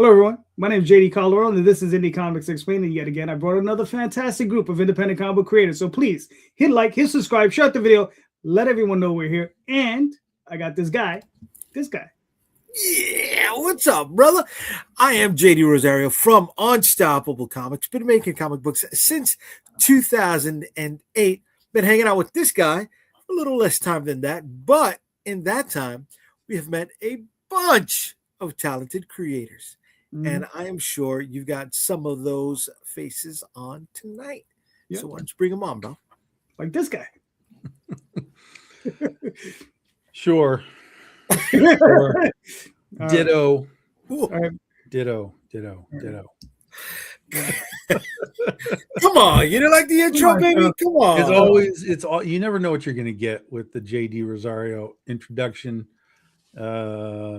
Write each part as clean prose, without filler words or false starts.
Hello, everyone. My name is JD Calderon, and this is Indy Comics Explained. And yet again, I brought another fantastic group of independent comic book creators. So please hit like, hit subscribe, share the video, let everyone know we're here. And I got this guy. Yeah, what's up, brother? I am JD Rosario from Unstoppable Comics. Been making comic books since 2008. Been hanging out with this guy a little less time than that, but in that time, we have met a bunch of talented creators. And I am sure you've got some of those faces on tonight. Yep. So why don't you bring them on, bro? Like this guy. Sure. Ditto. Right. Ditto. Come on, you don't like the intro, baby? Come on. It's all you never know what you're gonna get with the JD Rosario introduction. But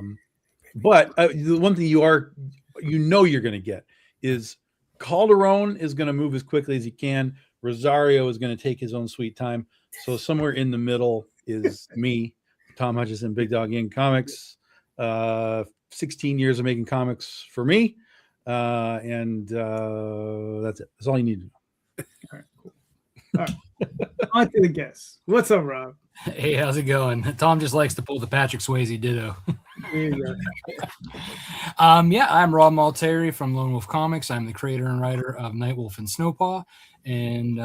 the one thing you're gonna get is Calderon is gonna move as quickly as he can. Rosario is gonna take his own sweet time. So somewhere in the middle is me, Tom Hutchison, Big Dog Indy Comics. 16 years of making comics for me. And that's it. That's all you need to know. All right, cool. All right. On to the guests. What's up, Rob? Hey, how's it going? Tom just likes to pull the Patrick Swayze ditto. Yeah, I'm Rob Multari from Lone Wolf Comics. I'm the creator and writer of Nightwolf and Snowpaw. And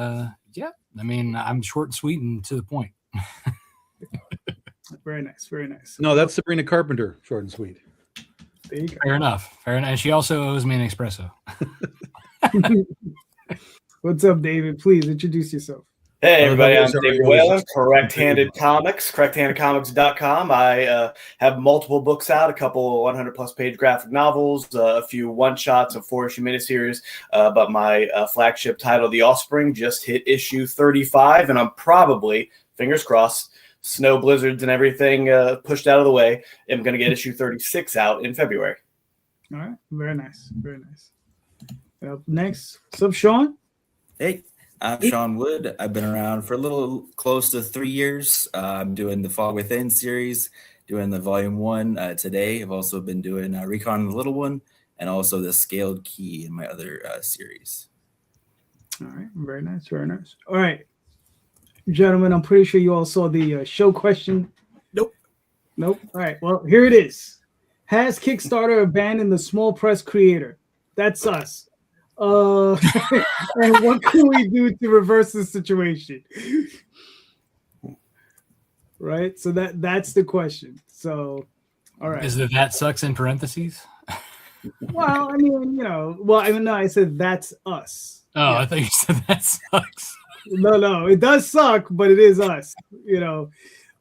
yeah, I mean, I'm short and sweet and to the point. Very nice, very nice. No, that's Sabrina Carpenter, short and sweet. There you go. Fair enough. And she also owes me an espresso. What's up, David? Please introduce yourself. Hey, everybody. I'm David Whalen, Correct-Handed Comics, correcthandedcomics.com. I have multiple books out, a couple 100-plus page graphic novels, a few one-shots, a 4-issue miniseries, but my flagship title, The Offspring, just hit issue 35, and I'm probably, fingers crossed, snow blizzards and everything pushed out of the way, I'm going to get issue 36 out in February. All right. Very nice. Very nice. Up next, what's up, Sean? Hey, I'm Sean Wood. I've been around for a little close to 3 years. I'm doing the Fog Within series, doing the volume 1 today. I've also been doing Recon the Little One and also the Scaled Key in my other series. All right. Very nice. Very nice. All right. Gentlemen, I'm pretty sure you all saw the show question. Nope. All right. Well, here it is. Has Kickstarter abandoned the small press creator? That's us. And what can we do to reverse the situation? Right. So that's the question. So, all right. Is that sucks in parentheses? Well, I mean, no, I said that's us. Oh, yeah. I thought you said that sucks. No, it does suck, but it is us,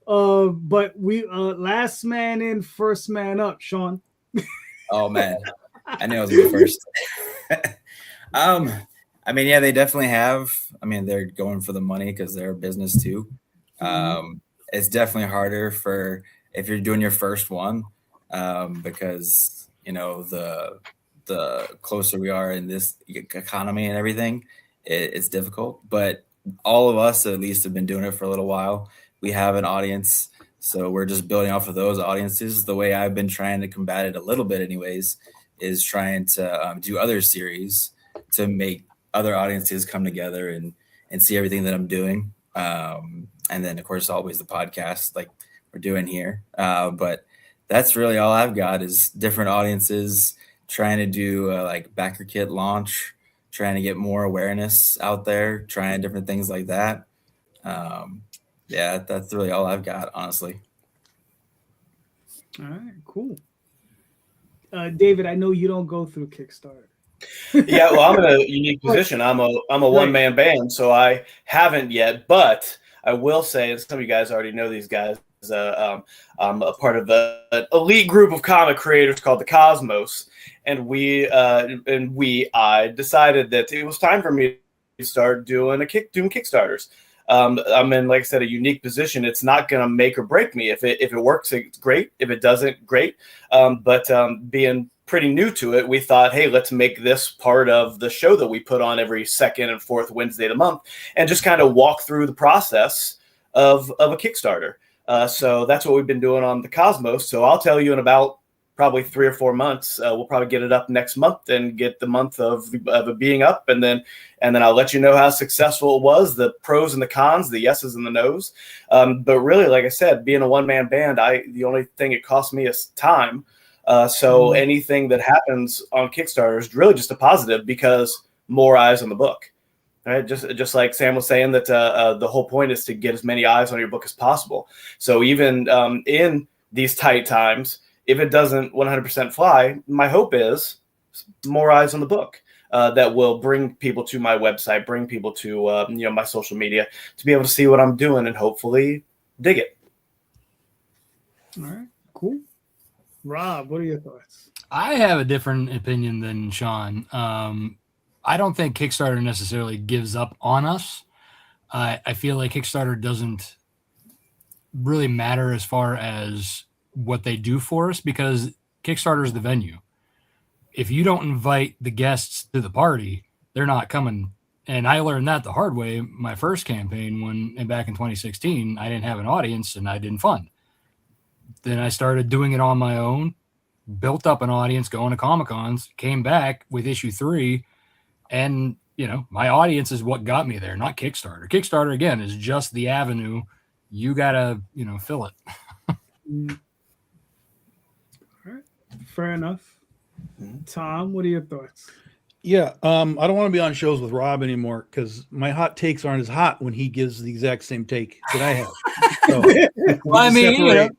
but we last man in, first man up, Sean. Oh man, I knew I was gonna go first. I mean, yeah, they definitely have. I mean, they're going for the money because they're a business too. It's definitely harder if you're doing your first one, because the closer we are in this economy and everything, it's difficult, but all of us at least have been doing it for a little while. We have an audience, so we're just building off of those audiences. The way I've been trying to combat it a little bit anyways is trying to do other series to make other audiences come together and see everything that I'm doing. And then of course always the podcast like we're doing here. But that's really all I've got is different audiences, trying to do like backer kit launch, trying to get more awareness out there, trying different things like that. Yeah, that's really all I've got, honestly. All right, cool. David, I know you don't go through Kickstarter. Yeah, well, I'm in a unique position. I'm a one-man band, so I haven't yet, but I will say, and some of you guys already know these guys, I'm a part of an elite group of comic creators called the Cosmos, and I decided that it was time for me to start doing Kickstarters. I'm in, like I said, a unique position. It's not going to make or break me. If it works, it's great. If it doesn't, great. But being pretty new to it, we thought, hey, let's make this part of the show that we put on every second and fourth Wednesday of the month, and just kind of walk through the process of a Kickstarter. So that's what we've been doing on the Cosmos. So I'll tell you in about probably 3 or 4 months. We'll probably get it up next month and get the month of it being up, and then I'll let you know how successful it was, the pros and the cons, the yeses and the nos. But really, like I said, being a one-man band, the only thing it costs me is time. So anything that happens on Kickstarter is really just a positive, because more eyes on the book. Right, just like Sam was saying, that the whole point is to get as many eyes on your book as possible. So even in these tight times, if it doesn't 100% fly, my hope is more eyes on the book that will bring people to my website, bring people to my social media, to be able to see what I'm doing and hopefully dig it. All right, cool. Rob, what are your thoughts? I have a different opinion than Sean. I don't think Kickstarter necessarily gives up on us. I feel like Kickstarter doesn't really matter as far as what they do for us, because Kickstarter is the venue. If you don't invite the guests to the party, they're not coming. And I learned that the hard way. My first campaign, back in 2016, I didn't have an audience and I didn't fund. Then I started doing it on my own, built up an audience, going to Comic-Cons, came back with issue 3. And, my audience is what got me there, not Kickstarter. Kickstarter, again, is just the avenue. You got to, fill it. All right. Fair enough. Tom, what are your thoughts? Yeah, I don't want to be on shows with Rob anymore, because my hot takes aren't as hot when he gives the exact same take that I have. So, I mean,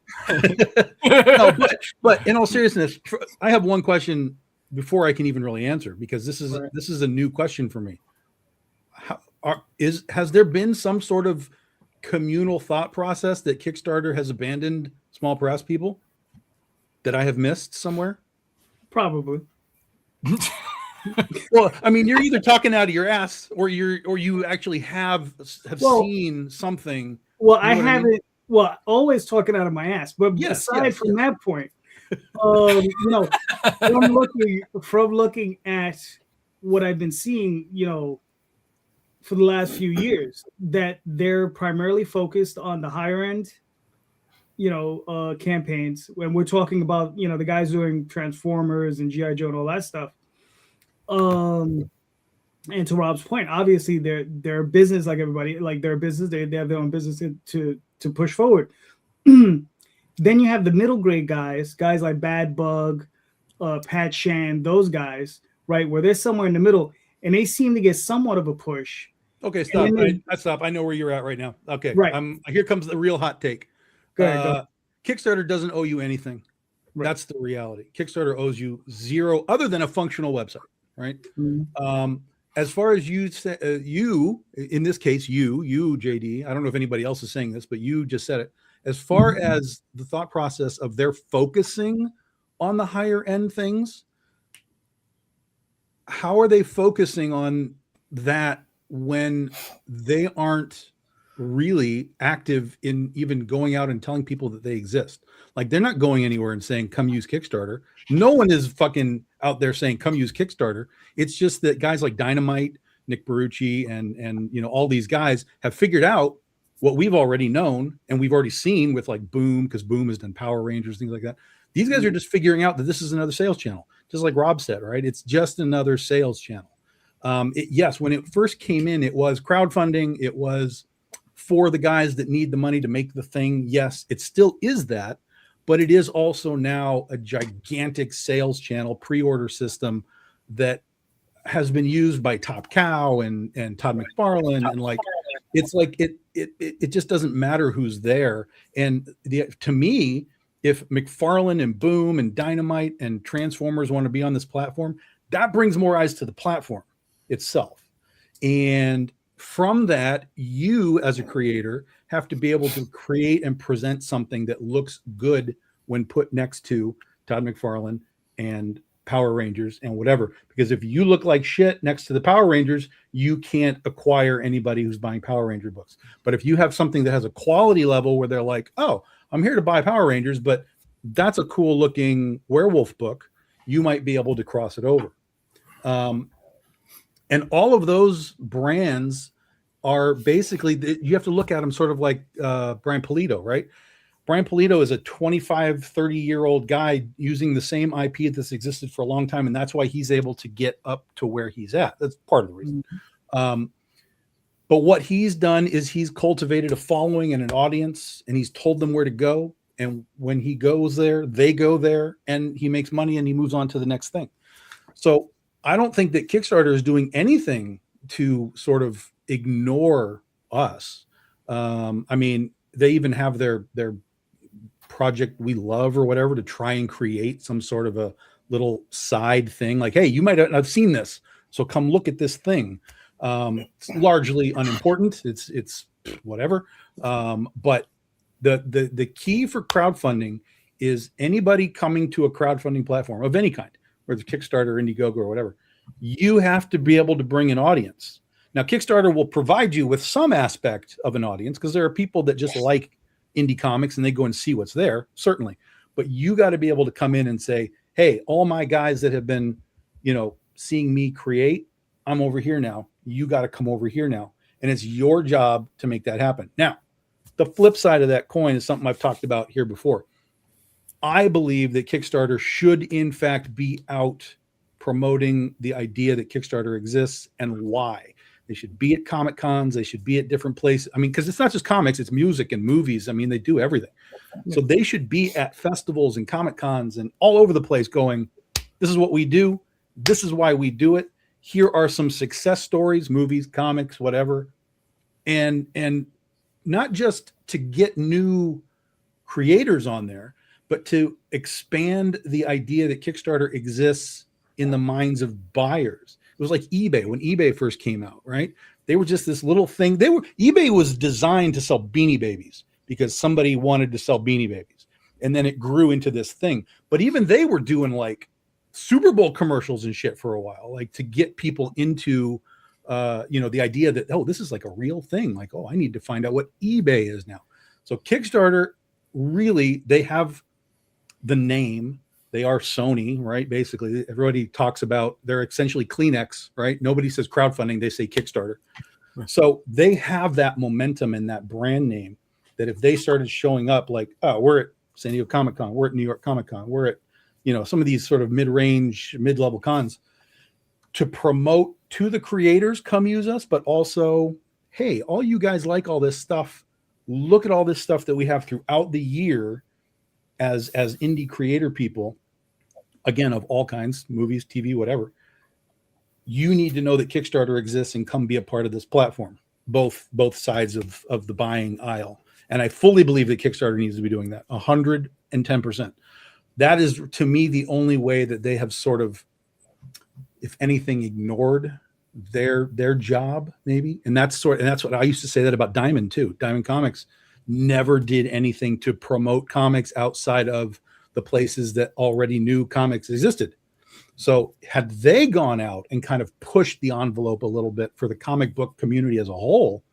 no, but in all seriousness, I have one question before I can even really answer, because this is a new question for me. Has there been some sort of communal thought process that Kickstarter has abandoned small press people that I have missed somewhere? Probably. Well, I mean, you're either talking out of your ass, or you actually have seen something. Well, I haven't. I mean? Well, always talking out of my ass. But aside from that point, from looking at what I've been seeing, for the last few years, that they're primarily focused on the higher end, campaigns. When we're talking about, the guys doing Transformers and G.I. Joe and all that stuff. And to Rob's point, obviously they're business like everybody, like their business, they have their own business to push forward. Then you have the middle grade guys like Bad Bug, Pat Shan, those guys, right, where they're somewhere in the middle, and they seem to get somewhat of a push. Okay, stop. Stop. I know where you're at right now. Okay, right. Here comes the real hot take. Go ahead. Kickstarter doesn't owe you anything. Right. That's the reality. Kickstarter owes you zero, other than a functional website, right? Mm-hmm. As far as you say, in this case, you JD, I don't know if anybody else is saying this, but you just said it. As far as the thought process of their focusing on the higher end things, how are they focusing on that when they aren't really active in even going out and telling people that they exist? Like, they're not going anywhere and saying, come use Kickstarter. No one is fucking out there saying, come use Kickstarter. It's just that guys like Dynamite, Nick Barucci, and all these guys have figured out what we've already known and we've already seen with like Boom, because Boom has done Power Rangers, things like that. These guys are just figuring out that this is another sales channel, just like Rob said, right? It's just another sales channel. Yes, when it first came in, it was crowdfunding. It was for the guys that need the money to make the thing. Yes, it still is that, but it is also now a gigantic sales channel, pre-order system that has been used by Top Cow and Todd McFarlane, and like it's like it just doesn't matter who's there. And to me, if McFarlane and Boom and Dynamite and Transformers want to be on this platform, that brings more eyes to the platform itself. And from that, you as a creator have to be able to create and present something that looks good when put next to Todd McFarlane and Power Rangers and whatever. Because if you look like shit next to the Power Rangers, you can't acquire anybody who's buying Power Ranger books. But if you have something that has a quality level where they're like, oh, I'm here to buy Power Rangers, but that's a cool looking werewolf book, you might be able to cross it over. And all of those brands are basically, you have to look at them sort of like Brian Pulido, right? Brian Pulido is a 25, 30-year-old guy using the same IP that's existed for a long time, and that's why he's able to get up to where he's at. That's part of the reason. But what he's done is he's cultivated a following and an audience, and he's told them where to go. And when he goes there, they go there, and he makes money and he moves on to the next thing. So I don't think that Kickstarter is doing anything to sort of ignore us. I mean, they even have their project We Love or whatever to try and create some sort of a little side thing. Like, hey, you might not have seen this, so come look at this thing. It's largely unimportant. It's whatever. But the key for crowdfunding is anybody coming to a crowdfunding platform of any kind, whether it's Kickstarter, Indiegogo, or whatever, you have to be able to bring an audience. Now, Kickstarter will provide you with some aspect of an audience because there are people that just like indie comics and they go and see what's there, certainly. But you got to be able to come in and say, hey, all my guys that have been, seeing me create, I'm over here now. You got to come over here now. And it's your job to make that happen. Now, the flip side of that coin is something I've talked about here before. I believe that Kickstarter should, in fact, be out promoting the idea that Kickstarter exists and why. They should be at Comic Cons. They should be at different places. I mean, because it's not just comics, it's music and movies. I mean, they do everything. So they should be at festivals and Comic Cons and all over the place going, this is what we do. This is why we do it. Here are some success stories, movies, comics, whatever. And not just to get new creators on there, but to expand the idea that Kickstarter exists in the minds of buyers. It was like eBay when eBay first came out, right? They were just this little thing. eBay was designed to sell Beanie Babies because somebody wanted to sell Beanie Babies. And then it grew into this thing. But even they were doing like Super Bowl commercials and shit for a while, like to get people into, the idea that, oh, this is like a real thing. Like, oh, I need to find out what eBay is now. So Kickstarter, really, they have the name. They are Sony, right? Basically, everybody talks about they're essentially Kleenex, right? Nobody says crowdfunding, they say Kickstarter. Right. So they have that momentum and that brand name that if they started showing up like, oh, we're at San Diego Comic Con, we're at New York Comic Con, we're at, some of these sort of mid-range, mid-level cons to promote to the creators, come use us, but also, hey, all you guys like all this stuff. Look at all this stuff that we have throughout the year as indie creator people, again, of all kinds, movies, TV, whatever. You need to know that Kickstarter exists and come be a part of this platform, both sides of the buying aisle. And I fully believe that Kickstarter needs to be doing that 110%. That is, to me, the only way that they have sort of, if anything, ignored their job, maybe. And that's what I used to say that about Diamond too. Diamond Comics never did anything to promote comics outside of the places that already knew comics existed. So had they gone out and kind of pushed the envelope a little bit for the comic book community as a whole,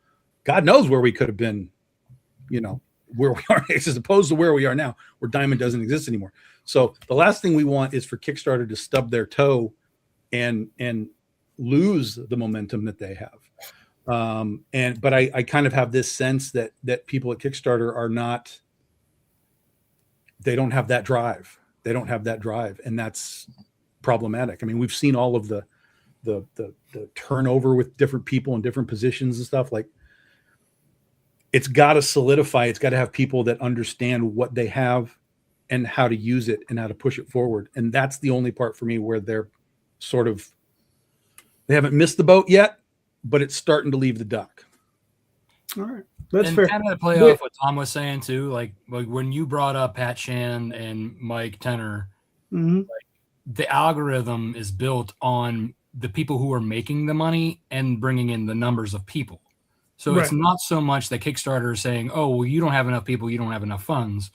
God knows where we could have been, where we are as opposed to where we are now, where Diamond doesn't exist anymore. So the last thing we want is for Kickstarter to stub their toe and lose the momentum that they have. But I kind of have this sense that people at Kickstarter are not, they don't have that drive. They don't have that drive. And that's problematic. I mean, we've seen all of the turnover with different people in different positions and stuff. Like, it's got to solidify. It's got to have people that understand what they have and how to use it and how to push it forward. And that's the only part for me where they're sort of, they haven't missed the boat yet, but it's starting to leave the dock. All right. That's and fair. Kind of to play off what Tom was saying too, like when you brought up Pat Shan and Mike Tenner, like, the algorithm is built on the people who are making the money and bringing in the numbers of people. So It's not so much that Kickstarter is saying, oh, well, you don't have enough people, you don't have enough funds.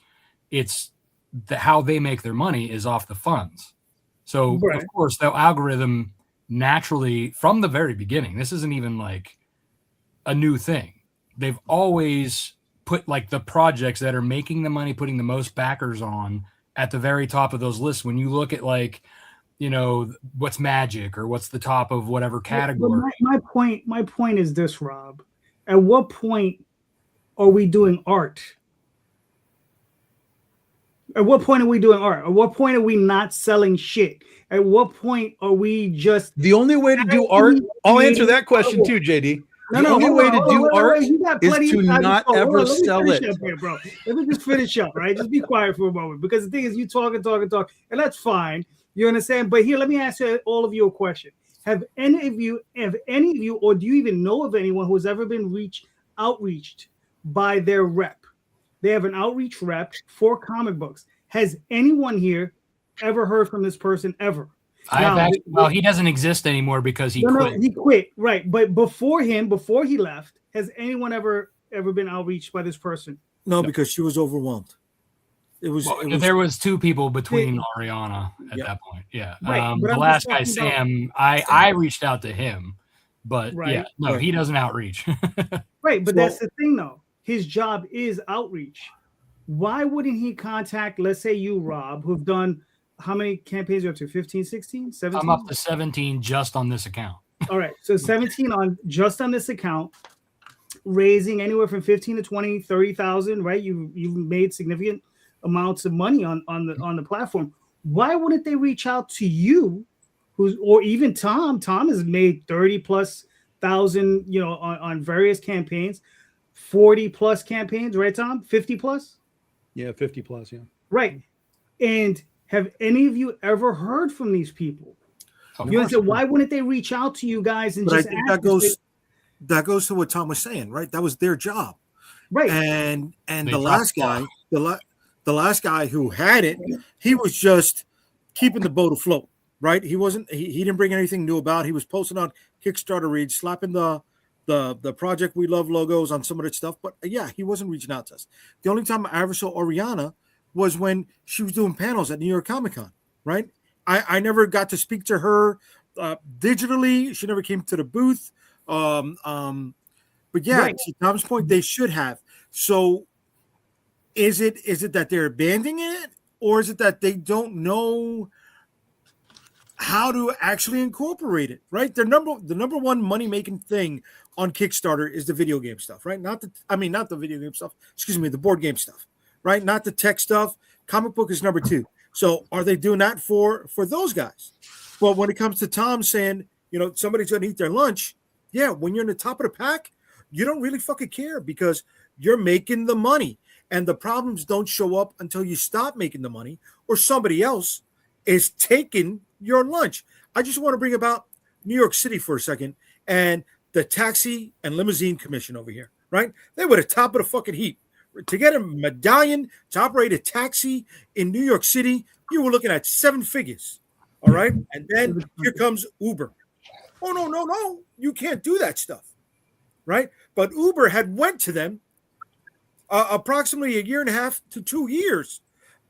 It's how they make their money is off the funds. So, of course, the algorithm naturally, from the very beginning, this isn't even like a new thing. They've always put like the projects that are making the money, putting the most backers on at the very top of those lists. When you look at like, what's magic or what's the top of whatever category. My point is this, Rob. At what point are we doing art At what point are we doing art? At what point are we not selling shit? At what point are we just The only way to do art, I'll answer that question too, JD. The only way to do art is to not ever sell it. Here, bro. Let me just finish up, right? Just be quiet for a moment, because the thing is, you talk, and that's fine. You understand? But here, let me ask all of you a question. Have any of you, or do you even know of anyone who has ever been outreached by their rep? They have an outreach rep for comic books. Has anyone here ever heard from this person ever? Well, he doesn't exist anymore because he quit. No, he quit, right? But before he left, has anyone ever been outreached by this person? No, because she was overwhelmed. There was two people between Ariana at that point. Yeah. Right, the last guy, Sam, I reached out to him, but he doesn't outreach. Right, but that's the thing, though. His job is outreach. Why wouldn't he contact, let's say you, Rob, who've done how many campaigns are you up to? 15, 16, 17? I'm up to 17 just on this account. All right. So 17 just on this account, raising anywhere from 15 to 20, 30,000, right? You've made significant amounts of money on the platform. Why wouldn't they reach out to you, or even Tom? Tom has made 30,000+, on various campaigns, 40+ campaigns, right, Tom? 50+? Yeah, 50+, yeah. Right. And have any of you ever heard from these people? You understand? Why wouldn't they reach out to you guys and just ask? That goes to what Tom was saying, right? That was their job, right? And the last guy, the last guy who had it, he was just keeping the boat afloat, right? He wasn't. He didn't bring anything new about. He was posting on Kickstarter reads, slapping the Project We Love logos on some of that stuff. But yeah, he wasn't reaching out to us. The only time I ever saw Oriana was when she was doing panels at New York Comic Con, right? I never got to speak to her digitally. She never came to the booth. But yeah, right. To Tom's point, they should have. So is it that they're abandoning it, or is it that they don't know how to actually incorporate it, right? The number one money-making thing on Kickstarter is the video game stuff, right? Not the video game stuff, the board game stuff, right? Not the tech stuff. Comic book is number 2. So are they doing that for those guys? Well, when it comes to Tom saying, somebody's going to eat their lunch, yeah, when you're in the top of the pack, you don't really fucking care because you're making the money. And the problems don't show up until you stop making the money or somebody else is taking your lunch. I just want to bring about New York City for a second and the Taxi and Limousine Commission over here, right? They were the top of the fucking heap. To get a medallion to operate a taxi in New York City, you were looking at 7 figures, all right? And then here comes Uber. Oh, no, you can't do that stuff, right? But Uber had went to them approximately 1.5 to 2 years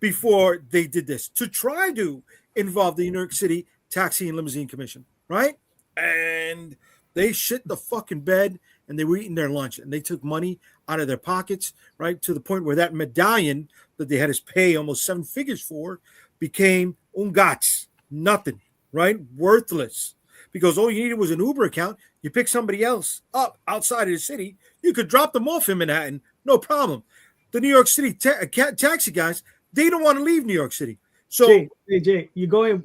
before they did this to try to involve the New York City Taxi and Limousine Commission, right? And they shit the fucking bed and they were eating their lunch and they took money out of their pockets, right? To the point where that medallion that they had to pay almost 7 figures for became ungats, nothing, right? Worthless. Because all you needed was an Uber account. You pick somebody else up outside of the city. You could drop them off in Manhattan. No problem. The New York City taxi guys, they don't want to leave New York City. So, Jay, you're going.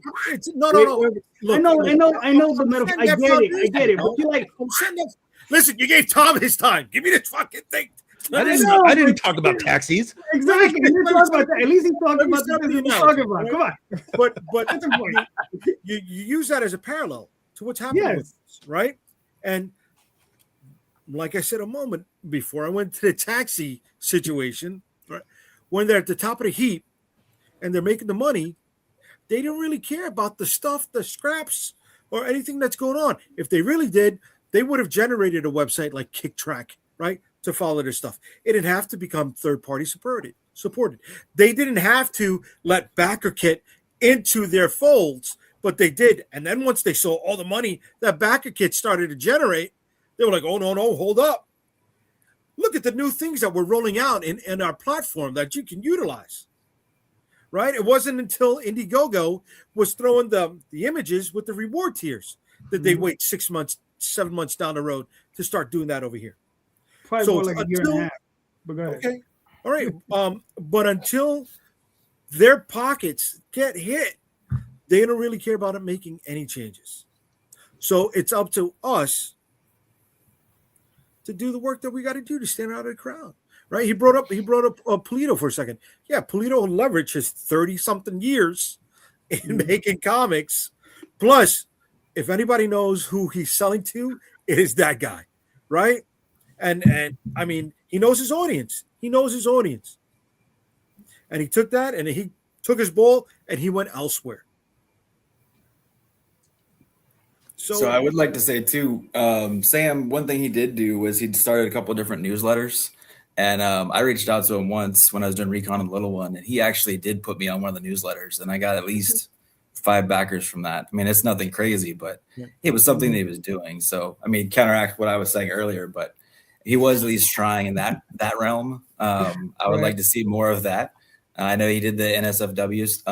No. Look, I know the metaphor. I get it. But you're like, listen, you gave Tom his time. Give me this fucking thing. I didn't talk about taxis. Exactly. At least he's talking about the business we're talking about. Come on. But that's important. You use that as a parallel to what's happening with us, right? And like I said a moment before, I went to the taxi situation, right? When they're at the top of the heap and they're making the money, they don't really care about the stuff, the scraps, or anything that's going on. If they really did, they would have generated a website like KickTrack, right, to follow their stuff. It didn't have to become third-party supported. They didn't have to let BackerKit into their folds, but they did. And then once they saw all the money that BackerKit started to generate, they were like, oh, no, hold up. Look at the new things that we're rolling out in our platform that you can utilize, right? It wasn't until Indiegogo was throwing the images with the reward tiers that they wait 6 months, 7 months down the road to start doing that over here. Probably more like a year and a half. But go ahead. Okay. All right. But until their pockets get hit, they don't really care about it making any changes. So it's up to us to do the work that we got to do to stand out of the crowd, right? He brought up Polito for a second. Yeah, Polito leveraged his 30-something years in making comics. Plus, if anybody knows who he's selling to, it is that guy, right? And I mean, he knows his audience. He knows his audience. And he took that and he took his ball and he went elsewhere. So I would like to say too, Sam, one thing he did do was he started a couple of different newsletters. And I reached out to him once when I was doing Recon on the Little One, and he actually did put me on one of the newsletters, and I got at least 5 backers from that. I mean, it's nothing crazy, but it was something that he was doing. So, I mean, counteract what I was saying earlier, but he was at least trying in that realm. I would like to see more of that. I know he did the NSFW's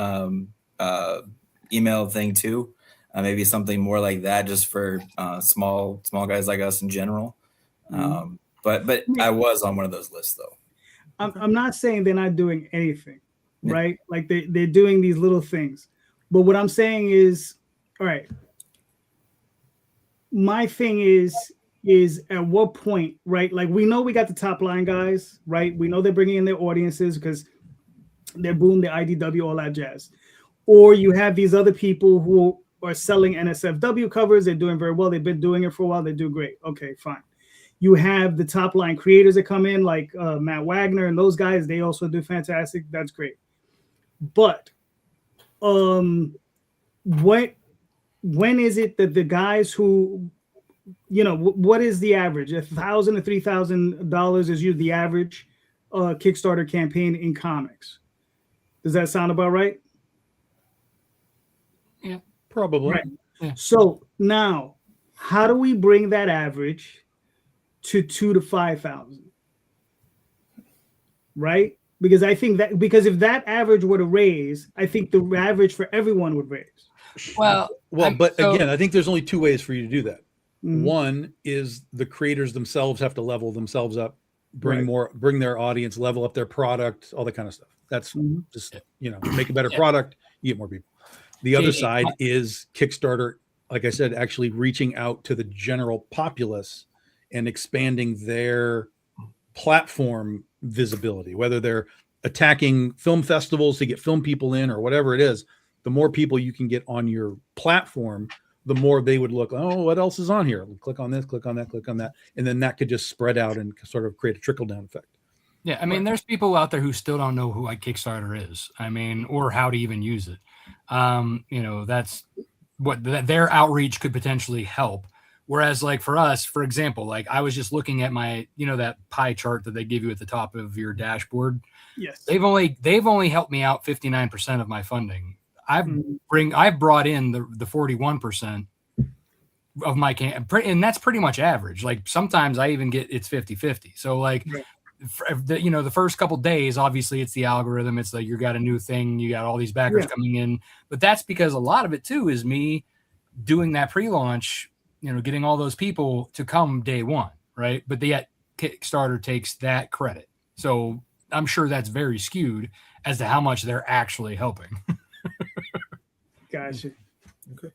email thing too. Maybe something more like that, just for small guys like us in general. But I was on one of those lists though. I'm not saying they're not doing anything, right? Like they're doing these little things. But what I'm saying is, all right, my thing is at what point, right? Like we know we got the top line guys, right? We know they're bringing in their audiences because they're boom, the IDW, all that jazz. Or you have these other people who are selling NSFW covers. They're doing very well. They've been doing it for a while. They do great. Okay, fine. You have the top line creators that come in like Matt Wagner and those guys. They also do fantastic. That's great. But when is it that the guys who, you know, what is the average? $1,000 to $3,000 is usually the average Kickstarter campaign in comics. Does that sound about right? Yeah, probably. Right. Yeah. So now, how do we bring that average to 2,000 to 5,000? Right? Because I think that if that average were to raise, I think the average for everyone would raise. Well, again, I think there's only 2 ways for you to do that. Mhm. One is the creators themselves have to level themselves up, bring their audience, level up their product, all that kind of stuff. That's just, you know, make a better product, you get more people. The other side is Kickstarter, like I said, actually reaching out to the general populace and expanding their platform visibility, whether they're attacking film festivals to get film people in or whatever it is. The more people you can get on your platform, the more they would look, oh, what else is on here? Click on this, click on that, click on that. And then that could just spread out and sort of create a trickle down effect. Yeah, I mean, there's people out there who still don't know who Kickstarter is. I mean, or how to even use it. You know, that's what their outreach could potentially help. Whereas, like for us, for example, like I was just looking at my, you know, that pie chart that they give you at the top of your dashboard. Yes, they've only helped me out 59% of my funding. I've brought in the 41% of my and that's pretty much average. Like sometimes I even get it's 50-50. So like, you know, the first couple days, obviously it's the algorithm. It's like you got a new thing, you got all these backers coming in, but that's because a lot of it too is me doing that pre-launch. You know, getting all those people to come day one, right? But yet Kickstarter takes that credit. So I'm sure that's very skewed as to how much they're actually helping. Gotcha. Okay.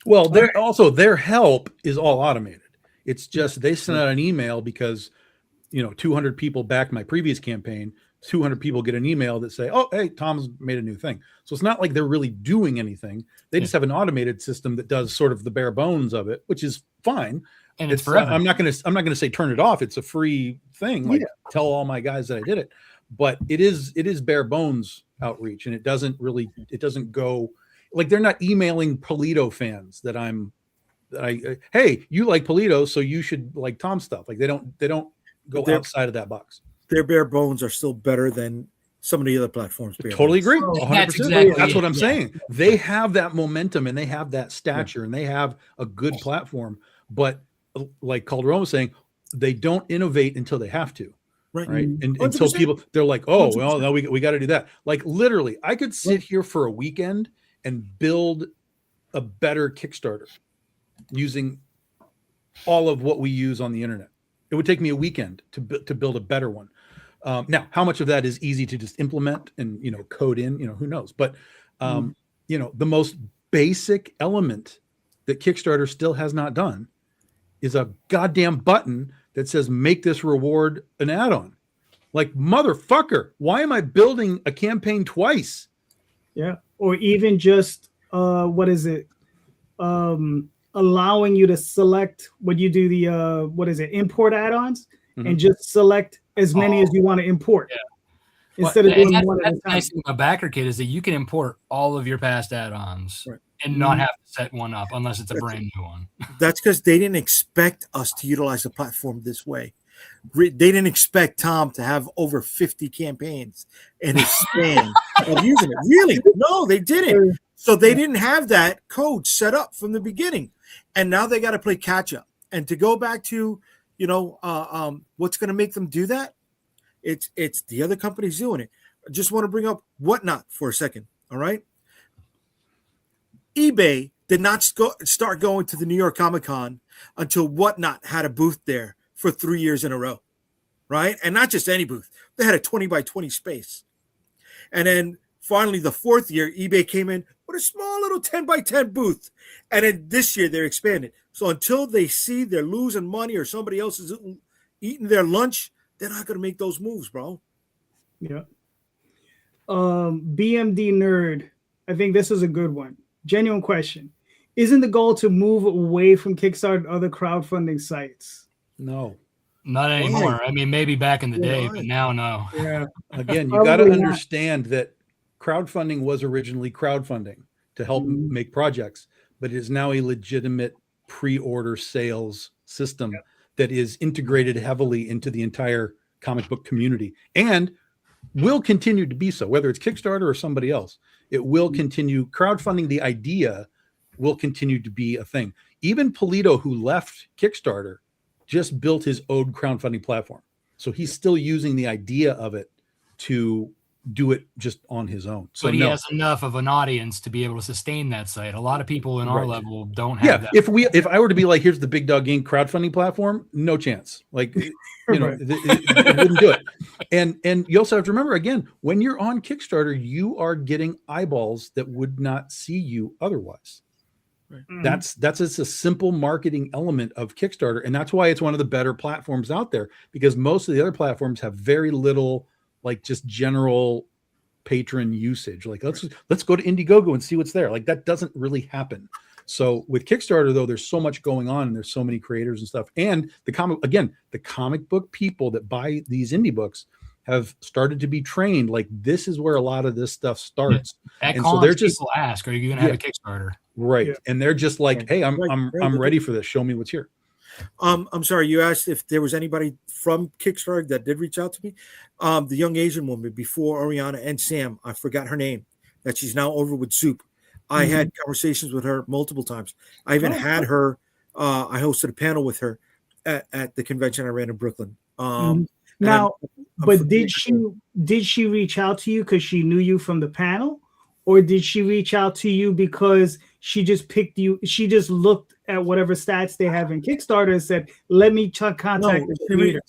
Well, their help is all automated. It's just they send out an email because, you know, 200 people backed my previous campaign. 200 people get an email that say, oh, hey, Tom's made a new thing. So it's not like they're really doing anything. They just have an automated system that does sort of the bare bones of it, which is fine. And it's forever. I'm not going to say turn it off. It's a free thing. Like tell all my guys that I did it, but it is bare bones outreach. And it doesn't go like they're not emailing Polito fans hey, you like Polito, so you should like Tom stuff. Like they don't go outside of that box. Their bare bones are still better than some of the other platforms. Totally agree. 100%. That's what I'm saying. They have that momentum and they have that stature and they have a good platform. But like Calderon was saying, they don't innovate until they have to. Right. And until people, they're like, oh, 100%. Well, no, we got to do that. Like literally, I could sit here for a weekend and build a better Kickstarter using all of what we use on the internet. It would take me a weekend to build a better one. Now, how much of that is easy to just implement and, you know, code in, you know, who knows? But, you know, the most basic element that Kickstarter still has not done is a goddamn button that says, make this reward an add-on. Like, motherfucker, why am I building a campaign twice? Yeah. Or even just, what is it? Allowing you to select when you do the, import add-ons and just select as many as you want to import. Yeah. Instead of doing that's one at a the time. nice thing about BackerKit is that you can import all of your past add-ons and not have to set one up unless it's a brand new one. That's because they didn't expect us to utilize the platform this way. They didn't expect Tom to have over 50 campaigns in his span of using it. Really? No, they didn't. So they didn't have that code set up from the beginning. And now they got to play catch up. And to go back to, you know, what's going to make them do that? It's the other companies doing it. I just want to bring up Whatnot for a second. All right. eBay did not start going to the New York Comic Con until Whatnot had a booth there for 3 years in a row. Right. And not just any booth. They had a 20 by 20 space. And then finally, the fourth year, eBay came in with a small little 10 by 10 booth. And then this year they're expanding. So until they see they're losing money or somebody else is eating their lunch, they're not going to make those moves, bro. Yeah. BMD Nerd, I think this is a good one. Genuine question. Isn't the goal to move away from Kickstarter and other crowdfunding sites? No. Not anymore. I mean, maybe back in the day, but now, no. Yeah. Again, you got to understand that crowdfunding was originally crowdfunding to help make projects, but it is now a legitimate pre-order sales system that is integrated heavily into the entire comic book community and will continue to be so, whether it's Kickstarter or somebody else. It will continue. Crowdfunding, the idea, will continue to be a thing. Even Polito, who left Kickstarter, just built his own crowdfunding platform. So he's still using the idea of it to do it just on his own. So but he has enough of an audience to be able to sustain that site. A lot of people in our level don't have that. If I were to be like, here's the Big Dog Inc. crowdfunding platform, no chance. Like, you know, it wouldn't do it. And you also have to remember, again, when you're on Kickstarter, you are getting eyeballs that would not see you otherwise. That's just a simple marketing element of Kickstarter. And that's why it's one of the better platforms out there, because most of the other platforms have very little, like, just general patron usage. Like, let's go to Indiegogo and see what's there. Like, that doesn't really happen. So with Kickstarter, though, there's so much going on and there's so many creators and stuff. And the comic book people that buy these indie books have started to be trained. Like, this is where a lot of this stuff starts. And so they're just people ask, are you going to have a Kickstarter? Right. Yeah. And they're just like, hey, I'm ready for this. Show me what's here. I'm sorry, you asked if there was anybody from Kickstarter that did reach out to me. The young Asian woman before Oriana and Sam, I forgot her name, that she's now over with Soup. I had conversations with her multiple times. I even had her, I hosted a panel with her at the convention I ran in Brooklyn. Now, but did she reach out to you because she knew you from the panel? Or did she reach out to you because she just picked you? She just looked at whatever stats they have in Kickstarter and said, "Let me contact the creator."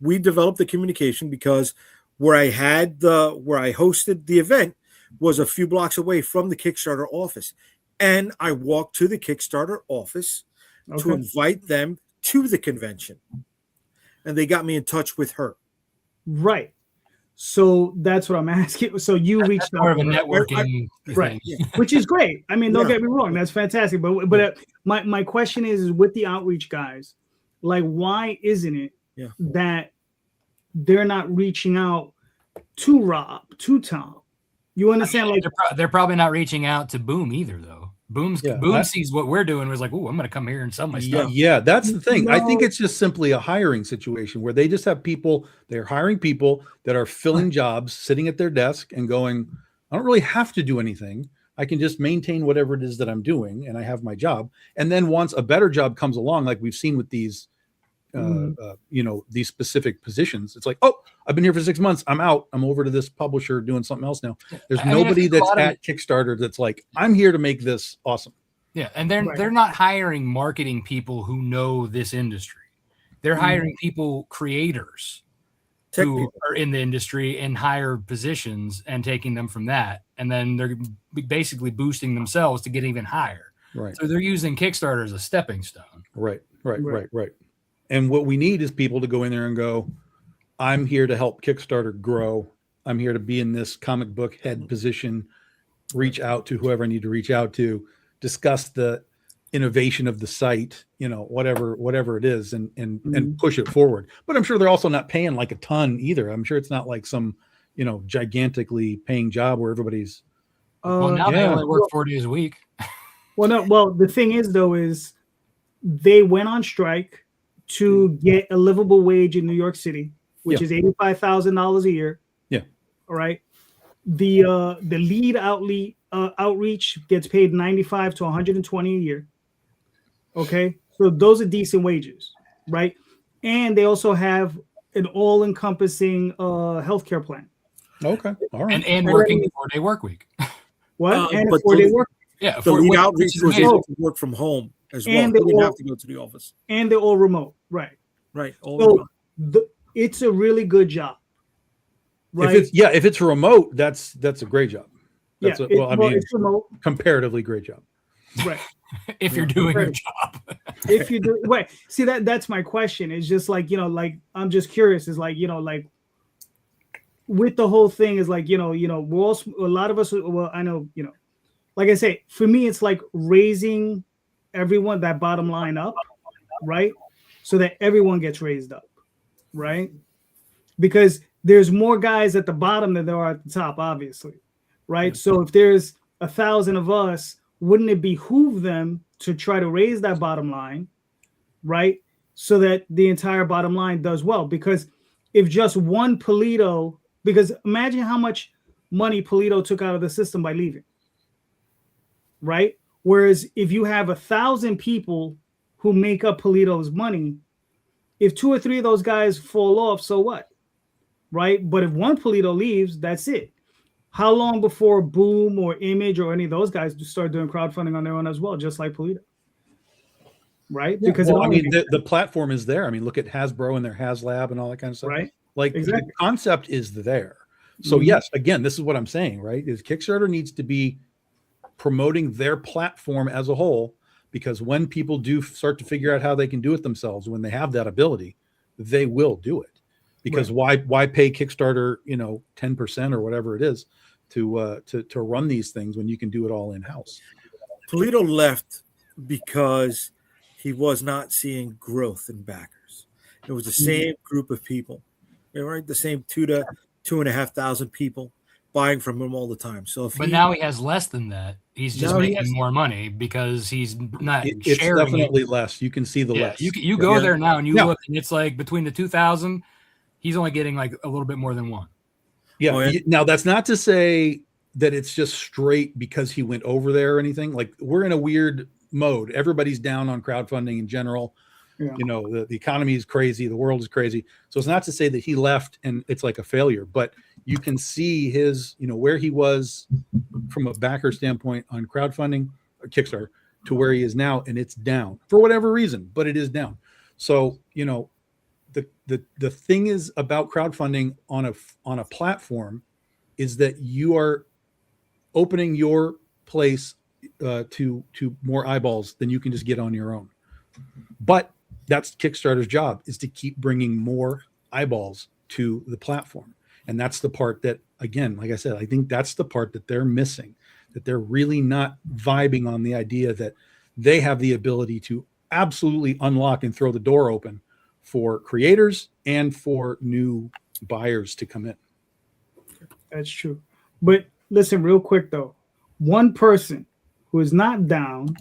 We developed the communication because where I hosted the event was a few blocks away from the Kickstarter office, and I walked to the Kickstarter office to invite them to the convention, and they got me in touch with her. Right. So that's what I'm asking. So you reached out, more of a networking right? Which is great. I mean, don't get me wrong, that's fantastic. But my question is with the outreach guys, like, why isn't it that they're not reaching out to Rob, to Tom? You understand? Like, they're probably not reaching out to Boom either, though. Boom sees what we're doing. Was like, oh, I'm going to come here and sell my stuff. Yeah, that's the thing. I think it's just simply a hiring situation where they just have people. They're hiring people that are filling jobs, sitting at their desk and going, I don't really have to do anything. I can just maintain whatever it is that I'm doing, and I have my job. And then once a better job comes along, like we've seen with these, these specific positions, it's like, oh, I've been here for 6 months. I'm out. I'm over to this publisher doing something else now. There's nobody that's at Kickstarter that's like, I'm here to make this awesome. Yeah, and they're not hiring marketing people who know this industry. They're hiring people, creators, who are in the industry in higher positions and taking them from that. And then they're basically boosting themselves to get even higher. Right. So they're using Kickstarter as a stepping stone. Right. And what we need is people to go in there and go, I'm here to help Kickstarter grow. I'm here to be in this comic book head position, reach out to whoever I need to reach out to, discuss the innovation of the site, whatever it is, and push it forward. But I'm sure they're also not paying like a ton either. I'm sure it's not like some, gigantically paying job where everybody's. Well, now they only work 4 days a week. Well, the thing is though, is they went on strike to get a livable wage in New York City, which is $85,000 a year. Yeah. All right. The lead outreach gets paid $95 to $120 a year. Okay, so those are decent wages, right? And they also have an all-encompassing healthcare plan. Okay, all right. And working a 4-day work week. What? And a 4-day work. Yeah, the lead outreach was able to work from home as well. They didn't have to go to the office. And they're all remote, right? Right. So it's a really good job. Right? If it's remote, that's a great job. That's it's remote. Comparatively great job. Right. If you're doing your job. If you do, right. See, that's my question. It's just like, I'm just curious. Is like, with the whole thing is like, we're all, a lot of us, well, I know, like I say, for me, it's like raising everyone, that bottom line up, right? So that everyone gets raised up, right? Because there's more guys at the bottom than there are at the top, obviously, right? So if there's 1,000 of us, wouldn't it behoove them to try to raise that bottom line, right? So that the entire bottom line does well. Because if just one Polito, because imagine how much money Polito took out of the system by leaving, right? Whereas if you have 1,000 people who make up Polito's money, if 2 or 3 of those guys fall off, so what, right? But if one Polito leaves, that's it. How long before Boom or Image or any of those guys start doing crowdfunding on their own as well, just like Polito? Right? Yeah, because the platform is there. I mean, look at Hasbro and their HasLab and all that kind of stuff. Right. Like exactly. The concept is there. So yes, again, this is what I'm saying, right? Is Kickstarter needs to be promoting their platform as a whole, because when people do start to figure out how they can do it themselves, when they have that ability, they will do it. Because why pay Kickstarter, 10% or whatever it is to run these things when you can do it all in house? Polito left because he was not seeing growth in backers. It was the same group of people, right? The same 2,000 to 2,500 people buying from him all the time. So, now he has less than that. He's just making more money because he's not sharing. It's definitely less. You can see the less. You go there now and you look, and it's like between the 2,000. He's only getting like a little bit more than one. Yeah. Now that's not to say that it's just straight because he went over there or anything. Like, we're in a weird mode. Everybody's down on crowdfunding in general. Yeah. The economy is crazy. The world is crazy. So it's not to say that he left and it's like a failure, but you can see his, where he was from a backer standpoint on crowdfunding or Kickstarter to where he is now. And it's down for whatever reason, but it is down. So, the thing is about crowdfunding on a platform is that you are opening your place to more eyeballs than you can just get on your own. But that's Kickstarter's job, is to keep bringing more eyeballs to the platform. And that's the part that, again, like I said, I think that's the part that they're missing, that they're really not vibing on the idea that they have the ability to absolutely unlock and throw the door open for creators and for new buyers to come in. That's true. But listen, real quick though, one person who is not down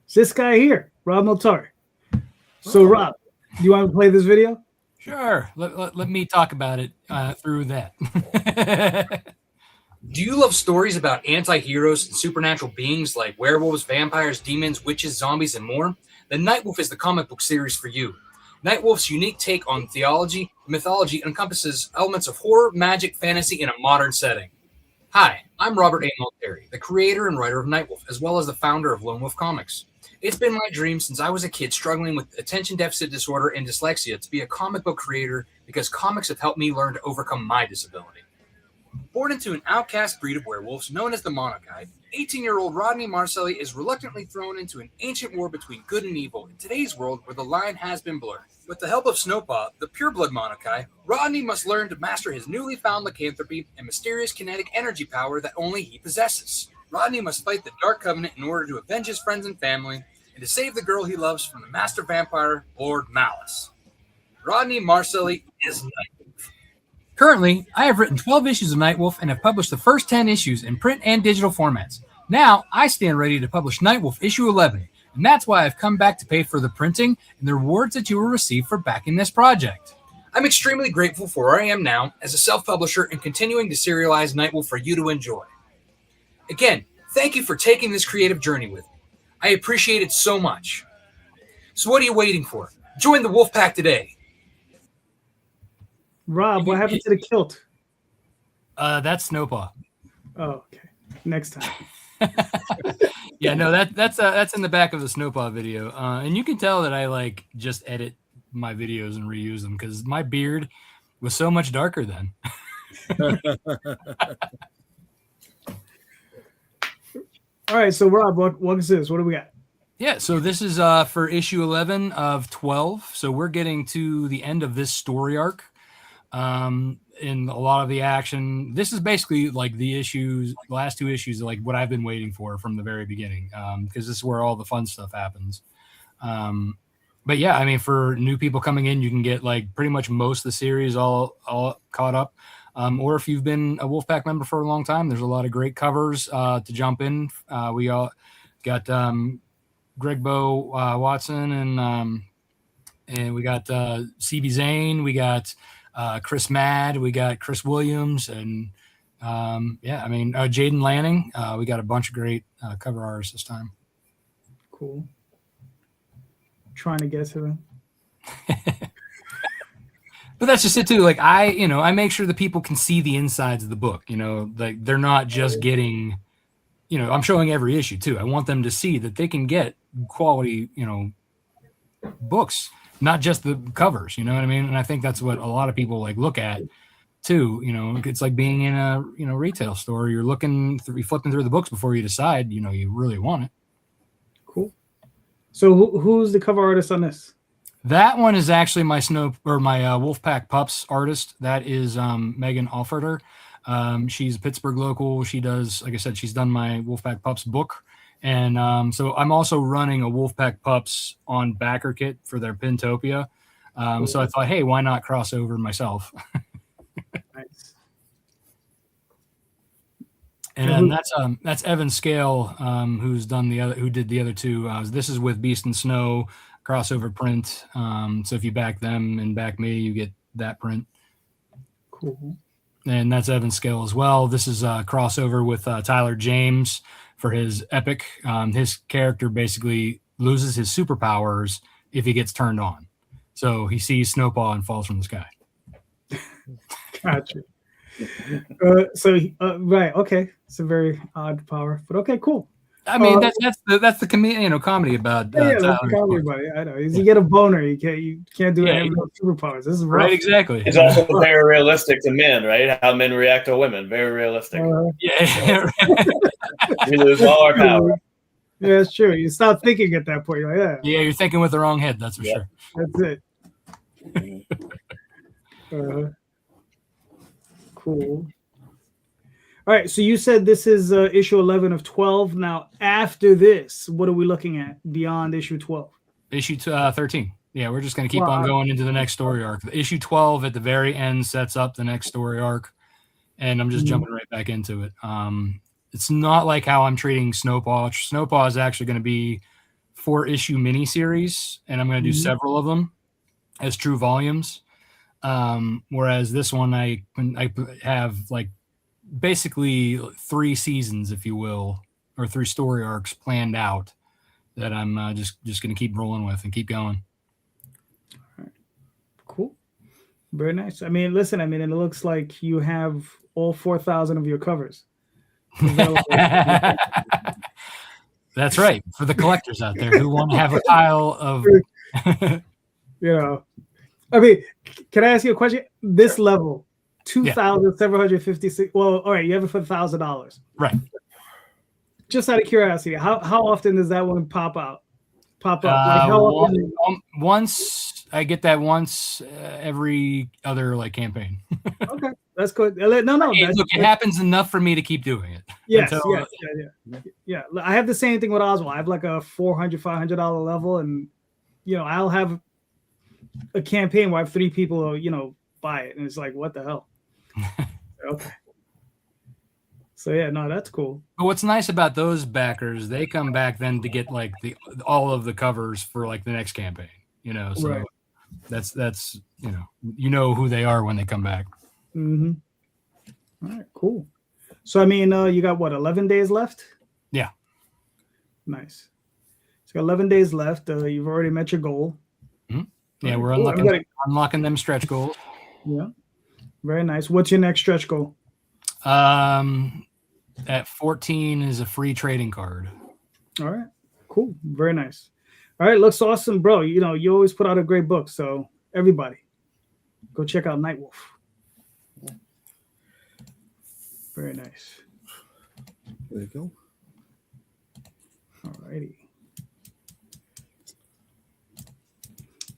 is this guy here, Rob Multari. So Rob, do you want to play this video? Sure. Let me talk about it through that. Do you love stories about anti-heroes and supernatural beings like werewolves, vampires, demons, witches, zombies, and more? Then Nightwolf is the comic book series for you. Nightwolf's unique take on theology and mythology encompasses elements of horror, magic, fantasy in a modern setting. Hi, I'm Robert A. Multari, the creator and writer of Nightwolf, as well as the founder of Lone Wolf Comics. It's been my dream since I was a kid struggling with attention deficit disorder and dyslexia to be a comic book creator because comics have helped me learn to overcome my disability. Born into an outcast breed of werewolves known as the Monokai, 18-year-old Rodney Marcelli is reluctantly thrown into an ancient war between good and evil in today's world where the line has been blurred. With the help of Snowpaw, the pureblood Monokai, Rodney must learn to master his newly found lycanthropy and mysterious kinetic energy power that only he possesses. Rodney must fight the Dark Covenant in order to avenge his friends and family and to save the girl he loves from the master vampire, Lord Malice. Rodney Marcelli is Nightwolf. Currently, I have written 12 issues of Nightwolf and have published the first 10 issues in print and digital formats. Now, I stand ready to publish Nightwolf issue 11, and that's why I've come back to pay for the printing and the rewards that you will receive for backing this project. I'm extremely grateful for where I am now as a self-publisher and continuing to serialize Nightwolf for you to enjoy. Again, thank you for taking this creative journey with me. I appreciate it so much. So what are you waiting for? Join the Wolfpack today. Rob, what happened to the kilt? That's Snowpaw. Oh, okay. Next time. Yeah, no, that's in the back of the Snowpaw video, and you can tell that I just edit my videos and reuse them because my beard was so much darker then. All right, so Rob, what is this? What do we got? Yeah, so this is for issue 11 of 12. So we're getting to the end of this story arc. In a lot of the action, this is basically like the last two issues, like what I've been waiting for from the very beginning, because this is where all the fun stuff happens. But yeah, I mean, for new people coming in, you can get like pretty much most of the series all caught up. Or if you've been a Wolfpack member for a long time, there's a lot of great covers to jump in. We all got Greg Bo Watson and we got CB Zane, we got Chris Madd, we got Chris Williams, and Jaden Lanning. We got a bunch of great cover artists this time. Cool. Trying to get to them. But that's just it too. Like I make sure that people can see the insides of the book. Like they're not just getting. I'm showing every issue too. I want them to see that they can get quality, books, not just the covers. You know what I mean? And I think that's what a lot of people look at too. It's like being in a retail store. You're flipping through the books before you decide you really want it. Cool. So who's the cover artist on this? That one is actually my Wolfpack Pups artist. That is Megan Alferter. She's a Pittsburgh local. She does, like I said, she's done my Wolfpack Pups book. And so I'm also running a Wolfpack Pups on backer kit for their Pintopia. Cool. So I thought, hey, why not cross over myself? Nice. And that's Evan Scale, who did the other two. This is with Beast and Snow crossover print. So if you back them and back me, you get that print. Cool. And that's Evan Scale as well. This is a crossover with Tyler James for his epic. His character basically loses his superpowers if he gets turned on. So he sees Snowpaw and falls from the sky. Gotcha. Right. Okay. It's a very odd power, but okay, cool. I mean, that's the comedy about that's the comedy about it. I know. You get a boner, you can't do it with superpowers. This is rough. Right, exactly. It's also very realistic to men, right? How men react to women. Very realistic. We lose all our power. Yeah, it's true. You stop thinking at that point. You're like, yeah, you're thinking with the wrong head. That's for sure. That's it. Cool. All right, so you said this is issue 11 of 12. Now, after this, what are we looking at beyond issue 12? Issue 13. Yeah, we're just going to keep on going into the next story arc. Issue 12 at the very end sets up the next story arc, and I'm just jumping right back into it. It's not like how I'm treating Snowpaw. Snowpaw is actually going to be 4-issue miniseries, and I'm going to do several of them as true volumes. Whereas this one, I have basically 3 seasons, if you will, or 3 story arcs planned out that I'm just going to keep rolling with and keep going. All right. Cool. Very nice. I mean, listen, it looks like you have all 4,000 of your covers. That's right. For the collectors out there who want to have a pile of, I mean, can I ask you a question? This level, 2,756. Well, all right, you have it for $1,000. Right. Just out of curiosity, how often does that one pop up? Like how often? Once I get that once every other like campaign. Okay, that's good. No, Look, it happens enough for me to keep doing it. Yes, yeah. I have the same thing with Oswald. I have like a $400-$500 level, and I'll have a campaign where I have 3 people, buy it, and it's like, what the hell? Okay. So yeah, no, that's cool. But what's nice about those backers, they come back then to get like all of the covers for like the next campaign. So right. that's who they are when they come back. Mm-hmm. All right, cool. So I mean, you got what, 11 days left? Yeah. Nice. So 11 days left. You've already met your goal. Mm-hmm. Yeah, we're unlocking them stretch goals. Yeah. Very nice. What's your next stretch goal? At 14 is a free trading card. All right. Cool. Very nice. All right. Looks awesome, bro. You always put out a great book. So everybody, go check out Nightwolf. Very nice. There you go. All righty.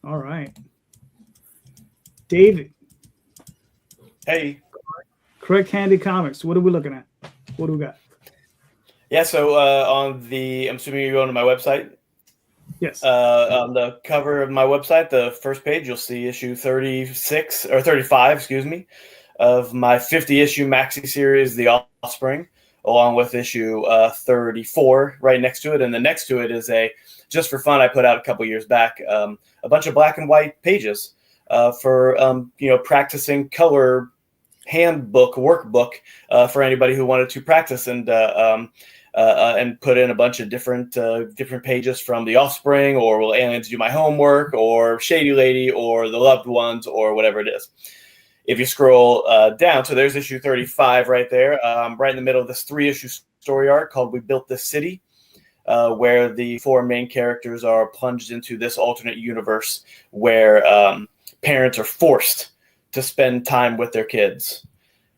All right. David. Hey. Correct Handy Comics. What are we looking at? What do we got? Yeah, so I'm assuming you're going to my website. Yes. On the cover of my website, the first page, you'll see issue 36 or 35, excuse me, of my 50-issue maxi series, The Offspring, along with issue 34 right next to it. And then next to it is just for fun, I put out a couple years back, a bunch of black and white pages for practicing color handbook workbook for anybody who wanted to practice and put in a bunch of different pages from The Offspring, or Will Aliens Do My Homework, or Shady Lady, or The Loved Ones, or whatever it is. If you scroll down, so there's issue 35 right there, right in the middle of this 3-issue story arc called We Built This City, where the 4 main characters are plunged into this alternate universe where parents are forced to spend time with their kids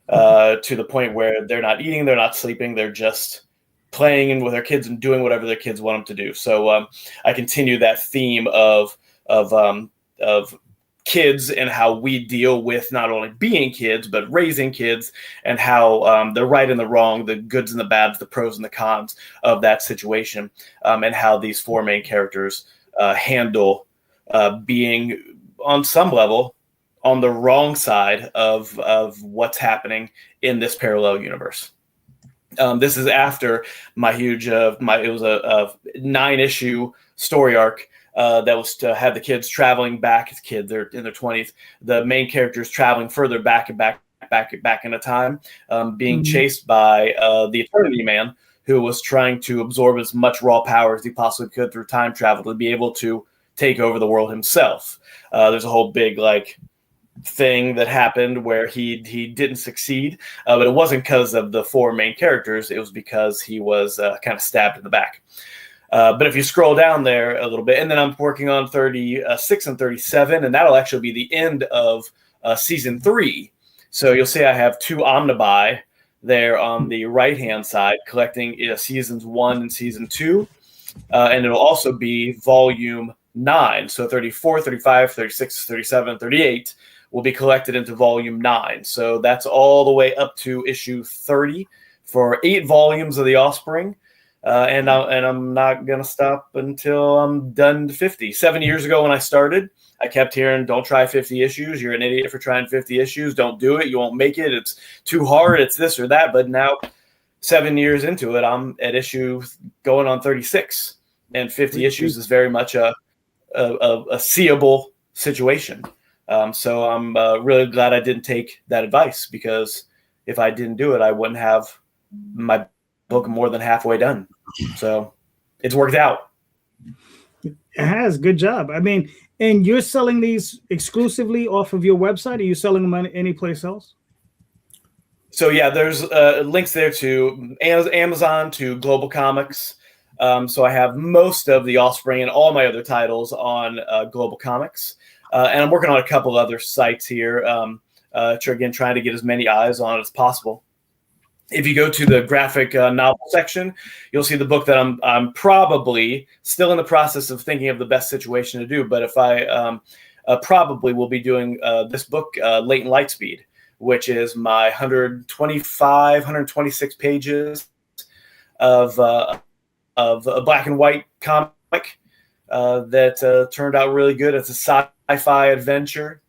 to the point where they're not eating, they're not sleeping, they're just playing with their kids and doing whatever their kids want them to do. So I continue that theme of kids and how we deal with not only being kids, but raising kids, and how the right and the wrong, the goods and the bads, the pros and the cons of that situation, and how these 4 main characters handle being on some level on the wrong side of what's happening in this parallel universe. This is after my huge, it was a 9-issue story arc that was to have the kids traveling back. As kids, they're in their 20s. The main characters traveling further back into time, being chased by the Eternity Man, who was trying to absorb as much raw power as he possibly could through time travel to be able to take over the world himself. There's a whole big thing that happened where he didn't succeed, but it wasn't because of the 4 main characters. It was because he was kind of stabbed in the back. But if you scroll down there a little bit, and then I'm working on 36 and 37, and that'll actually be the end of season 3. So you'll see I have 2 omnibuy there on the right-hand side, collecting seasons 1 and season 2. And it'll also be volume 9. So 34, 35, 36, 37, 38 will be collected into volume 9. So that's all the way up to issue 30 for 8 volumes of The Offspring. And I'm not going to stop until I'm done to 50. 7 years ago when I started, I kept hearing, don't try 50 issues. You're an idiot for trying 50 issues. Don't do it. You won't make it. It's too hard. It's this or that. But now, 7 years into it, I'm at issue going on 36. And 50 issues is very much a seeable situation. So I'm really glad I didn't take that advice, because if I didn't do it, I wouldn't have my book more than halfway done. So it's worked out. It has. Good job. I mean, and you're selling these exclusively off of your website? Are you selling them any place else? So yeah, there's links there to Amazon, to Global Comics. So I have most of The Offspring and all my other titles on Global Comics. and I'm working on a couple other sites here. Again, trying to get as many eyes on it as possible. If you go to the graphic novel section, you'll see the book that I'm probably still in the process of thinking of the best situation to do. But if I probably will be doing this book, Latent Lightspeed, which is my 126 pages of a black and white comic that turned out really good. It's a sci-fi adventure.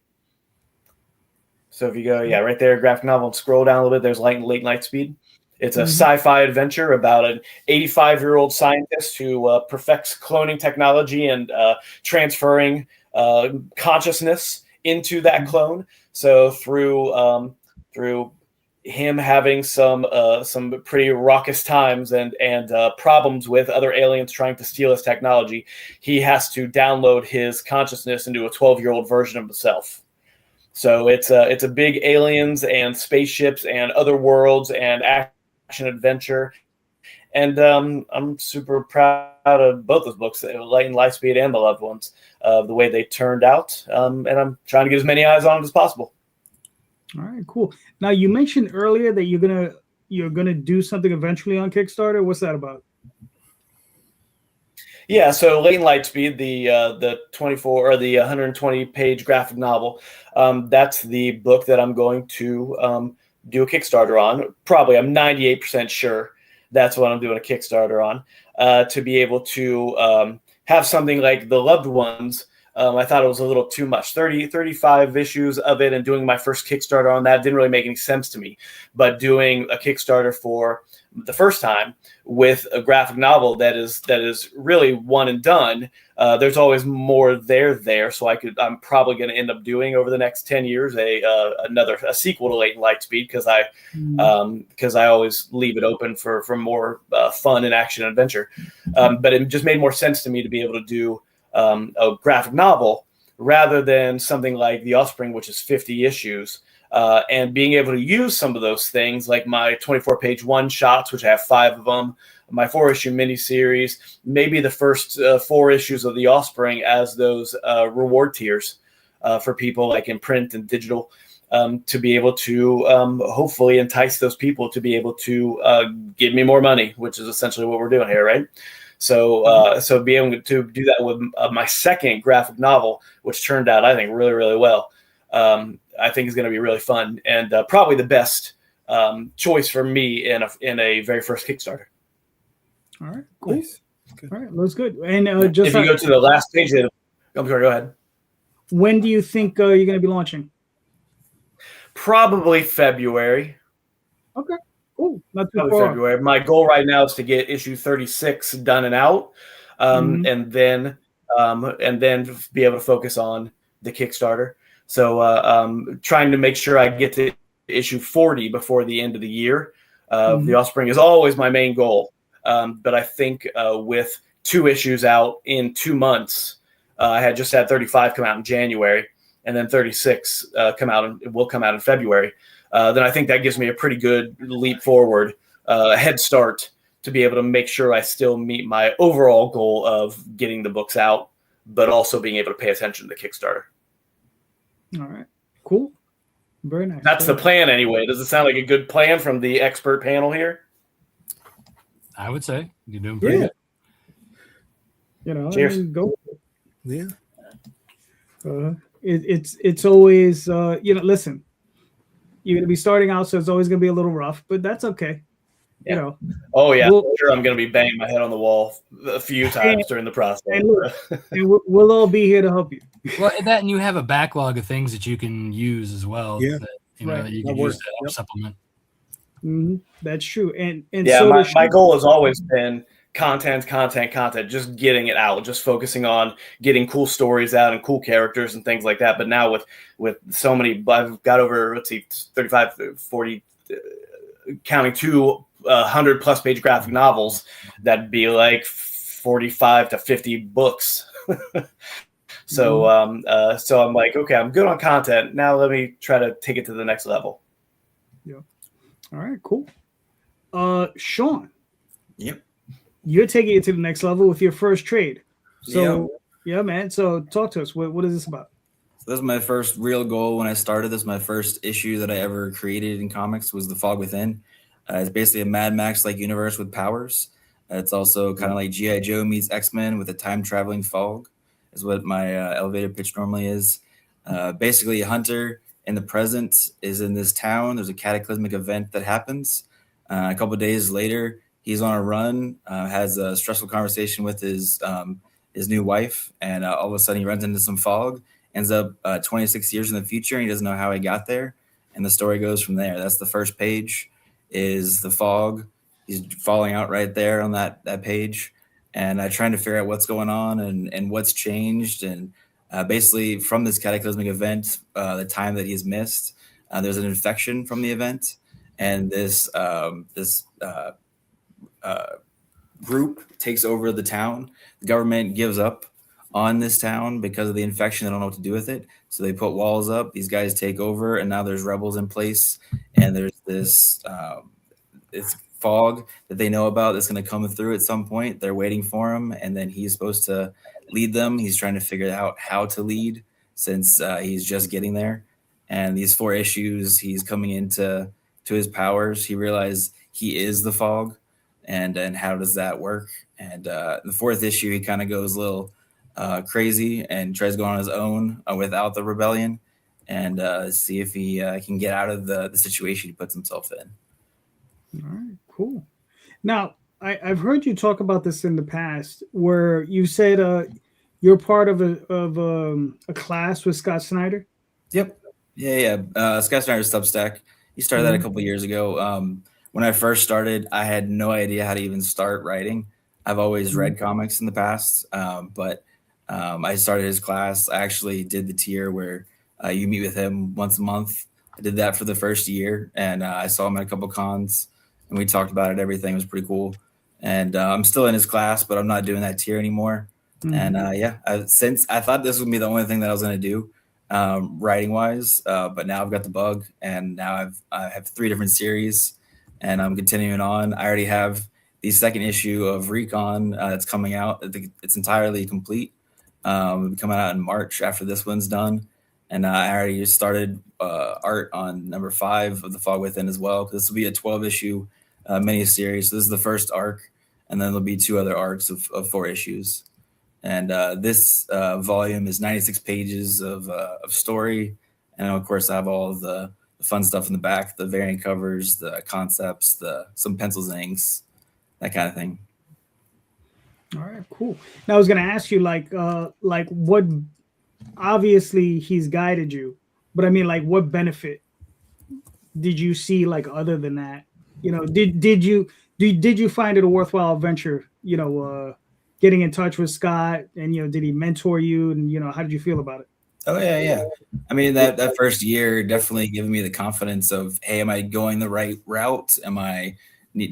So if you go, right there, graphic novel, and scroll down a little bit, there's Latent Lightspeed. It's a sci-fi adventure about an 85-year-old scientist who perfects cloning technology and transferring consciousness into that clone. So through him having some pretty raucous times and problems with other aliens trying to steal his technology, he has to download his consciousness into a 12-year-old version of himself. So it's a big aliens and spaceships and other worlds and action adventure, and I'm super proud of both those books, Light and Lightspeed and The Loved Ones, the way they turned out, and I'm trying to get as many eyes on it as possible. All right, cool. Now you mentioned earlier that you're gonna do something eventually on Kickstarter. What's that about? Yeah, so Latent Lightspeed, the 24 or the 120-page graphic novel, that's the book that I'm going to do a Kickstarter on. Probably, I'm 98% sure that's what I'm doing a Kickstarter on, to be able to have something like The Loved Ones. I thought it was a little too much. 35 issues of it, and doing my first Kickstarter on that didn't really make any sense to me. But doing a Kickstarter for the first time with a graphic novel that is really one and done, there's always more there. So I'm probably going to end up doing over the next 10 years a sequel to Latent Lightspeed, because I always leave it open for more fun and action and adventure. But it just made more sense to me to be able to do a graphic novel rather than something like The Offspring, which is 50 issues, and being able to use some of those things like my 24-page one-shots, which I have 5 of them, my 4-issue miniseries, maybe the first 4 issues of The Offspring as those reward tiers for people like in print and digital, to be able to hopefully entice those people to be able to give me more money, which is essentially what we're doing here, right? So being able to do that with my second graphic novel, which turned out, I think, really, really well, I think is going to be really fun and probably the best choice for me in a very first Kickstarter. All right, cool. Nice. Good. All right, that's good. And If you go to the last page, I'm sorry, go ahead. When do you think you're going to be launching? Probably February. Okay. Cool. Not too Probably far. February. My goal right now is to get issue 36 done and out, and then be able to focus on the Kickstarter. So trying to make sure I get to issue 40 before the end of the year. The Offspring is always my main goal, but I think with 2 issues out in 2 months, I had just had 35 come out in January, and then 36 will come out in February. Then I think that gives me a pretty good leap forward, head start to be able to make sure I still meet my overall goal of getting the books out, but also being able to pay attention to the Kickstarter. All right, cool. Very nice. That's the plan anyway. Does it sound like a good plan from the expert panel here? I would say you're doing pretty good. You know, Cheers. Go. Yeah. It's always listen, you're gonna be starting out, so it's always gonna be a little rough, but that's okay. Yeah. You know. Oh yeah, sure. I'm gonna be banging my head on the wall a few times during the process. And we'll all be here to help you. Well, that, and you have a backlog of things that you can use as well. Yeah. That, Right. that you can use to help supplement. That's true. And yeah, so my goal has always been content, just getting it out, just focusing on getting cool stories out and cool characters and things like that. But now with so many, I've got over, 35, 40, counting 200 plus page graphic novels, that'd be like 45 to 50 books. So I'm like, okay, I'm good on content. Now let me try to take it to the next level. Yeah. All right, cool. Sean. Yep. You're taking it to the next level with your first trade. So yeah, man. So talk to us. What is this about? So this was my first real goal when I started. This was my first issue that I ever created in comics, was The Fog Within. It's basically a Mad Max-like universe with powers. It's also kind of like G.I. Joe meets X-Men with a time-traveling fog, is what my elevator pitch normally is. Basically, a hunter in the present is in this town. There's a cataclysmic event that happens. A couple of days later, he's on a run, has a stressful conversation with his new wife, and all of a sudden he runs into some fog, ends up 26 years in the future, and he doesn't know how he got there. And the story goes from there. That's the first page, is the fog. He's falling out right there on that page, and trying to figure out what's going on and what's changed. And basically, from this cataclysmic event, the time that he's missed, there's an infection from the event, and this group takes over the town. The government gives up on this town because of the infection. They don't know what to do with it, so they put walls up. These guys take over, and now there's rebels in place, and there's this it's fog that they know about that's going to come through at some point. They're waiting for him, and then he's supposed to lead them. He's trying to figure out how to lead, since he's just getting there. And these 4 issues, he's coming into his powers. He realized he is the fog, and how does that work? And the 4th issue, he kind of goes a little crazy and tries to go on his own without the rebellion, and see if he can get out of the situation he puts himself in. All right, cool. Now, I've heard you talk about this in the past, where you said you're part of a class with Scott Snyder. Yep. Yeah. Scott Snyder's Substack. He started that a couple of years ago. When I first started, I had no idea how to even start writing. I've always read comics in the past, but I started his class. I actually did the tier where you meet with him once a month. I did that for the first year, and I saw him at a couple cons, and we talked about it. Everything was pretty cool. And I'm still in his class, but I'm not doing that tier anymore. And since I thought this would be the only thing that I was going to do writing wise, but now I've got the bug, and now I have 3 different series, and I'm continuing on. I already have the 2nd issue of Recon that's coming out. It's entirely complete. It'll be coming out in March after this one's done. And I already started art on number 5 of The Fog Within as well, because this will be a 12-issue mini-series. So this is the first arc, and then there'll be 2 other arcs of 4 issues. And this volume is 96 pages of story. And of course, I have all of the fun stuff in the back, the variant covers, the concepts, some pencils and inks, that kind of thing. All right, cool. Now I was going to ask you, like what, obviously he's guided you, but I mean, like, what benefit did you see, like, other than that? You know, did you find it a worthwhile venture, you know, getting in touch with Scott, and, you know, did he mentor you, and, you know, how did you feel about it? Oh yeah. I mean, that first year definitely gave me the confidence of, hey, am I going the right route?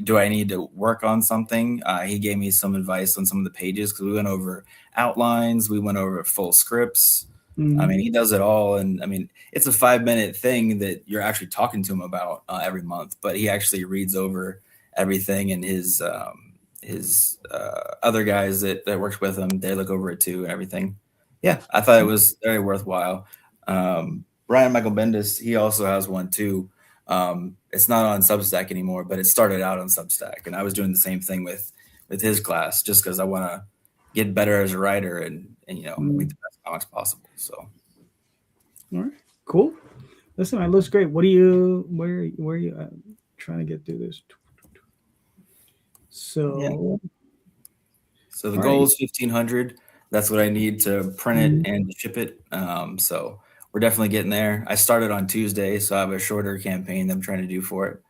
Do I need to work on something? He gave me some advice on some of the pages, because we went over outlines, we went over full scripts. I mean, he does it all. And I mean, it's a 5-minute thing that you're actually talking to him about every month, but he actually reads over everything, and his other guys that works with him, they look over it too and everything. Yeah, I thought it was very worthwhile. Brian Michael Bendis, he also has one too. It's not on Substack anymore, but it started out on Substack, and I was doing the same thing with his class, just because I want to get better as a writer and you know, make the best comics possible. So, all right, cool. Listen, man, it looks great. Where are you trying to get through this? So the goal is 1,500. That's what I need to print it and ship it. So we're definitely getting there. I started on Tuesday, so I have a shorter campaign that I'm trying to do for it.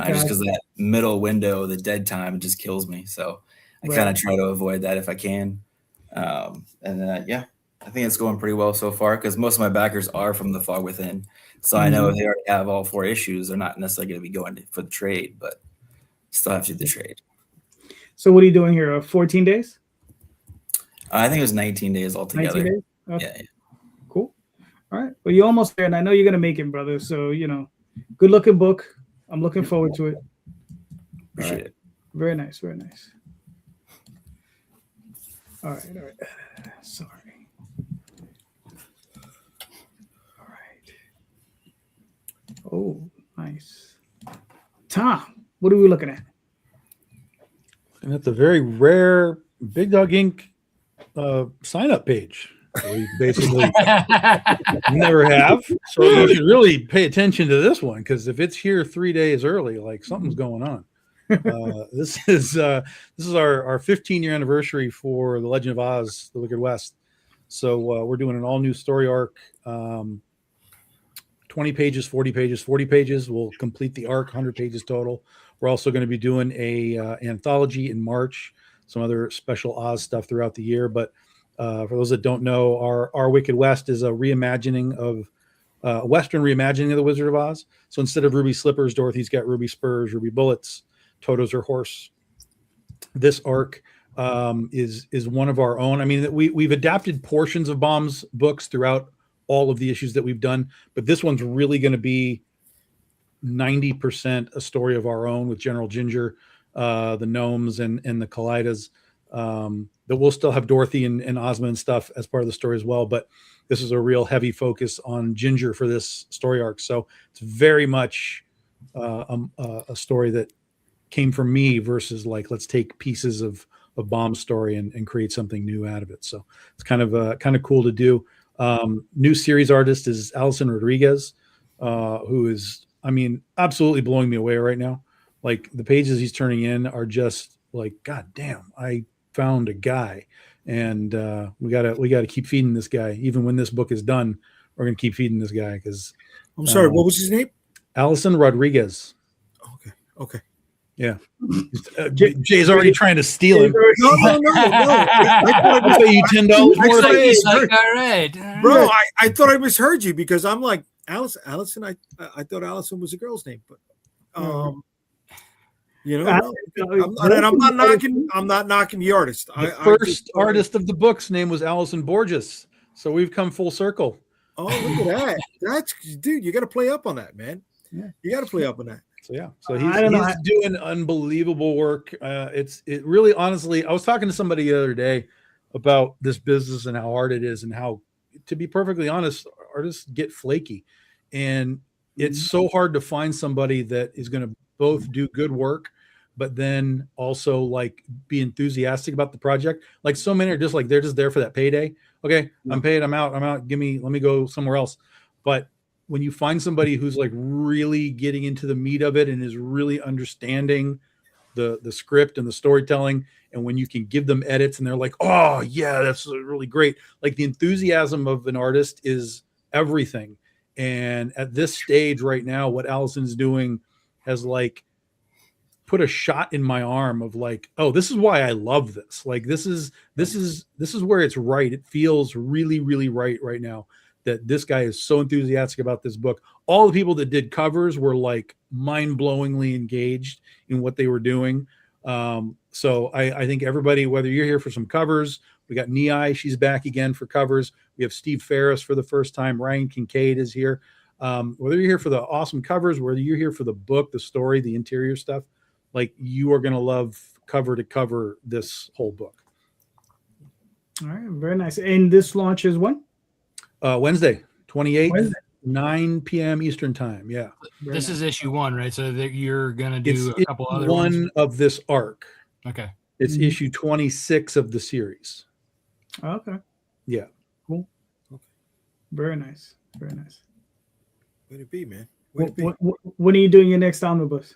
Just because that middle window, the dead time, just kills me. So I kind of try to avoid that if I can. I think it's going pretty well so far, because most of my backers are from The Fog Within. So I know if they already have all 4 issues, they're not necessarily going to be going for the trade, but still have to do the trade. So what are you doing here? 14 days? I think it was 19 days altogether. 19 days? Okay. Yeah. Cool. All right. Well, you're almost there, and I know you're going to make it, brother. So, you know, good looking book. I'm looking forward to it. Appreciate it. Very nice. Very nice. All right. Sorry. Cool. Nice. Tom, what are we looking at? And that's a very rare Big Dog Inc. Sign-up page. We basically never have. So you should really pay attention to this one, because if it's here 3 days early, like something's going on. This is our 15-year anniversary for The Legend of Oz: The Wicked West. So we're doing an all-new story arc. 20 pages, 40 pages, 40 pages. We'll complete the arc, 100 pages total. We're also going to be doing a anthology in March, some other special Oz stuff throughout the year. But for those that don't know, our Wicked West is a reimagining of Western reimagining of the Wizard of Oz. So instead of ruby slippers, Dorothy's got ruby spurs, ruby bullets. Toto's her horse. This arc is one of our own. I mean, we've adapted portions of Baum's books throughout all of the issues that we've done, but this one's really going to be 90% a story of our own with General Ginger, the gnomes and the Kaleidas. That we'll still have Dorothy and Ozma and stuff as part of the story as well, but this is a real heavy focus on Ginger for this story arc. So it's very much a story that came from me versus like, let's take pieces of Baum's story and create something new out of it. So it's kind of cool to do. New series artist is Allison Rodriguez, who is, I mean, absolutely blowing me away right now. Like the pages he's turning in are just like, God damn, I found a guy, and we gotta keep feeding this guy. Even when this book is done, we're gonna keep feeding this guy because. I'm sorry, what was his name? Allison Rodriguez. Okay. Yeah. Jay's already trying to steal him. No. I pay you $10 more. Like, all right. Bro, I thought I misheard you because I'm like, Allison, I thought Allison was a girl's name, but you know, I'm not knocking the artist. The first artist of the book's name was Allison Borges. So we've come full circle. Oh, look at that. That's, dude, you got to play up on that, man. Yeah. You got to play up on that. So yeah, so he's doing unbelievable work. It really, honestly, I was talking to somebody the other day about this business and how hard it is, and how, to be perfectly honest, artists get flaky, and it's so hard to find somebody that is going to both do good work, but then also like be enthusiastic about the project. Like so many are just like, they're just there for that payday. Okay, I'm paid, I'm out. Let me go somewhere else. But when you find somebody who's like really getting into the meat of it and is really understanding the script and the storytelling, and when you can give them edits and they're like, oh yeah, that's really great. Like the enthusiasm of an artist is everything. And at this stage right now, what Allison's doing has like put a shot in my arm of like, oh, this is why I love this. Like this is where it's right. It feels really, really right now that this guy is so enthusiastic about this book. All the people that did covers were like mind-blowingly engaged in what they were doing. So I think everybody, whether you're here for some covers, we got Nei, she's back again for covers. We have Steve Ferris for the first time. Ryan Kincaid is here. Whether you're here for the awesome covers, whether you're here for the book, the story, the interior stuff, like you are going to love cover to cover this whole book. All right. Very nice. And this launches when? Wednesday, 28th, 9 p.m. Eastern time. Yeah. This is issue 1, right? So that you're going to do a couple other ones? One of this arc. Okay. It's issue 26 of the series. Okay. Yeah. Cool. Okay. Very nice. Very nice. Where'd it be, man? When are you doing your next omnibus?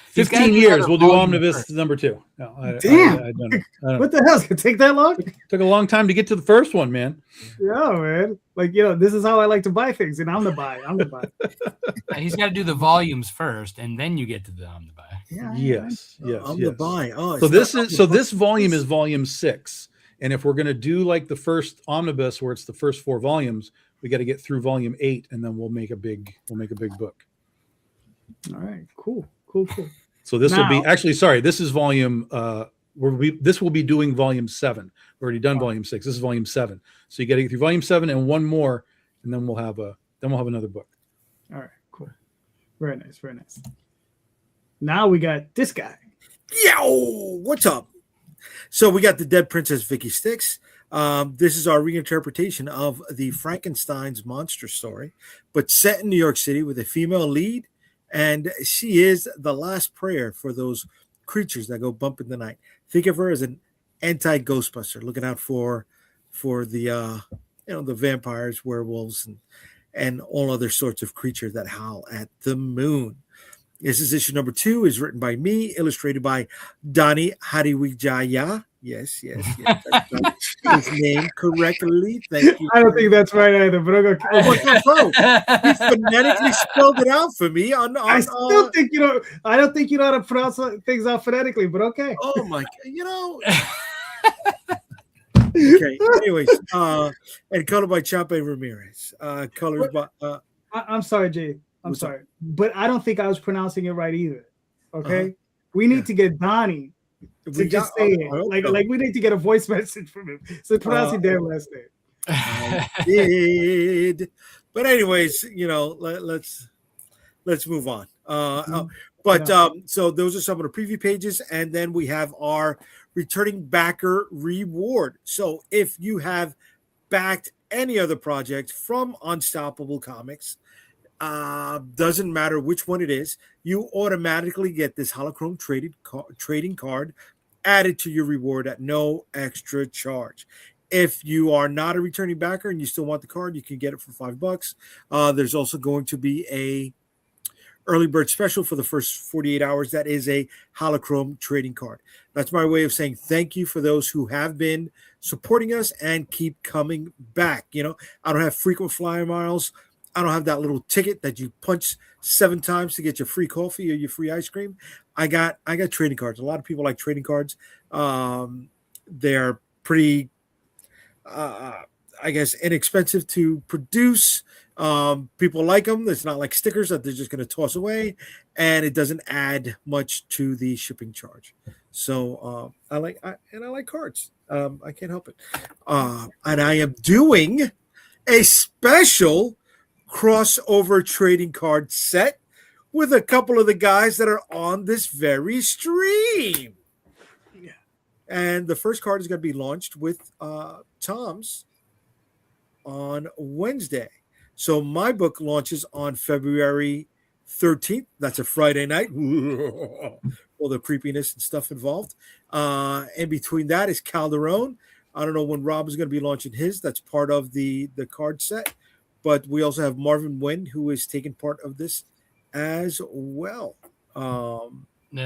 15 years. We'll do omnibus number 2. No, damn. I don't know. What the hell's gonna take that long? Took a long time to get to the first one, man. Yeah, man. Like, this is how I like to buy things, and I'm the buy. He's got to do the volumes first, and then you get to the omnibus. Yeah. Yes. I'm the buy. Oh, so this volume is volume 6, and if we're gonna do like the first omnibus where it's the first 4 volumes, we got to get through volume 8, and then we'll make a big book. All right. Cool. So this will be this is volume this will be doing volume 7. We've already done volume 6. This is volume 7. So you got to get through volume 7 and one more, and then we'll have another book. All right, cool. Very nice, very nice. Now we got this guy. Yo, what's up? So we got the Dead Princess Vicky Styx. This is our reinterpretation of the Frankenstein's monster story, but set in New York City with a female lead, and she is the last prayer for those creatures that go bump in the night. Think of her as an anti-Ghostbuster, looking out for the the vampires, werewolves, and all other sorts of creatures that howl at the moon. This is issue number 2. Is written by me, illustrated by Donnie Hariwijaya. Yes. That's his name correctly. Thank you. I don't think that's right either, but I'm gonna. What's that from? He phonetically spelled it out for me. I still think you know. I don't think you know how to pronounce things out phonetically, but okay. Oh my! Okay. Anyways, and colored by Chape Ramirez. Colors by. I'm sorry, Jay. I'm sorry, but I don't think I was pronouncing it right either. Okay, we need to get Donnie to just say it. Like we need to get a voice message from him. So pronounce your damn last name. I did. But anyways, let's move on. So those are some of the preview pages, and then we have our returning backer reward. So if you have backed any other project from Unstoppable Comics, doesn't matter which one it is, you automatically get this holochrome trading card added to your reward at no extra charge. If you are not a returning backer and you still want the card, you can get it for $5. There's also going to be a early bird special for the first 48 hours. That is a holochrome trading card. That's my way of saying thank you for those who have been supporting us and keep coming back. I don't have frequent flyer miles. I don't have that little ticket that you punch 7 times to get your free coffee or your free ice cream. I got trading cards. A lot of people like trading cards. They're pretty, inexpensive to produce. People like them. It's not like stickers that they're just going to toss away, and it doesn't add much to the shipping charge. So I like cards. I can't help it. And I am doing a special crossover trading card set with a couple of the guys that are on this very stream. Yeah. And the first card is going to be launched with Tom's on Wednesday. So my book launches on February 13th. That's a Friday night. All the creepiness and stuff involved. In between that is Calderon. I don't know when Rob is going to be launching his. That's part of the card set. But we also have Marvin Nguyen, who is taking part of this as well. I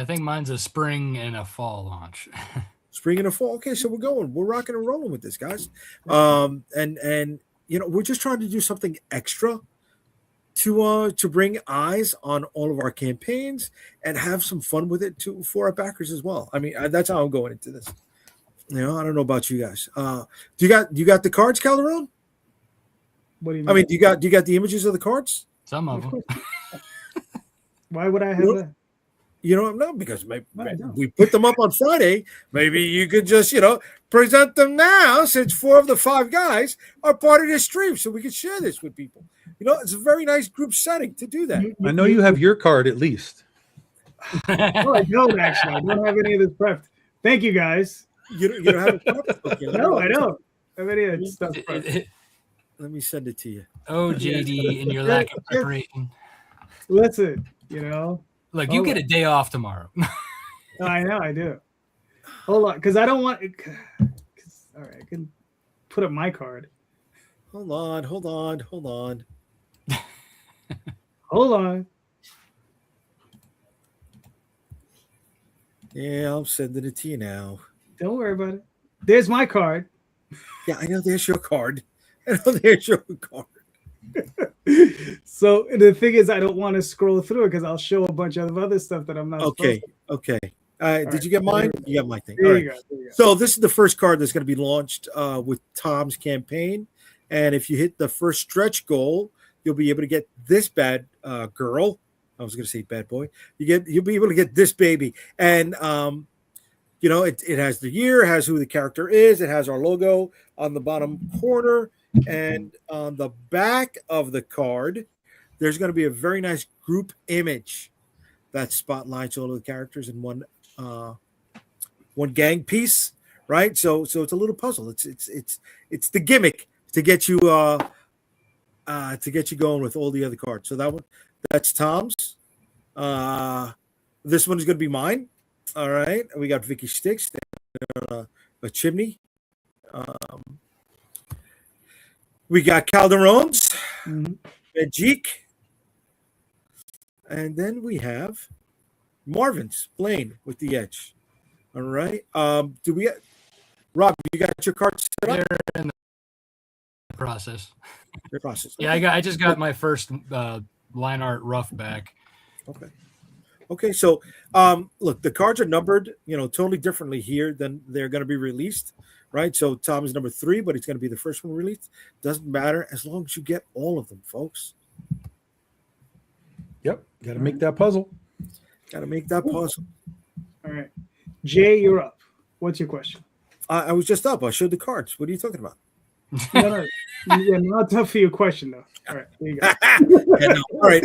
think mine's a spring and a fall launch. Spring and a fall. Okay, so we're rocking and rolling with this, guys. And we're just trying to do something extra to bring eyes on all of our campaigns and have some fun with it for our backers as well. I mean, that's how I'm going into this. I don't know about you guys. Do you got the cards, Calderon? What do you mean? I mean, do you got the images of the cards? Some of them. Why would I have that? No, because we put them up on Friday. Maybe you could just, present them now, since 4 of the 5 guys are part of this stream, so we can share this with people. It's a very nice group setting to do that. I know you have your card at least. No, I don't actually. I don't have any of this prepped. Thank you, guys. You don't have it prepped? Okay, no, I don't have any of this stuff prepped. Let me send it to you. Oh, JD, in your lack of preparation. Listen, Look, you get a day off tomorrow. I know, I do. Hold on, because I don't want. All right, I can put up my card. Hold on. Hold on. Yeah, I'm sending it to you now. Don't worry about it. There's my card. Yeah, I know. There's your card. There's your card. So the thing is, I don't want to scroll through it because I'll show a bunch of other stuff that I'm not. Okay. Did you get mine? You got my thing. There you go. So this is the first card that's going to be launched with Tom's campaign, and if you hit the first stretch goal, you'll be able to get this bad girl. I was going to say bad boy. You'll be able to get this baby, and it has the year, it has who the character is, it has our logo on the bottom corner. And on the back of the card, there's going to be a very nice group image that spotlights all of the characters in one gang piece right? So it's a little puzzle. It's the gimmick to get you going with all the other cards. So that's Tom's. This one is going to be mine. All right, we got Vicky Sticks, a chimney. We got Calderon's, Magique, and then we have Marvin's Blaine with the edge. All right. Rob? You got your cards set up? They're in the process. The process. Yeah, I just got my first line art rough back. Okay. So, look, the cards are numbered, totally differently here than they're going to be released, right? So Tom is number 3, but it's going to be the first one released. Doesn't matter as long as you get all of them, folks. Yep. Got to make that puzzle. Got to make that puzzle. All right. Jay, you're up. What's your question? I was just up. I showed the cards. What are you talking about? No. Yeah, not tough for your question, though. All right. There you go. All right.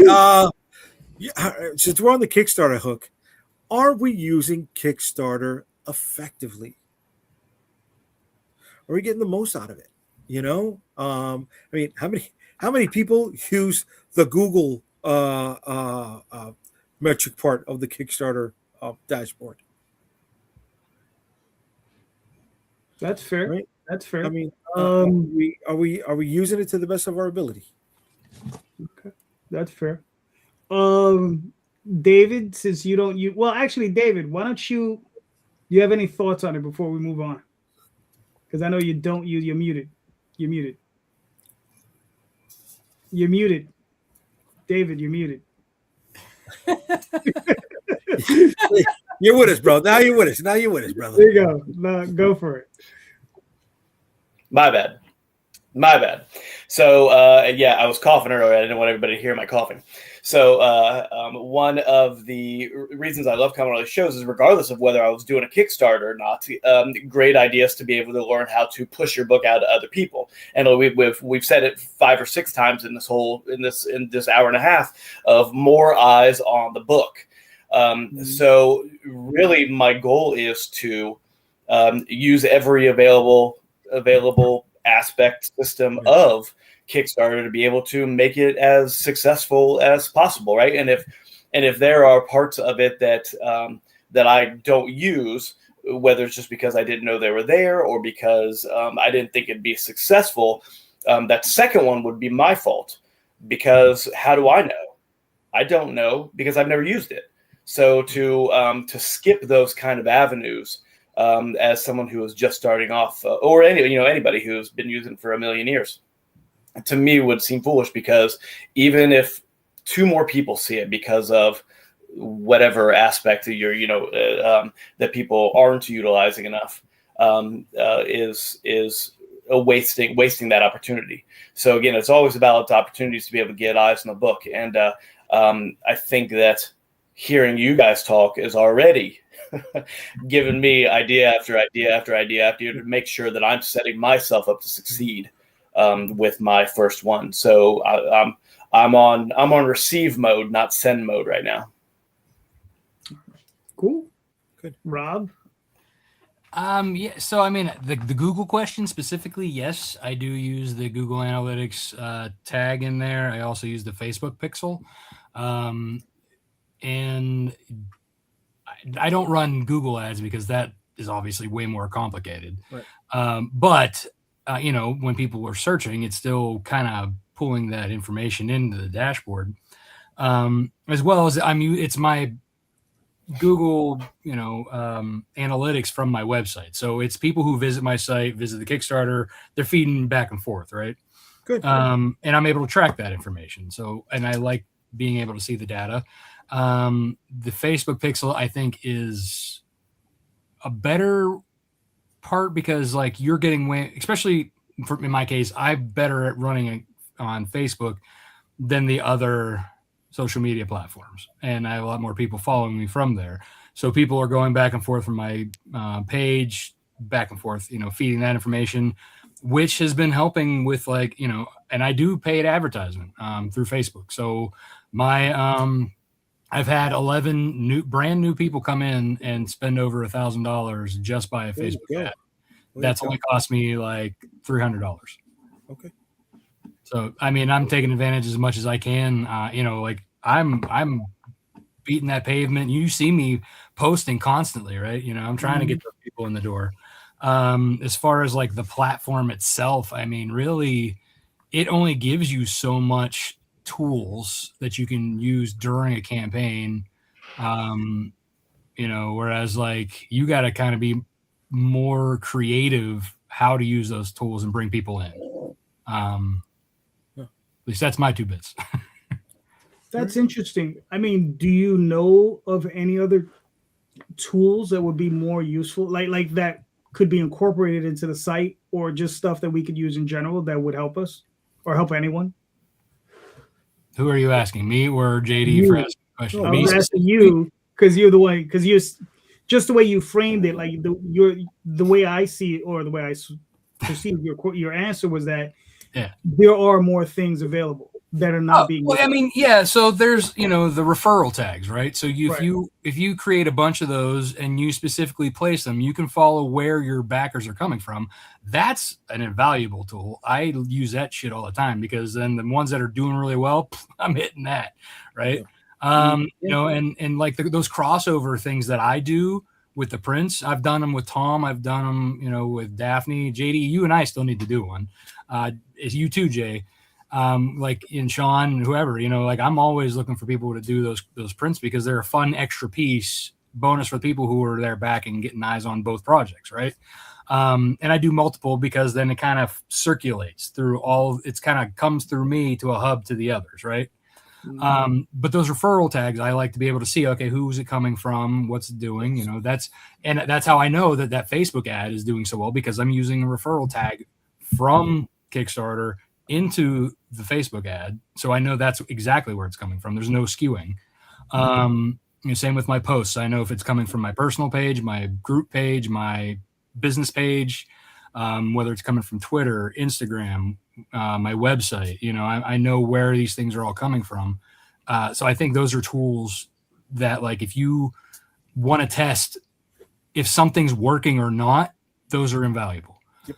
Since we're on the Kickstarter hook, are we using Kickstarter effectively? Are we getting the most out of it? I mean, how many people use the Google metric part of the Kickstarter dashboard? That's fair. Right? That's fair. I mean, are we using it to the best of our ability? Okay, that's fair. David, since you don't use, well, actually, David, why don't you have any thoughts on it before we move on? Because I know you don't use. You're muted. You're muted. You're muted. David, you're muted. You're with us, bro. Now you're with us, brother. There you go. No, go for it. My bad. So, I was coughing earlier. I didn't want everybody to hear my coughing. So, one of the reasons I love coming on the shows is regardless of whether I was doing a Kickstarter or not, great ideas to be able to learn how to push your book out to other people. And we've said it 5 or 6 times in this hour and a half of more eyes on the book. So really my goal is to use every available aspect system of Kickstarter to be able to make it as successful as possible, right? And if there are parts of it that I don't use, whether it's just because I didn't know they were there or because I didn't think it'd be successful, that second one would be my fault. Because how do I know? I don't know because I've never used it. So to skip those kind of avenues, as someone who is just starting off, or anybody who's been using it for a million years, to me would seem foolish, because even if 2 more people see it because of whatever aspect of your, that people aren't utilizing enough, is a wasting that opportunity. So again, it's always about the opportunities to be able to get eyes on the book. And I think that hearing you guys talk is already giving me idea after idea after idea after to make sure that I'm setting myself up to succeed with my first one. So I'm on receive mode, not send mode right now. Cool. Good. Rob? Yeah. So I mean, the Google question specifically, yes, I do use the Google Analytics tag in there. I also use the Facebook pixel, and I don't run Google ads because that is obviously way more complicated. Right. But when people are searching, it's still kind of pulling that information into the dashboard, as well as it's my Google, analytics from my website. So it's people who visit my site, visit the Kickstarter, they're feeding back and forth, right? Good. And I'm able to track that information. So, and I like being able to see the data. The Facebook pixel, I think, is a better part because you're getting especially in my case, I'm better at running on Facebook than the other social media platforms, and I have a lot more people following me from there. So people are going back and forth from my page, back and forth, feeding that information, which has been helping with and I do paid advertisement through Facebook. So I've had 11 brand new people come in and spend over $1,000 just by a Facebook ad. That's only cost me like $300. Okay. So I mean, I'm taking advantage as much as I can. Like I'm beating that pavement. You see me posting constantly, right? I'm trying to get those people in the door. As far as like the platform itself, I mean, really, it only gives you so much tools that you can use during a campaign. Whereas like you got to kind of be more creative how to use those tools and bring people in. At least that's my 2 bits. That's interesting. I mean, do you know of any other tools that would be more useful, like that could be incorporated into the site, or just stuff that we could use in general that would help us or help anyone? Who are you asking, me or JD for asking the question? I'm asking you because you're the one. Because you're just the way you framed it, like the way I see it, or the way I perceive your answer was that there are more things available that are not being. Well, I mean, yeah. So there's the referral tags, right? So if you create a bunch of those and you specifically place them, you can follow where your backers are coming from. That's an invaluable tool. I use that shit all the time, because then the ones that are doing really well, I'm hitting that, right? And like those crossover things that I do with the prints, I've done them with Tom, I've done them, with Daphne, JD. You and I still need to do one. It's you too, Jay. Like in Sean, whoever, like I'm always looking for people to do those prints, because they're a fun extra piece bonus for people who are there backing, getting eyes on both projects, right? And I do multiple, because then it kind of circulates through it's kind of comes through me to a hub to the others, right? But those referral tags, I like to be able to see, okay, who's it coming from, what's it doing, that's how I know that Facebook ad is doing so well, because I'm using a referral tag from Kickstarter into the Facebook ad, so I know that's exactly where it's coming from. There's no skewing. Same with my posts. I know if it's coming from my personal page, my group page, my business page, whether it's coming from Twitter, Instagram, my website. I know where these things are all coming from. So I think those are tools that, like, if you want to test if something's working or not, those are invaluable. Yep.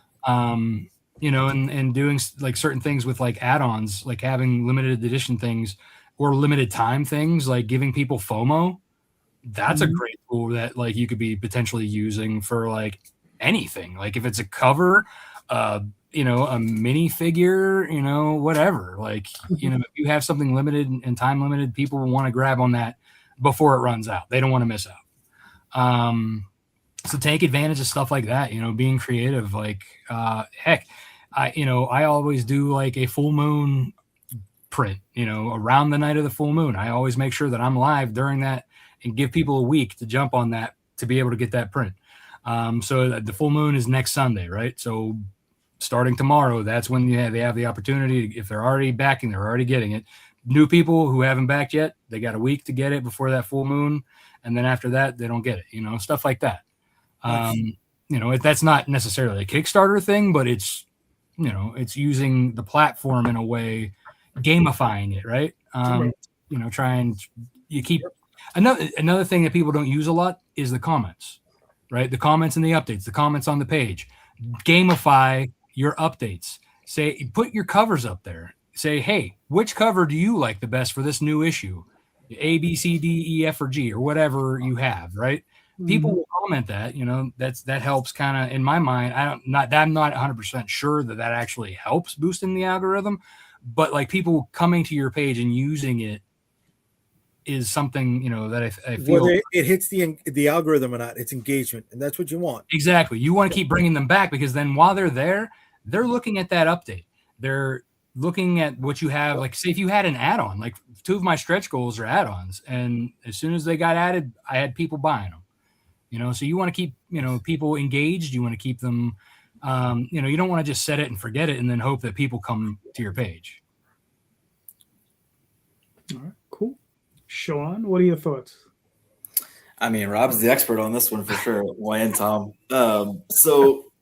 And doing like certain things with like add-ons, like having limited edition things or limited time things, like giving people FOMO. That's a great tool that like you could be potentially using for like anything. Like if it's a cover, a mini figure, whatever, like, if you have something limited and time limited, people will want to grab on that before it runs out. They don't want to miss out. So take advantage of stuff like that, being creative, like, heck, I always do like a full moon print, around the night of the full moon. I always make sure that I'm live during that and give people a week to jump on that to be able to get that print. So the full moon is next Sunday, right? So starting tomorrow, that's when they have the opportunity. If they're already backing, they're already getting it. New people who haven't backed yet, they got a week to get it before that full moon. And then after that, they don't get it, stuff like that. That's not necessarily a Kickstarter thing, but it's, it's using the platform in a way, gamifying it, right? You keep another thing that people don't use a lot is the comments, right? The comments and the updates, the comments on the page. Gamify your updates. Put your covers up there. Say, hey, which cover do you like the best for this new issue? A, B, C, D, E, F, or G, or whatever you have, right? People will comment that, that helps kind of, in my mind. I'm not 100% sure that actually helps boosting the algorithm, but like people coming to your page and using it is something, that I feel whether it hits the algorithm or not, it's engagement, and that's what you want. Exactly. You want to keep bringing them back, because then while they're there, they're looking at that update. They're looking at what you have. Like, say if you had an add-on, like 2 of my stretch goals are add-ons, and as soon as they got added, I had people buying them. So you want to keep, people engaged. You want to keep them, you don't want to just set it and forget it and then hope that people come to your page. All right, cool. Sean, what are your thoughts? I mean, Rob's the expert on this one for sure. And Tom. So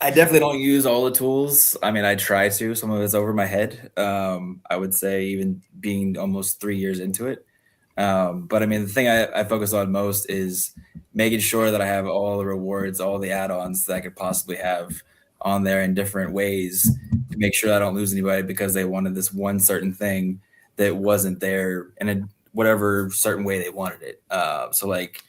I definitely don't use all the tools. I mean, I try to. Some of it's over my head. I would say, even being almost 3 years into it. But I mean, the thing I focus on most is making sure that I have all the rewards, all the add-ons that I could possibly have on there in different ways to make sure I don't lose anybody because they wanted this one certain thing that wasn't there in a whatever certain way they wanted it. So like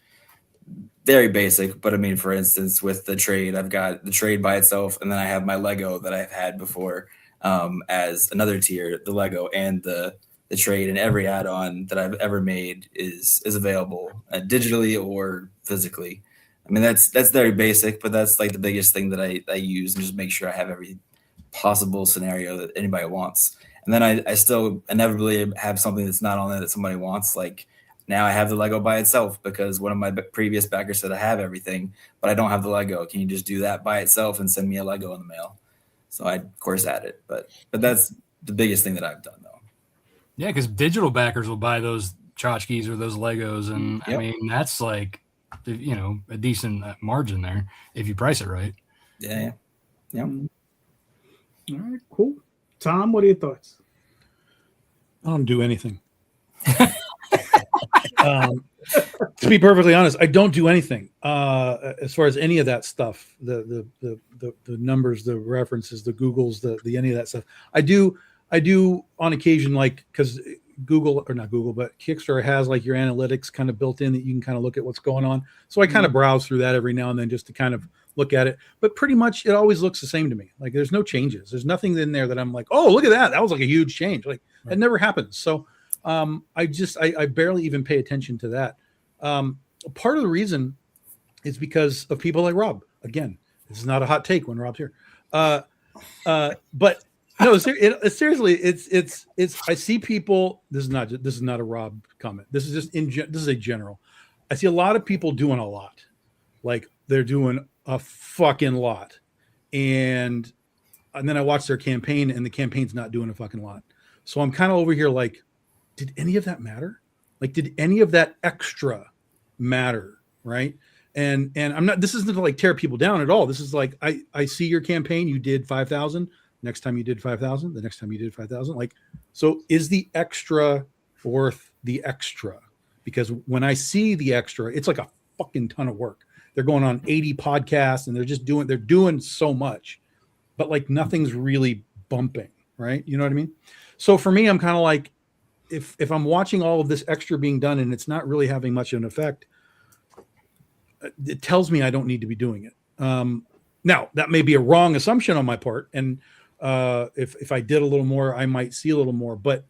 very basic, but I mean, for instance, with the trade, I've got the trade by itself, and then I have my Lego that I've had before as another tier, the Lego and the trade, and every add-on that I've ever made is available digitally or physically. I mean, that's very basic, but that's like the biggest thing that I use, and just make sure I have every possible scenario that anybody wants. And then I still inevitably have something that's not on there that somebody wants. Like now I have the Lego by itself because one of my previous backers said I have everything, but I don't have the Lego. Can you just do that by itself and send me a Lego in the mail? So I, of course, add it. But that's the biggest thing that I've done, though. Yeah, because digital backers will buy those tchotchkes or those Legos, and I mean that's like, you know, a decent margin there if you price it right. Yeah. All right, cool. Tom, what are your thoughts? I don't do anything. To be perfectly honest, I don't do anything as far as any of that stuff. The numbers, the references, the Googles, the any of that stuff. I do on occasion, like, because Google, or not Google, but Kickstarter has like your analytics kind of built in that you can kind of look at what's going on. So I kind of browse through that every now and then just to kind of look at it. But pretty much it always looks the same to me. Like there's no changes. There's nothing in there that I'm like, oh, look at that. That was like a huge change. Like that never happens. So I barely even pay attention to that. Part of the reason is because of people like Rob. Again, this is not a hot take when Rob's here. But no, seriously, it's. I see people. This is not a Rob comment. This is just this is a general. I see a lot of people doing a lot, like they're doing a fucking lot, and then I watch their campaign, and the campaign's not doing a fucking lot. So I'm kind of over here like, did any of that matter? Like, did any of that extra matter? Right? And I'm not. This isn't to like tear people down at all. This is like I see your campaign. You did 5,000. Next time you did 5,000, the next time you did 5,000. Like, so is the extra worth the extra? Because when I see the extra, it's like a fucking ton of work. They're going on 80 podcasts and they're doing so much, but like nothing's really bumping, right? You know what I mean? So for me, I'm kind of like, if I'm watching all of this extra being done and it's not really having much of an effect, it tells me I don't need to be doing it. Now that may be a wrong assumption on my part. And if I did a little more, I might see a little more. But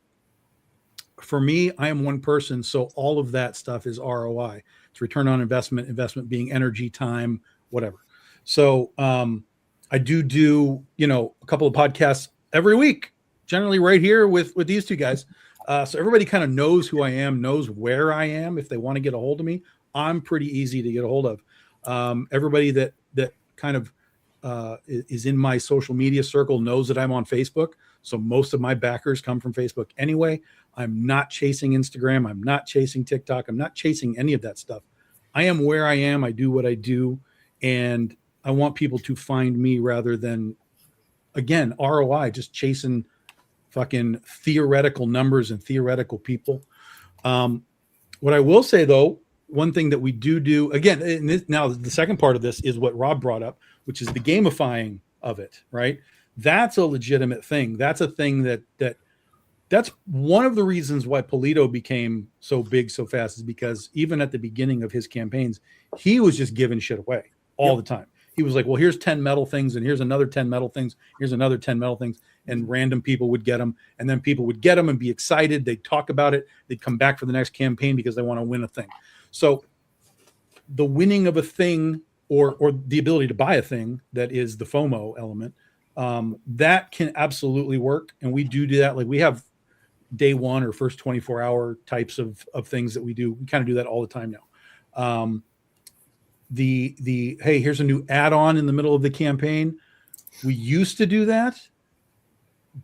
for me, I am one person, so all of that stuff is ROI. It's return on investment. Investment being energy, time, whatever. So I do a couple of podcasts every week, generally right here with these two guys. So everybody kind of knows who I am, knows where I am. If they want to get a hold of me, I'm pretty easy to get a hold of. Everybody that kind of is in my social media circle knows that I'm on Facebook. So most of my backers come from Facebook anyway. I'm not chasing Instagram. I'm not chasing TikTok. I'm not chasing any of that stuff. I am where I am. I do what I do. And I want people to find me rather than, again, ROI, just chasing fucking theoretical numbers and theoretical people. What I will say, though, one thing that we do, again, now the second part of this is what Rob brought up, which is the gamifying of it, right? That's a legitimate thing. That's a thing that's one of the reasons why Polito became so big so fast, is because even at the beginning of his campaigns, he was just giving shit away all the time. He was like, well, here's 10 metal things, and here's another 10 metal things. Here's another 10 metal things. And random people would get them. And then people would get them and be excited. They'd talk about it. They'd come back for the next campaign because they want to win a thing. So the winning of a thing, or the ability to buy a thing, that is the FOMO element, that can absolutely work. And we do that. Like we have day one or first 24-hour types of things that we do. We kind of do that all the time now. The hey, here's a new add-on in the middle of the campaign. We used to do that.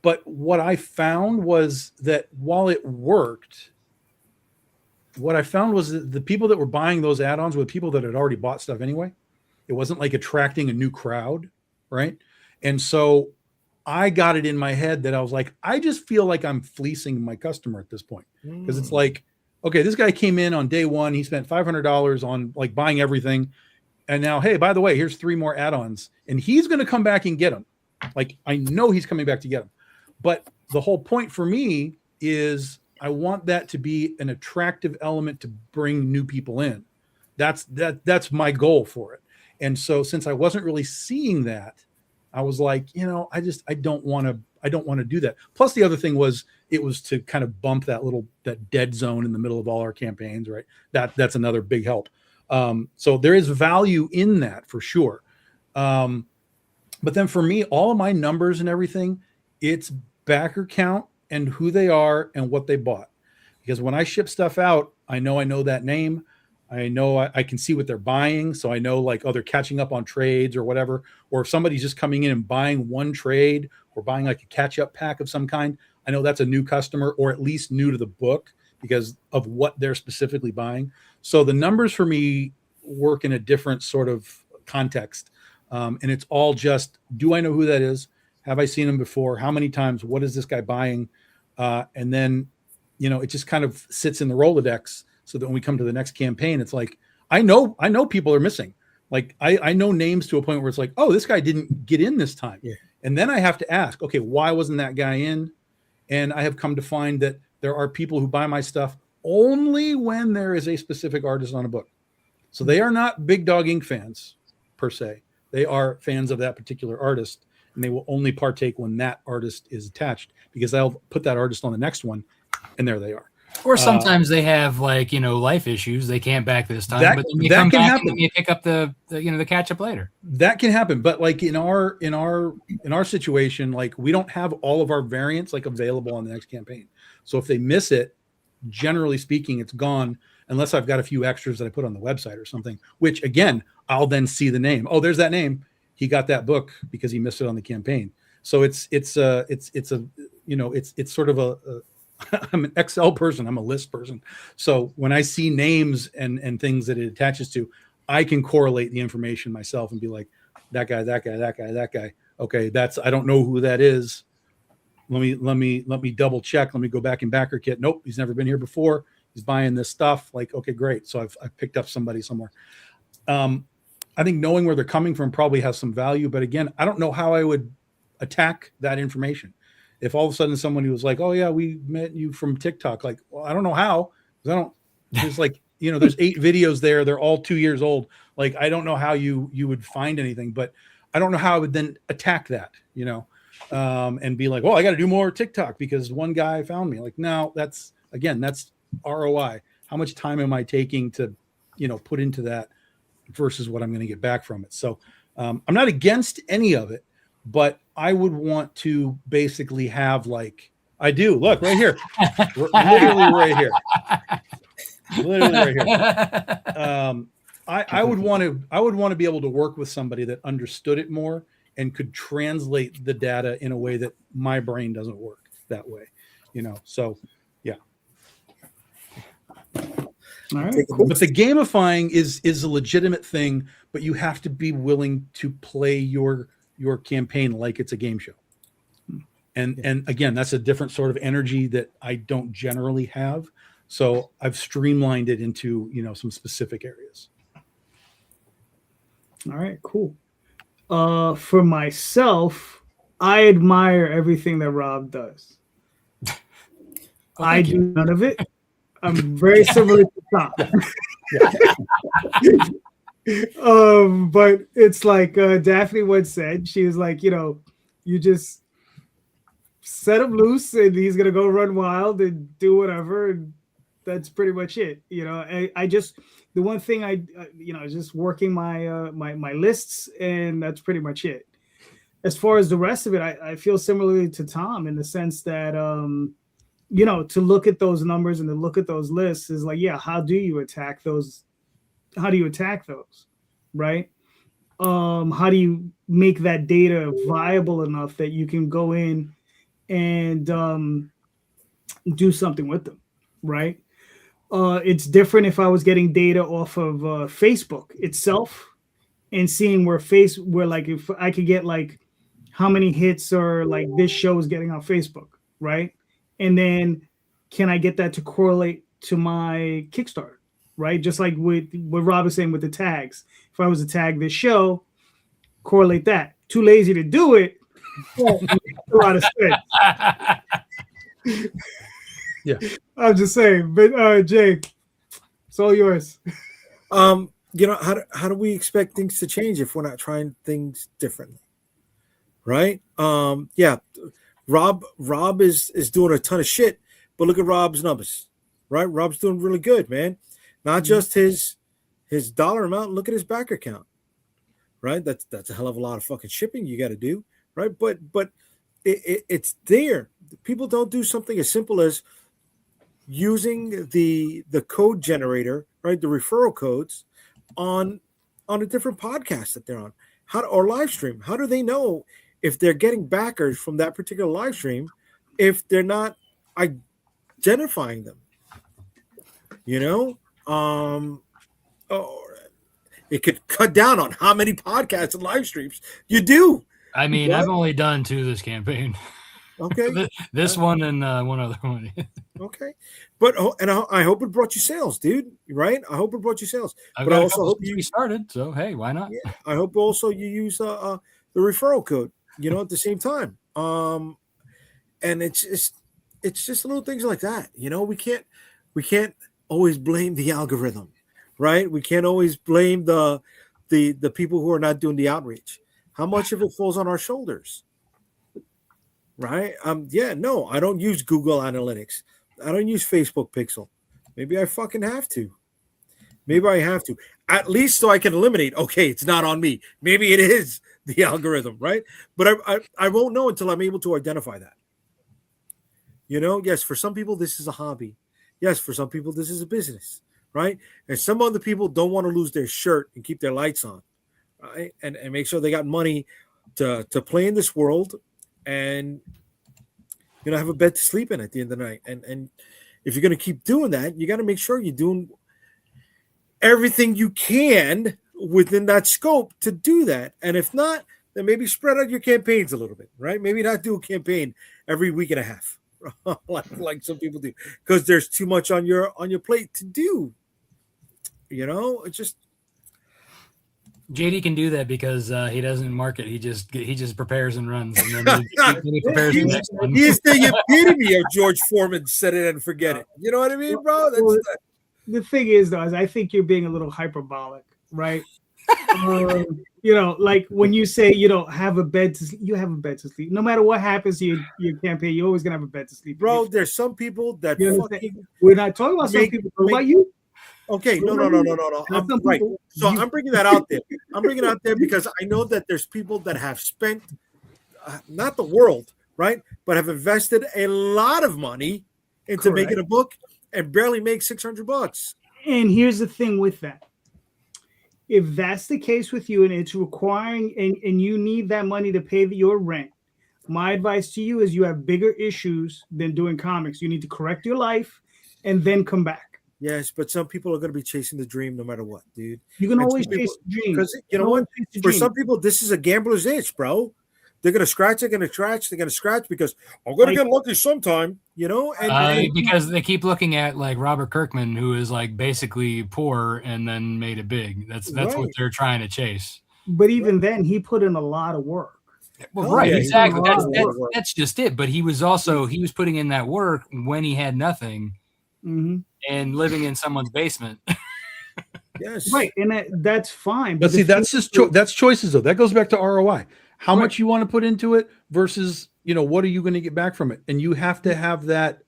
But what I found was that while it worked, what I found was that the people that were buying those add-ons were people that had already bought stuff anyway. It wasn't like attracting a new crowd, right? And so I got it in my head that I was like, I just feel like I'm fleecing my customer at this point, because it's like, okay, this guy came in on day one. He spent $500 on like buying everything. And now, hey, by the way, here's 3 more add-ons. And he's going to come back and get them. Like, I know he's coming back to get them. But the whole point for me is I want that to be an attractive element to bring new people in. That's my goal for it. And so since I wasn't really seeing that, I was like, I don't want to do that. Plus the other thing was it was to kind of bump that dead zone in the middle of all our campaigns, right? That's another big help. So there is value in that for sure. But then for me, all of my numbers and everything, it's backer count and who they are and what they bought. Because when I ship stuff out, I know that name. I know I can see what they're buying. So I know like, they're catching up on trades or whatever. Or if somebody's just coming in and buying one trade or buying like a catch-up pack of some kind, I know that's a new customer or at least new to the book because of what they're specifically buying. So the numbers for me work in a different sort of context. And it's all just, do I know who that is? Have I seen him before? How many times? What is this guy buying? And then, it just kind of sits in the Rolodex so that when we come to the next campaign, it's like, I know people are missing. Like I know names to a point where it's like, oh, this guy didn't get in this time. Yeah. And then I have to ask, okay, why wasn't that guy in? And I have come to find that there are people who buy my stuff only when there is a specific artist on a book. So they are not Big Dog Ink fans per se. They are fans of that particular artist, and they will only partake when that artist is attached because I'll put that artist on the next one, and there they are. Or sometimes they have life issues. They can't back this time, but then they come back and they pick up the catch up later. That can happen. But like in our situation, like we don't have all of our variants like available on the next campaign. So if they miss it, generally speaking, it's gone unless I've got a few extras that I put on the website or something, which again, I'll then see the name. Oh, there's that name. He got that book because he missed it on the campaign. So it's sort of a I'm an Excel person. I'm a list person. So when I see names and things that it attaches to, I can correlate the information myself and be like, that guy. Okay, I don't know who that is. Let me double check. Let me go back in backer kit. Nope, he's never been here before. He's buying this stuff. Like, okay, great. So I've picked up somebody somewhere. I think knowing where they're coming from probably has some value. But again, I don't know how I would attack that information. If all of a sudden someone who was like, oh yeah, we met you from TikTok. Like, well, I don't know how. There's like, there's 8 videos there. They're all 2 years old. Like, I don't know how you would find anything, but I don't know how I would then attack that, and be like, well, I got to do more TikTok because one guy found me. Like, no, that's ROI. How much time am I taking to, put into that versus what I'm going to get back from it? So I'm not against any of it, but I would want to basically have like, I do, look right here, literally right here. I would want to be able to work with somebody that understood it more and could translate the data in a way that my brain doesn't work that way, so yeah. All right, cool. But the gamifying is a legitimate thing, but you have to be willing to play your campaign like it's a game show. And again, that's a different sort of energy that I don't generally have. So I've streamlined it into, some specific areas. All right, cool. For myself, I admire everything that Rob does. I do none of it. I'm very similar to Tom. But it's like Daphne once said, she was like, you just set him loose and he's gonna go run wild and do whatever, and that's pretty much it. I just, the one thing I just working my my lists, and that's pretty much it. As far as the rest of it, I feel similarly to Tom in the sense that to look at those numbers and to look at those lists is like, yeah, how do you attack those? Right? How do you make that data viable enough that you can go in and do something with them, right? It's different if I was getting data off of Facebook itself and seeing where like if I could get like how many hits or like this show is getting on Facebook, right? And then can I get that to correlate to my Kickstarter, right? Just like with what Rob is saying with the tags. If I was to tag this show, correlate that. Too lazy to do it. Well, it makes a lot of sense. Yeah. I'm just saying. But Jay, it's all yours. How do we expect things to change if we're not trying things differently? Right? Rob is doing a ton of shit, but look at Rob's numbers. Right? Rob's doing really good, man. Not just his dollar amount, look at his back account. Right? That's a hell of a lot of fucking shipping you got to do, right? But it's there. People don't do something as simple as using the code generator, right? The referral codes on a different podcast that they're on, or live stream. How do they know if they're getting backers from that particular live stream if they're not identifying them? It could cut down on how many podcasts and live streams you do. I mean, I've only done 2 this campaign. Okay. This one and one other one. Okay. But I hope it brought you sales, dude. Right? I hope it brought you sales. But I also hope you started. So hey, why not? Yeah, I hope also you use the referral code. At the same time. And it's just little things like that. We can't always blame the algorithm, right? We can't always blame the people who are not doing the outreach. How much of it falls on our shoulders? Right? No, I don't use Google Analytics. I don't use Facebook Pixel. Maybe I fucking have to. Maybe I have to. At least so I can eliminate, okay, it's not on me. Maybe it is the algorithm, right? But I won't know until I'm able to identify that. Yes, for some people, this is a hobby. Yes, for some people, this is a business, right? And some other people don't want to lose their shirt and keep their lights on, right? And make sure they got money to play in this world and have a bed to sleep in at the end of the night. And if you're going to keep doing that, you got to make sure you're doing everything you can within that scope to do that. And if not, then maybe spread out your campaigns a little bit, right? Maybe not do a campaign every week and a half. like some people do, because there's too much on your plate to do. It's just JD can do that because he doesn't market. He just prepares and runs, and then he prepares the next one. He's the epitome of George Foreman. Set it and forget it. You know what I mean, bro? The thing is, though, is I think you're being a little hyperbolic, right? Like when you say you don't have a bed to sleep, you have a bed to sleep. No matter what happens to your campaign, you're always gonna have a bed to sleep. Bro, there's some people that we're not talking about some people. What about you? Okay, no. I'm right. So I'm bringing that out there. I'm bringing it out there because I know that there's people that have spent, not the world, right, but have invested a lot of money into making a book and barely make $600. And here's the thing with that. If that's the case with you and it's requiring and you need that money to pay your rent, my advice to you is you have bigger issues than doing comics. You need to correct your life and then come back. Yes, but some people are going to be chasing the dream no matter what, dude. You can always chase the dream. Because you know what? For some people, this is a gambler's itch, bro. They're going to scratch, they're going to scratch because I'm going to get lucky sometime, And because they keep looking at like Robert Kirkman, who is like basically poor and then made it big. That's right. What they're trying to chase. But even then, he put in a lot of work. Well, right, exactly. That's just it. But he was putting in that work when he had nothing and living in someone's basement. Yes, right, and that's fine. But see, that's just that's choices though. That goes back to ROI. How much you want to put into it versus, what are you going to get back from it? And you have to have that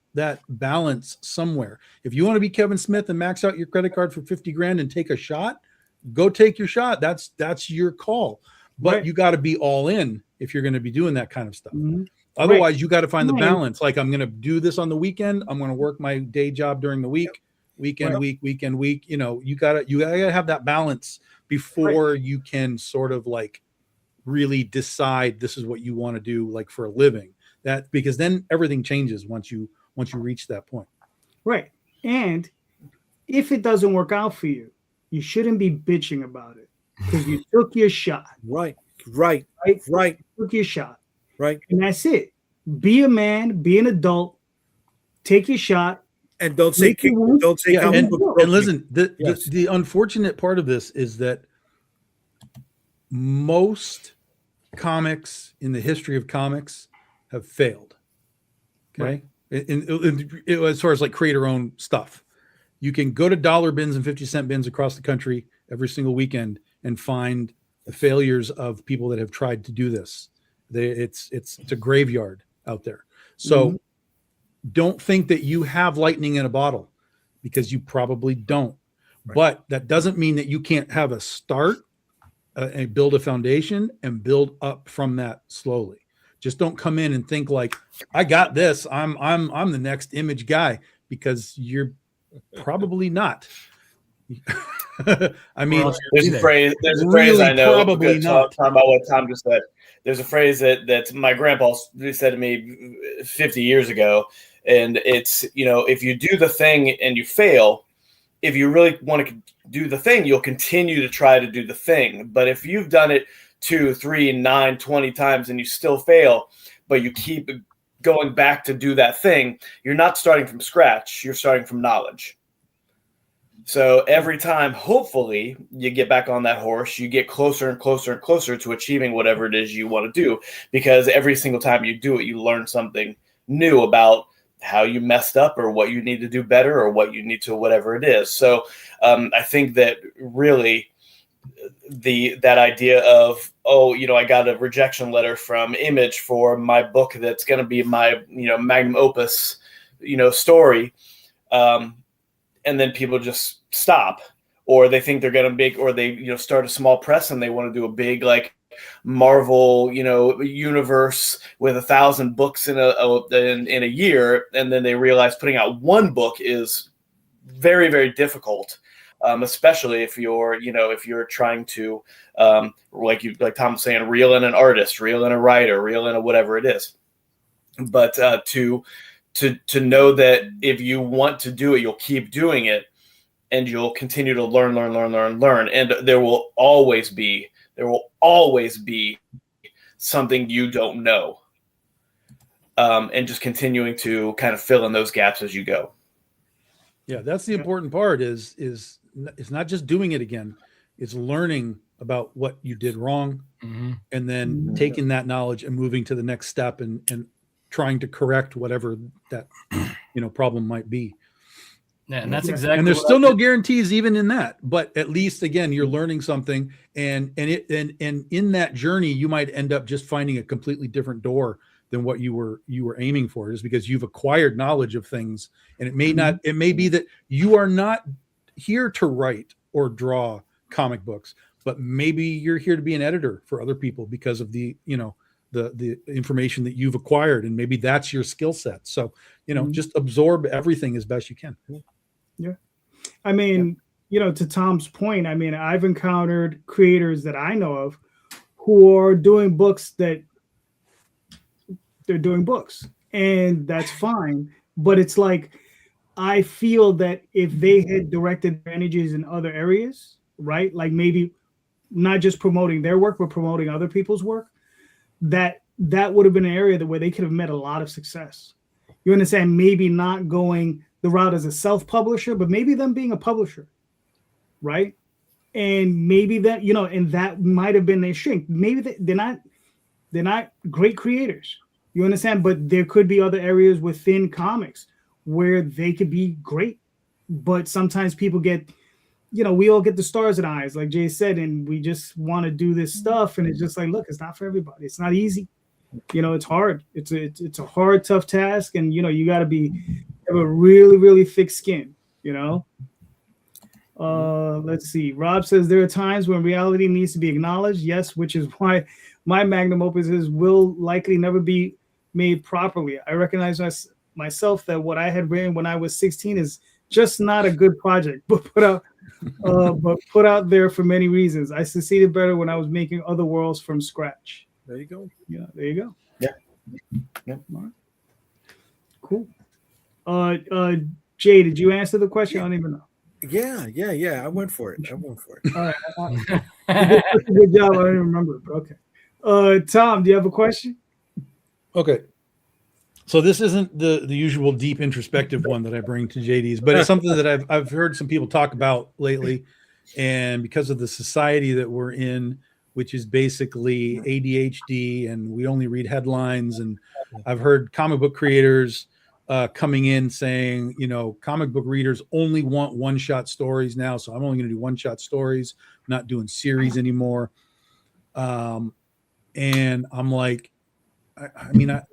balance somewhere. If you want to be Kevin Smith and max out your credit card for $50,000 and take a shot, go take your shot. That's your call. But you got to be all in if you're going to be doing that kind of stuff. Mm-hmm. Otherwise, you got to find the balance. Like, I'm going to do this on the weekend. I'm going to work my day job during the week, weekend. You gotta have that balance before you can sort of like really decide this is what you want to do like for a living. That because then everything changes once you reach that point. Right. And if it doesn't work out for you, you shouldn't be bitching about it because you took your shot. Right. You took your shot. Right. And that's it. Be a man, be an adult, take your shot, And don't say yeah, comic book broke and listen, Yes. the unfortunate part of this is that most comics in the history of comics have failed. Okay. As far as like creator-owned stuff, you can go to dollar bins and 50-cent bins across the country every single weekend and find the failures of people that have tried to do this. It's a graveyard out there. So don't think that you have lightning in a bottle, because you probably don't. Right. But that doesn't mean that you can't have a start and build a foundation and build up from that slowly. Just don't come in and think like, I got this. I'm the next image guy, because you're probably not. I mean, there's a phrase really I know. probably not. Talking about what Tom just said. There's a phrase that my grandpa said to me 50 years ago, and it's, if you do the thing and you fail, if you really want to do the thing, you'll continue to try to do the thing. But if you've done it 2, 3, 9, 20 times and you still fail, but you keep going back to do that thing, you're not starting from scratch. You're starting from knowledge. So every time, hopefully, you get back on that horse, you get closer and closer and closer to achieving whatever it is you want to do, because every single time you do it, you learn something new about how you messed up or what you need to do better or what you need to, whatever it is. So I think that really that idea of, I got a rejection letter from Image for my book that's going to be my, magnum opus, story. And then people just stop, or they think they're going to make, or they, start a small press and they want to do a big, like, Marvel, universe with 1,000 books in a year. And then they realize putting out one book is very, very difficult. Especially if you're trying to, like Tom was saying, reel in an artist, reel in a writer, reel in a whatever it is. But to know that if you want to do it, you'll keep doing it, and you'll continue to learn. And there will always be something you don't know. And just continuing to kind of fill in those gaps as you go. Yeah, that's the important part is it's not just doing it again. It's learning about what you did wrong, and then taking that knowledge and moving to the next step and trying to correct whatever that problem might be. Yeah, and that's exactly. And there's still no guarantees even in that, but at least again you're learning something, and in that journey you might end up just finding a completely different door than what you were aiming for, just because you've acquired knowledge of things. And it may be that you are not here to write or draw comic books, but maybe you're here to be an editor for other people because of the information that you've acquired, and maybe that's your skill set. So, just absorb everything as best you can. Yeah. I mean, to Tom's point, I mean, I've encountered creators that I know of who are doing books that they're doing books, and that's fine. But it's like, I feel that if they had directed their energies in other areas, right? Like maybe not just promoting their work, but promoting other people's work, that would have been an area where they could have met a lot of success. You understand? Maybe not going the route as a self-publisher, but maybe them being a publisher, right? And maybe that, and that might have been their strength. Maybe they're not great creators. You understand? But there could be other areas within comics where they could be great. But sometimes people get, we all get the stars in our eyes, like Jay said, and we just want to do this stuff. And it's just like, look, it's not for everybody. It's not easy. It's hard. It's a hard, tough task. And, you got to have a really, really thick skin, Let's see. Rob says there are times when reality needs to be acknowledged. Yes, which is why my magnum opuses will likely never be made properly. I recognize myself that what I had written when I was 16 is just not a good project, but put out there for many reasons. I succeeded better when I was making other worlds from scratch. There you go. Yeah, there you go. Yeah. All right. Cool. Jay, did you answer the question? I don't even know. Yeah. I went for it. All right. Good job. I don't even remember, but okay. Tom, do you have a question? Okay. So this isn't the usual deep introspective one that I bring to JD's, but it's something that I've heard some people talk about lately. And because of the society that we're in, which is basically ADHD and we only read headlines, and I've heard comic book creators coming in saying, comic book readers only want one-shot stories now, so I'm only going to do one-shot stories, not doing series anymore. And I'm like,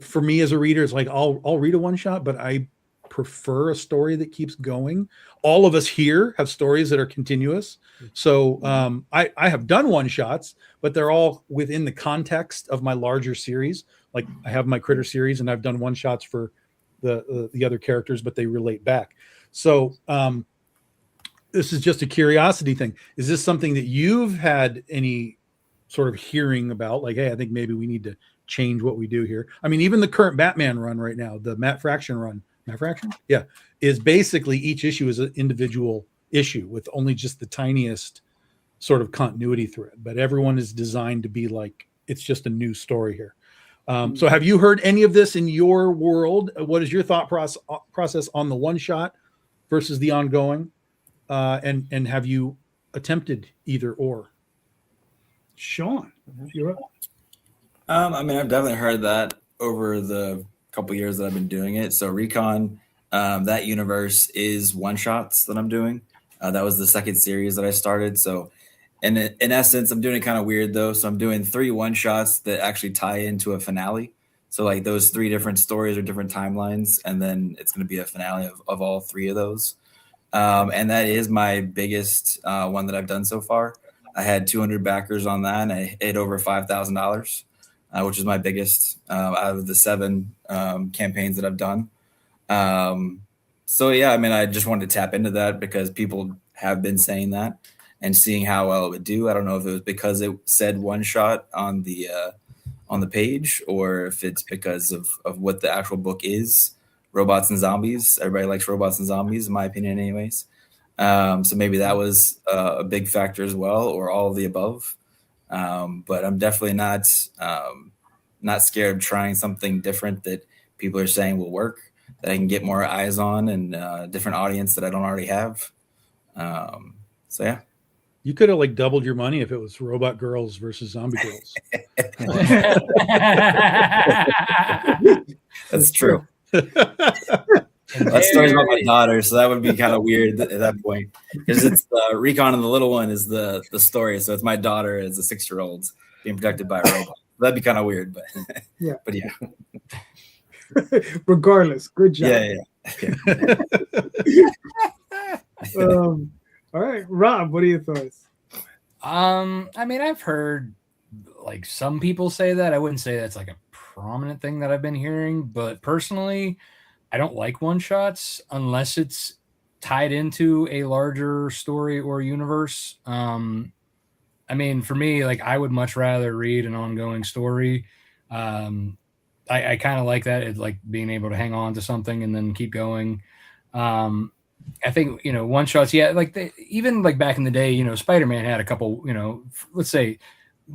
for me as a reader, it's like I'll read a one shot, but I prefer a story that keeps going. All of us here have stories that are continuous. So I have done one shots, but they're all within the context of my larger series. Like I have my Critter series, and I've done one shots for the other characters, but they relate back. So this is just a curiosity thing. Is this something that you've had any sort of hearing about? Like, hey, I think maybe we need to change what we do here. I mean, even the current Batman run right now, the Matt Fraction run, is basically each issue is an individual issue with only just the tiniest sort of continuity thread, but everyone is designed to be like, it's just a new story here. So have you heard any of this in your world? What is your thought process on the one shot versus the ongoing? And have you attempted either or? Sean, you're up. I mean, I've definitely heard that over the couple years that I've been doing it. So Recon, that universe is one shots that I'm doing. That was the second series that I started. So in essence, I'm doing it kind of weird though. So I'm doing 3 one shots that actually tie into a finale. So like those 3 different stories or different timelines, and then it's going to be a finale of all 3 of those. And that is my biggest one that I've done so far. I had 200 backers on that, and I hit over $5,000. Which is my biggest out of the 7 campaigns that I've done. So yeah, I mean, I just wanted to tap into that because people have been saying that and seeing how well it would do. I don't know if it was because it said one shot on the page, or if it's because of what the actual book is. Robots and zombies. Everybody likes robots and zombies, in my opinion, anyways. So maybe that was a big factor as well, or all of the above. But I'm definitely not scared of trying something different that people are saying will work, that I can get more eyes on, and different audience that I don't already have. So yeah. You could have like doubled your money if it was robot girls versus zombie girls. That's true. That story's about my daughter, so that would be kind of weird at that point, because it's the Recon and the little one is the story. So it's my daughter as a 6-year-old being protected by a robot. That'd be kind of weird, but yeah. But yeah. Regardless, good job. Yeah. All right, Rob, what are your thoughts? I mean, I've heard like some people say that. I wouldn't say that's like a prominent thing that I've been hearing, but personally, I don't like one shots unless it's tied into a larger story or universe. I mean, for me, like I would much rather read an ongoing story. I kind of like that. It's like being able to hang on to something and then keep going. I think, one shots. Yeah. Like even like back in the day, Spider-Man had a couple, let's say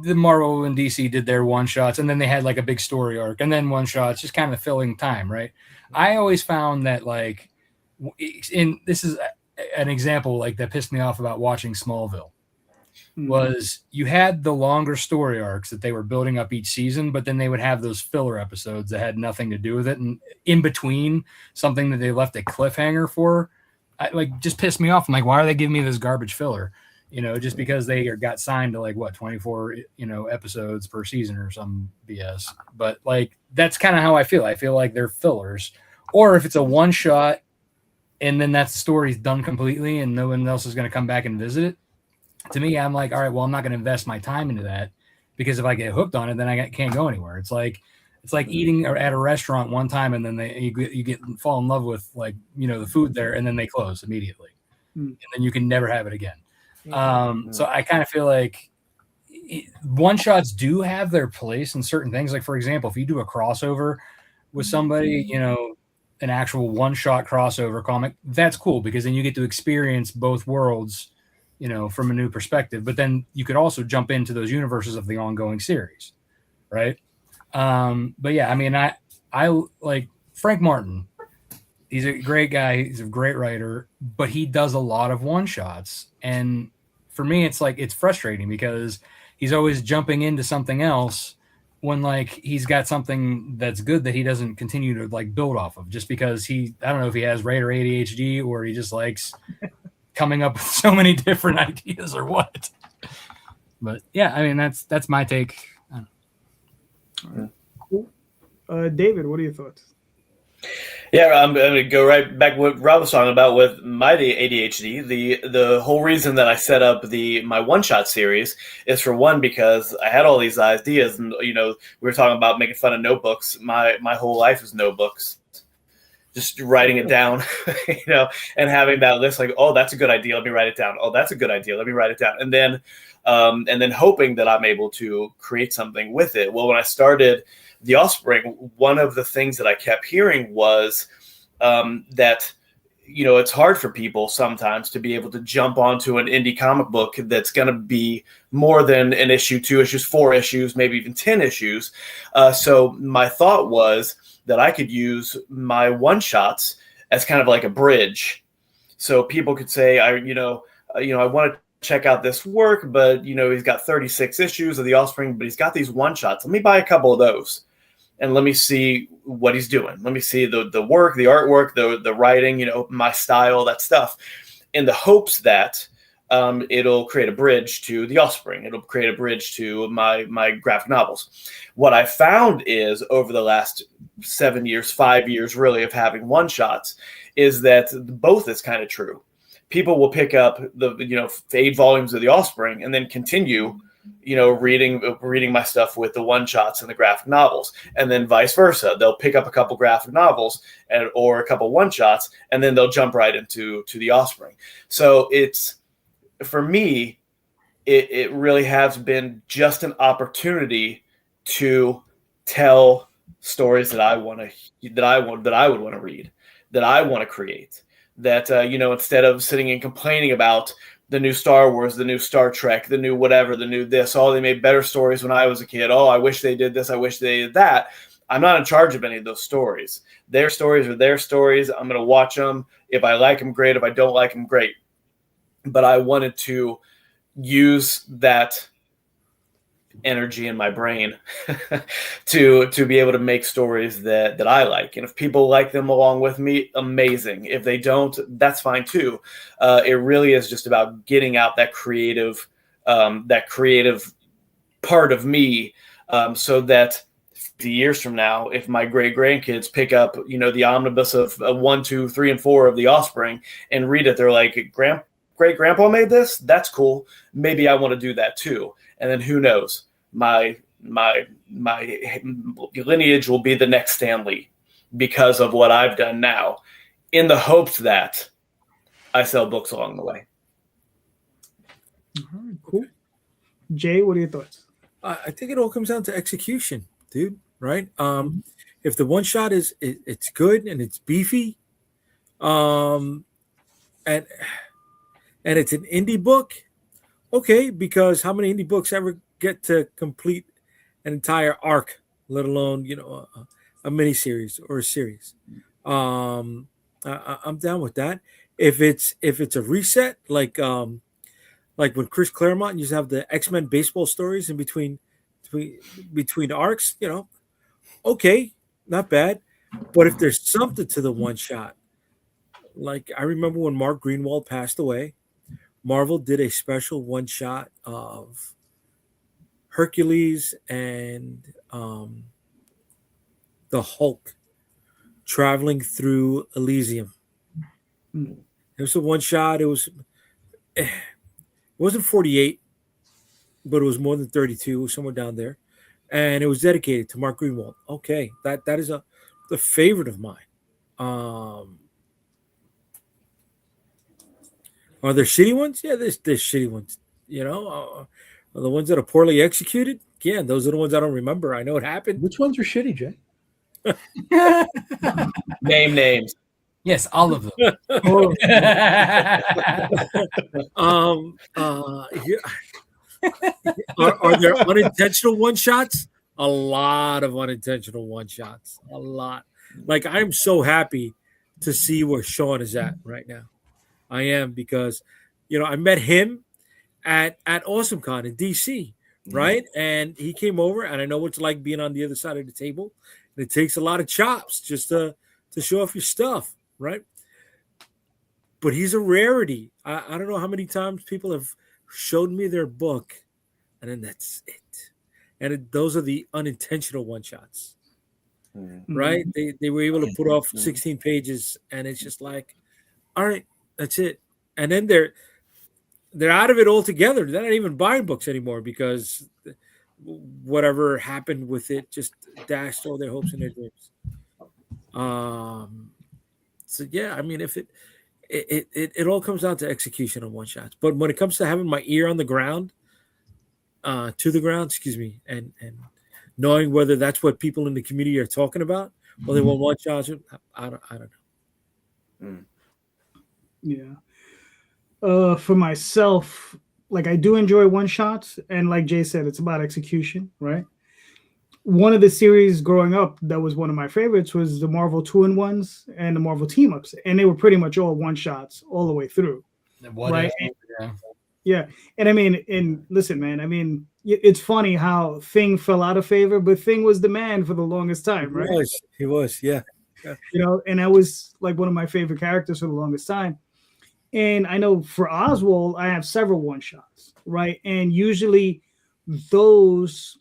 the Marvel and DC did their one shots, and then they had like a big story arc, and then one shots, just kind of filling time. Right. I always found that like, this is an example like that pissed me off about watching Smallville. Was you had the longer story arcs that they were building up each season, but then they would have those filler episodes that had nothing to do with it, and in between something that they left a cliffhanger for, just pissed me off. I'm like, why are they giving me this garbage filler? Just because they got signed to like 24 episodes per season or some BS. But like that's kind of how I feel. I feel like they're fillers. Or if it's a one shot and then that story's done completely and no one else is going to come back and visit it. To me, I'm like, all right, well, I'm not going to invest my time into that, because if I get hooked on it, then I can't go anywhere. It's like eating at a restaurant one time and then you fall in love with the food there, and then they close immediately, and then you can never have it again. So I kind of feel like one shots do have their place in certain things. Like for example, if you do a crossover with somebody, an actual one shot crossover comic, that's cool, because then you get to experience both worlds from a new perspective. But then you could also jump into those universes of the ongoing series, right? But yeah, I mean, I like Frank Martin. He's a great guy. He's a great writer, but he does a lot of one shots. And for me, it's like, it's frustrating because he's always jumping into something else when like he's got something that's good that he doesn't continue to like build off of, just because I don't know if he has Raider ADHD or he just likes coming up with so many different ideas or what. But yeah, I mean, that's my take. Cool. David, what are your thoughts? Yeah, I'm going to go right back to what Rob was talking about with my ADHD. The whole reason that I set up my one-shot series is, for one, because I had all these ideas, and we were talking about making fun of notebooks. My whole life is notebooks, just writing it down, and having that list like, oh, that's a good idea, let me write it down. Oh, that's a good idea, let me write it down, and then hoping that I'm able to create something with it. Well, when I started The Offspring, one of the things that I kept hearing was that, it's hard for people sometimes to be able to jump onto an indie comic book that's going to be more than an issue, 2 issues, 4 issues, maybe even 10 issues. So my thought was that I could use my one-shots as kind of like a bridge. So people could say, I want to check out this work, but, he's got 36 issues of The Offspring, but he's got these one-shots. Let me buy a couple of those. And let me see what he's doing. Let me see the work, the artwork, the writing, my style, that stuff, in the hopes that it'll create a bridge to The Offspring. It'll create a bridge to my graphic novels. What I found is, over the last 7 years, 5 years really, of having one-shots, is that both is kind of true. People will pick up the 8 volumes of The Offspring and then continue reading my stuff with the one-shots and the graphic novels, and then vice versa. They'll pick up a couple graphic novels or a couple one-shots, and then they'll jump right into The Offspring. So it's, for me, it really has been just an opportunity to tell stories that I would want to read, that I want to create. That instead of sitting and complaining about the new Star Wars, the new Star Trek, the new whatever, the new this, oh, they made better stories when I was a kid. Oh, I wish they did this. I wish they did that. I'm not in charge of any of those stories. Their stories are their stories. I'm going to watch them. If I like them, great. If I don't like them, great. But I wanted to use that energy in my brain to be able to make stories that I like. And if people like them along with me, amazing. If they don't, that's fine too. It really is just about getting out that creative part of me, so that 50 years from now, if my great grandkids pick up, the omnibus of 1, 2, 3, and 4 of The Offspring and read it, they're like, great grandpa made this. That's cool. Maybe I want to do that too. And then who knows? My lineage will be the next Stan Lee because of what I've done now, in the hopes that I sell books along the way. All right, cool. Jay, what are your thoughts? I think it all comes down to execution, dude. Right? If the one shot it's good and it's beefy, and it's an indie book, okay, because how many indie books ever get to complete an entire arc, let alone a mini series or a series? I'm down with that. If it's a reset, like when Chris Claremont used to have the X-Men baseball stories in between arcs, okay, not bad. But if there's something to the one shot, like I remember when Mark Greenwald passed away, Marvel did a special one shot of Hercules and the Hulk traveling through Elysium. It was a one shot. It wasn't 48, but it was more than 32. It was somewhere down there, and it was dedicated to Mark Greenwald. Okay, that is the favorite of mine. Are there shitty ones? Yeah, there's shitty ones. The ones that are poorly executed. Yeah, those are the ones I don't remember. I know it happened. Which ones are shitty, Jay? Name names. Yes, all of them. Are there unintentional one shots? A lot of unintentional one shots. A lot. Like, I'm so happy to see where Sean is at right now. I am, because, I met him at AwesomeCon in DC, right? And he came over, and I know what it's like being on the other side of the table. And it takes a lot of chops just to show off your stuff, right? But he's a rarity. I don't know how many times people have showed me their book, and then that's it. And those are the unintentional one-shots, right? They were able to put off 16 pages, and it's just like, all right, that's it. And then they're out of it altogether. They're not even buying books anymore because whatever happened with it just dashed all their hopes and their dreams. So yeah, I mean, if it all comes down to execution on one shots. But when it comes to having my ear on the ground, to the ground, excuse me, and knowing whether that's what people in the community are talking about, or they want one shots, I don't know. Yeah. For myself, like, I do enjoy one shots, and like Jay said, it's about execution, right? One of the series growing up that was one of my favorites was the Marvel 2-in-1s and the Marvel team-ups, and they were pretty much all one shots all the way through. Right? Yeah. And I mean, and listen, man, I mean, it's funny how Thing fell out of favor, but Thing was the man for the longest time, right? He was, yeah. And that was like one of my favorite characters for the longest time. And I know for Oswald, I have several one shots, right? And usually those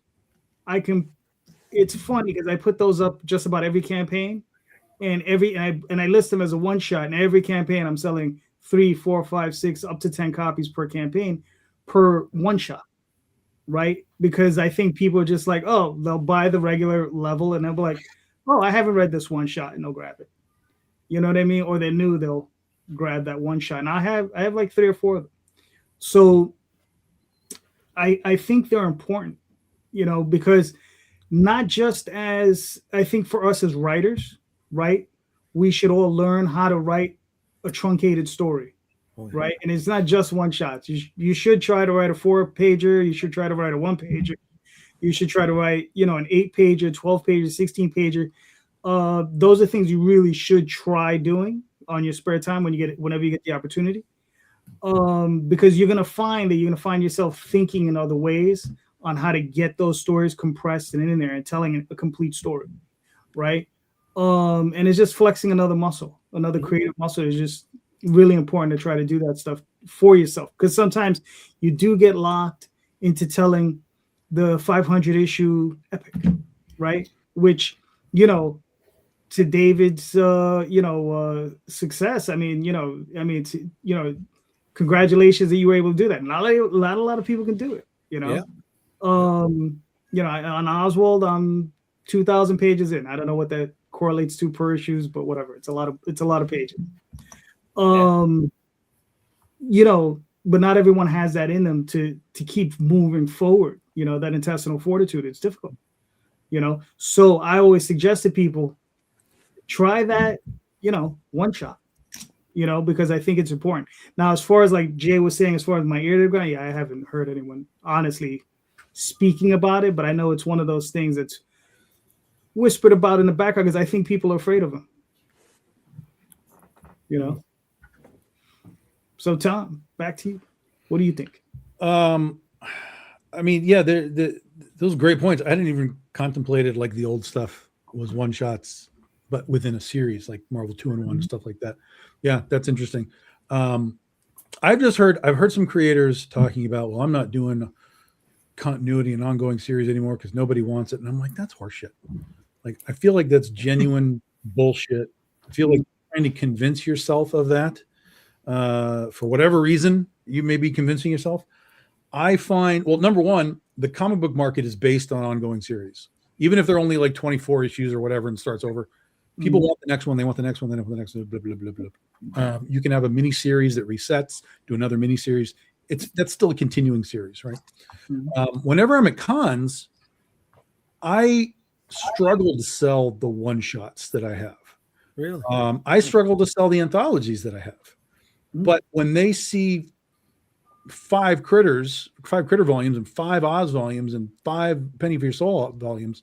it's funny because I put those up just about every campaign, and I list them as a one shot. And every campaign I'm selling 3, 4, 5, 6, up to 10 copies per campaign per one shot, right? Because I think people are just like, oh, they'll buy the regular level and they'll be like, oh, I haven't read this one shot, and they'll grab it. You know what I mean? Or they're new, they'll grab that one shot. And I have like 3 or 4 of them. So I think they're important, because not just as, I think for us as writers, right? We should all learn how to write a truncated story, right? And it's not just one shots. You should try to write a 4-pager. You should try to write a 1-pager. You should try to write, an 8-pager, 12-pager, 16-pager. Those are things you really should try doing on your spare time whenever you get the opportunity. Because you're gonna find yourself thinking in other ways on how to get those stories compressed and in there and telling a complete story, right? And it's just flexing another muscle, another creative muscle. Is just really important to try to do that stuff for yourself, because sometimes you do get locked into telling the 500 issue epic, right? Which, to David's, success. Congratulations that you were able to do that. Not a lot of people can do it, Yeah. On Oswald, I'm 2,000 pages in. I don't know what that correlates to per issues, but whatever. It's a lot of pages. But not everyone has that in them to keep moving forward. That intestinal fortitude. It's difficult. So I always suggest to people, try that, one shot. Because I think it's important. Now, as far as like Jay was saying, as far as my ear to the ground, I haven't heard anyone honestly speaking about it, but I know it's one of those things that's whispered about in the background because I think people are afraid of him. So Tom, back to you. What do you think? Those great points. I didn't even contemplate it like the old stuff was one shots, but within a series like Marvel 2-in-1 stuff like that. Yeah, that's interesting. I've heard some creators talking about, well, I'm not doing continuity and ongoing series anymore because nobody wants it. And I'm like, that's horseshit. Like, I feel like that's genuine bullshit. I feel like trying to convince yourself of that for whatever reason you may be convincing yourself. I find, well, number one, the comic book market is based on ongoing series. Even if they're only like 24 issues or whatever and starts over, people want the next one. They want the next one. They want the next one. Blah, blah, blah, blah. You can have a mini series that resets, do another mini series. That's still a continuing series, right? Whenever I'm at cons, I struggle to sell the one shots that I have. Really? I struggle to sell the anthologies that I have. But when they see 5 critter volumes and 5 Oz volumes and 5 Penny for Your Soul volumes,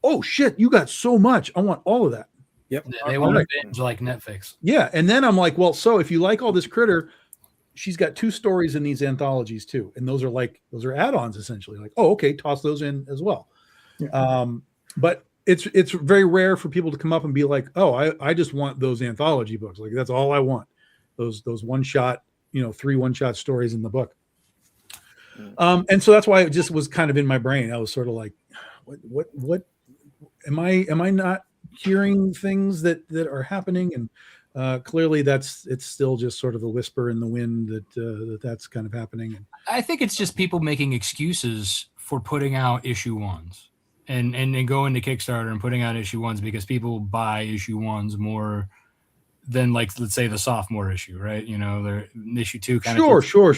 oh shit, you got so much. I want all of that. Yep. They want to binge like Netflix. Yeah. And then I'm like, well, so if you like all this critter, she's got 2 stories in these anthologies too. And those are add-ons essentially. Like, oh, okay, toss those in as well. Yeah. But it's very rare for people to come up and be like, oh, I just want those anthology books. Like that's all I want. Those one-shot, 3 one-shot stories in the book. And so that's why it just was kind of in my brain. I was sort of like, what am I not hearing things that are happening? And clearly it's still just sort of a whisper in the wind that's kind of happening. And I think it's just people making excuses for putting out issue 1s and going to Kickstarter and putting out issue 1s because people buy issue 1s more than, like, let's say the sophomore issue, right? They're issue 2 kind of. Sure.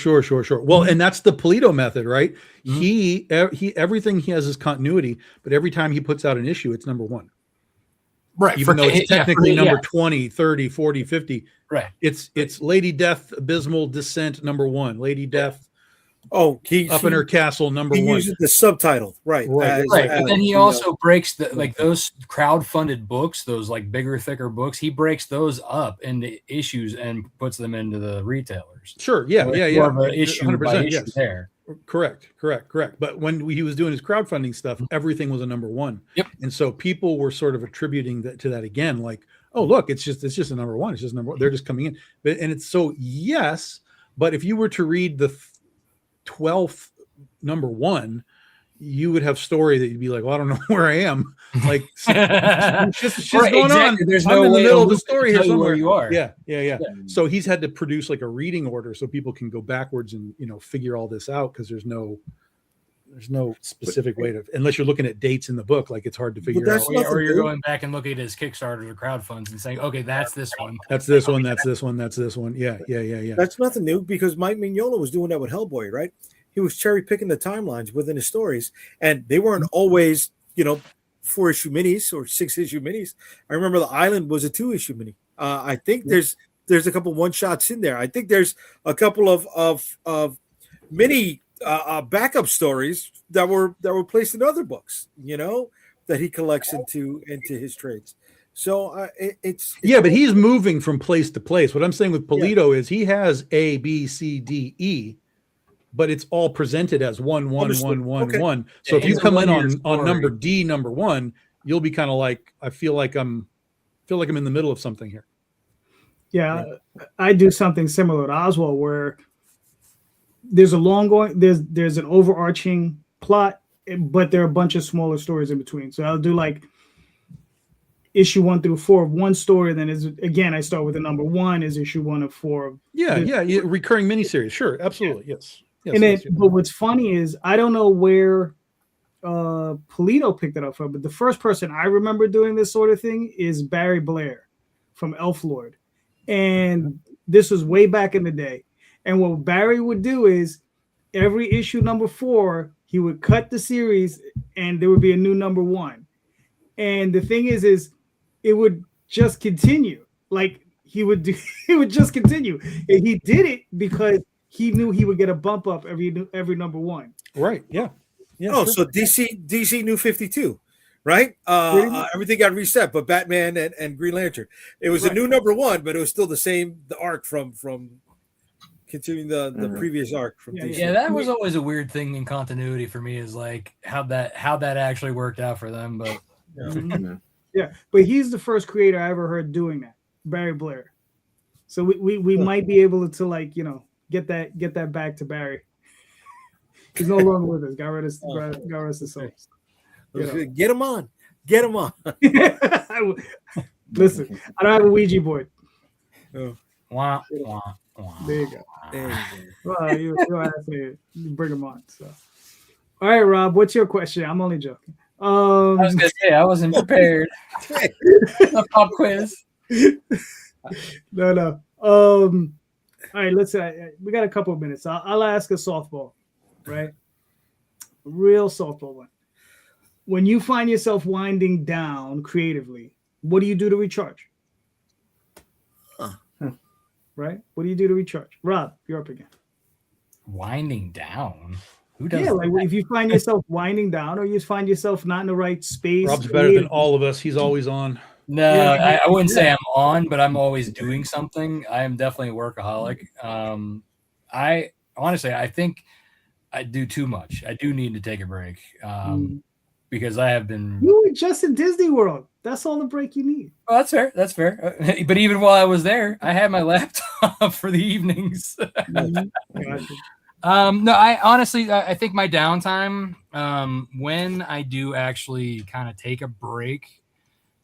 Well, and that's the Polito method, right? Mm-hmm. He everything he has is continuity, but every time he puts out an issue, it's number 1. Right. Even though it's technically number 20, 30, 40, 50. Right. It's Lady Death, Abysmal Descent, number 1. Lady Death. Oh, up in her castle, number 1. He uses the subtitle, right? Right. And then he also breaks those crowd-funded books, those like bigger, thicker books. He breaks those up into issues and puts them into the retailers. Sure. Yeah. Issue 100%, by issue yes. there. Correct. But when he was doing his crowdfunding stuff, everything was a number 1. Yep. And so people were sort of attributing that to that again, like, oh, look, it's just a number 1. It's just number 1. They're just coming in. And it's so, yes, but if you were to read the 12th number 1, you would have story that you'd be like, well, I don't know where I am. Like, shit's going on. There's I'm no in the way middle of the story here somewhere. Where you are. Yeah. So he's had to produce like a reading order so people can go backwards and figure all this out, because there's no specific way to, unless you're looking at dates in the book, like it's hard to figure out. Or you're going back and looking at his Kickstarters or crowdfunds and saying, okay, that's this one. That's this one. That's this one. That's this one. Yeah. That's nothing new, because Mike Mignola was doing that with Hellboy, right? He was cherry picking the timelines within his stories, and they weren't always, 4-issue minis or 6-issue minis. I remember The Island was a 2-issue mini. I think there's a couple one-shots in there. I think there's a couple of mini backup stories that were placed in other books, that he collects into his trades. So it's but he's moving from place to place. What I'm saying with Polito is he has A, B, C, D, E, but it's all presented as 1, 1, 1, 1, 1. So if you come in on number D, number 1, you'll be kind of like, I feel like I'm in the middle of something here. Yeah. I do something similar to Oswald, where there's an overarching plot, but there are a bunch of smaller stories in between. So I'll do like issue 1 through 4 of one story, and then I start with the number 1 is issue 1 of 4 of recurring miniseries. Sure, absolutely, yes. And then, but what's funny is I don't know where Polito picked it up from, but the first person I remember doing this sort of thing is Barry Blair from Elf Lord, and this was way back in the day. And what Barry would do is every issue number 4, he would cut the series, and there would be a new number 1. And the thing is it would just continue. Like he would just continue. And he did it because he knew he would get a bump up every number 1. Right. Yeah. Oh, sure. So DC New 52, right? Everything got reset, but Batman and Green Lantern. It was a new number 1, but it was still the arc from continuing the previous arc from DC. Yeah, that was always a weird thing in continuity for me, is like how that actually worked out for them. But but he's the first creator I ever heard doing that, Barry Blair. So we might be able to, like, get that back to Barry. He's no longer with us. God rest his soul. Get him on. Listen, I don't have a Ouija board. Wah, wah, wah. There you go. Well, you have to bring him on. So, all right, Rob, what's your question? I'm only joking. I was gonna say I wasn't prepared. A pop quiz. No. All right, let's say we got a couple of minutes. I'll ask a softball, right? A real softball one. When you find yourself winding down creatively, what do you do to recharge? Right? What do you do to recharge? Rob, you're up again. Winding down? Who does like if you find yourself winding down, or you find yourself not in the right space. Rob's better than all of us. He's always on. No, Yeah, I wouldn't say I'm on, but I'm always doing something. I am definitely a workaholic. I honestly, I think I do too much. I do need to take a break because I have been. You were just in Disney World. That's all the break you need. Well, that's fair. That's fair. But even while I was there, I had my laptop for the evenings. Gotcha. No, I honestly, I think my downtime, when I do actually kind of take a break,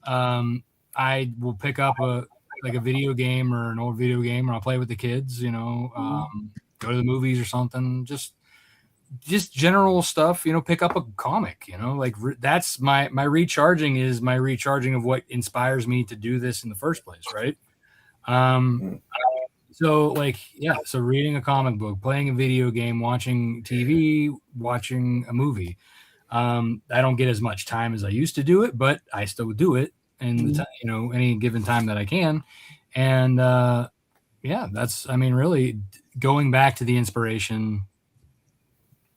I will pick up a video game or an old video game, and I'll play with the kids. Go to the movies or something. Just general stuff. Pick up a comic. That's my recharging is my recharging of what inspires me to do this in the first place, right? So reading a comic book, playing a video game, watching TV, watching a movie. I don't get as much time as I used to do it, but I still do it in the any given time that I can. And that's really going back to the inspiration,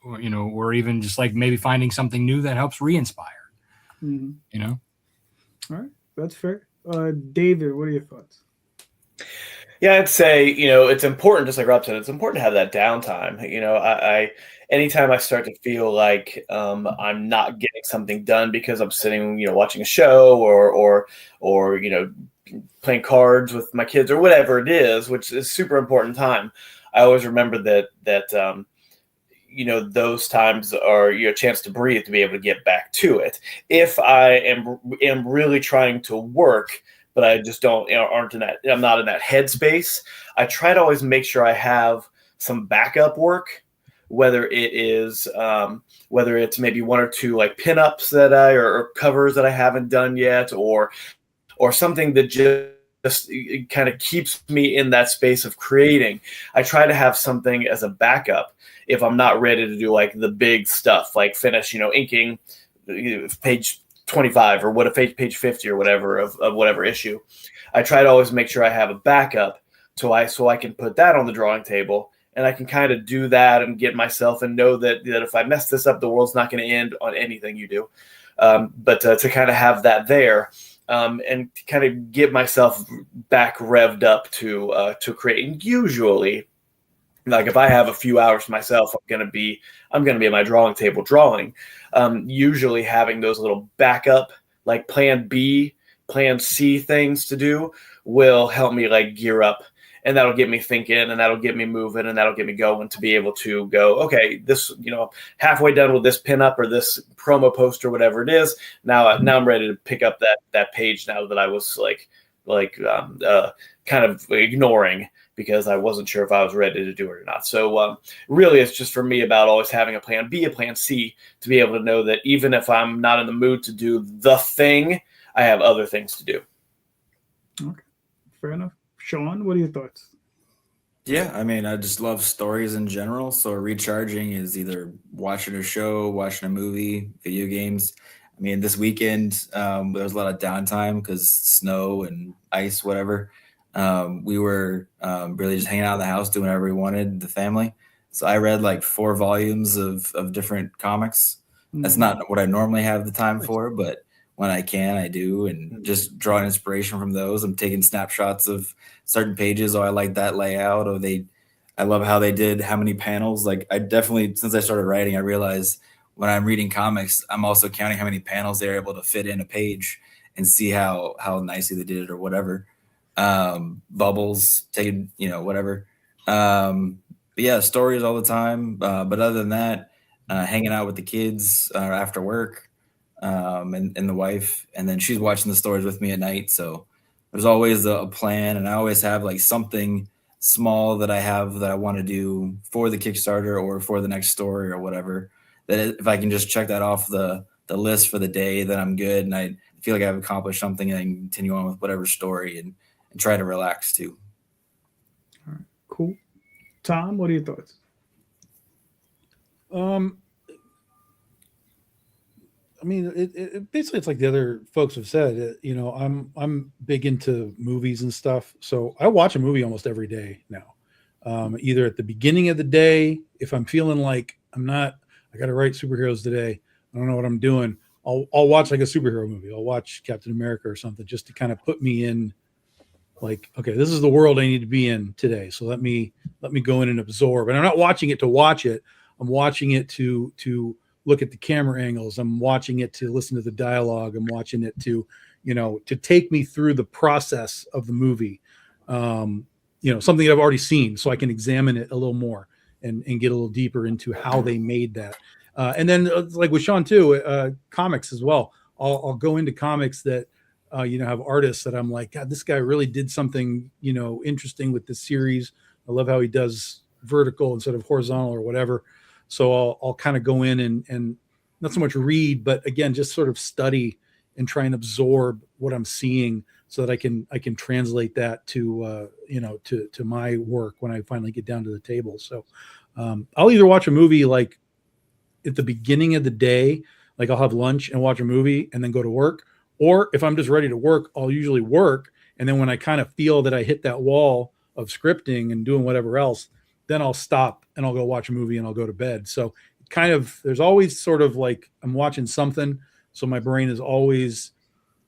or even just like maybe finding something new that helps re-inspire. All right, that's fair. David, what are your thoughts? Yeah, I'd say, it's important, just like Rob said, it's important to have that downtime. I anytime I start to feel like I'm not getting something done because I'm sitting, watching a show or playing cards with my kids or whatever it is, which is super important time. I always remember that those times are a chance to breathe, to be able to get back to it. If I am really trying to work, but I just I'm not in that headspace, I try to always make sure I have some backup work, whether it's maybe one or two like pinups or covers that I haven't done yet, or something that just kind of keeps me in that space of creating. I try to have something as a backup if I'm not ready to do like the big stuff, like finish, inking page 25 or page 50 or whatever of whatever issue. I try to always make sure I have a backup so I can put that on the drawing table, and I can kind of do that and get myself and know that if I mess this up, the world's not going to end on anything you do. But to kind of have that there and kind of get myself back revved up to creating. Usually, like if I have a few hours to myself, I'm gonna be at my drawing table drawing. Usually having those little backup, like plan B, plan C things to do will help me like gear up, and that'll get me thinking, and that'll get me moving, and that'll get me going to be able to go, okay, this, halfway done with this pinup or this promo poster, whatever it is. Now I'm ready to pick up that page now that I was kind of ignoring because I wasn't sure if I was ready to do it or not. So really, it's just for me about always having a plan B, a plan C, to be able to know that even if I'm not in the mood to do the thing, I have other things to do. Okay, fair enough. Sean, what are your thoughts? Yeah, I just love stories in general. So recharging is either watching a show, watching a movie, video games. This weekend, there was a lot of downtime because snow and ice, whatever. We were really just hanging out in the house, doing whatever we wanted, the family. So I read like 4 volumes of different comics. That's not what I normally have the time for, but when I can, I do, and just draw inspiration from those. I'm taking snapshots of certain pages. Oh, I like that layout. I love how they did how many panels. Like I definitely, since I started writing, I realized when I'm reading comics, I'm also counting how many panels they're able to fit in a page and see how nicely they did it or whatever. Bubbles, taking, whatever. But yeah, stories all the time. But other than that, hanging out with the kids after work, and the wife, and then she's watching the stories with me at night. So there's always a plan, and I always have like something small that I want to do for the Kickstarter or for the next story or whatever. That if I can just check that off the list for the day, then I'm good, and I feel like I've accomplished something, and I can continue on with whatever story and try to relax too. All right, cool. Tom, what are your thoughts? Basically it's like the other folks have said. I'm big into movies and stuff, so I watch a movie almost every day now. Either at the beginning of the day, if I'm feeling like I got to write superheroes today, I don't know what I'm doing, I'll watch like a superhero movie. I'll watch Captain America or something just to kind of put me in, like, okay, this is the world I need to be in today. So let me go in and absorb. And I'm not watching it to watch it. I'm watching it to look at the camera angles. I'm watching it to listen to the dialogue. I'm watching it to, to take me through the process of the movie. Something that I've already seen, so I can examine it a little more and get a little deeper into how they made that. And then like with Sean too, comics as well. I'll go into comics that, have artists that I'm like, God, this guy really did something, interesting with this series. I love how he does vertical instead of horizontal or whatever. So I'll kind of go in and not so much read, but again, just sort of study and try and absorb what I'm seeing so that I can translate that to, to my work when I finally get down to the table. So I'll either watch a movie like at the beginning of the day, like I'll have lunch and watch a movie and then go to work. Or if I'm just ready to work, I'll usually work. And then when I kind of feel that I hit that wall of scripting and doing whatever else, then I'll stop and I'll go watch a movie and I'll go to bed. So kind of, there's always sort of like I'm watching something. So my brain is always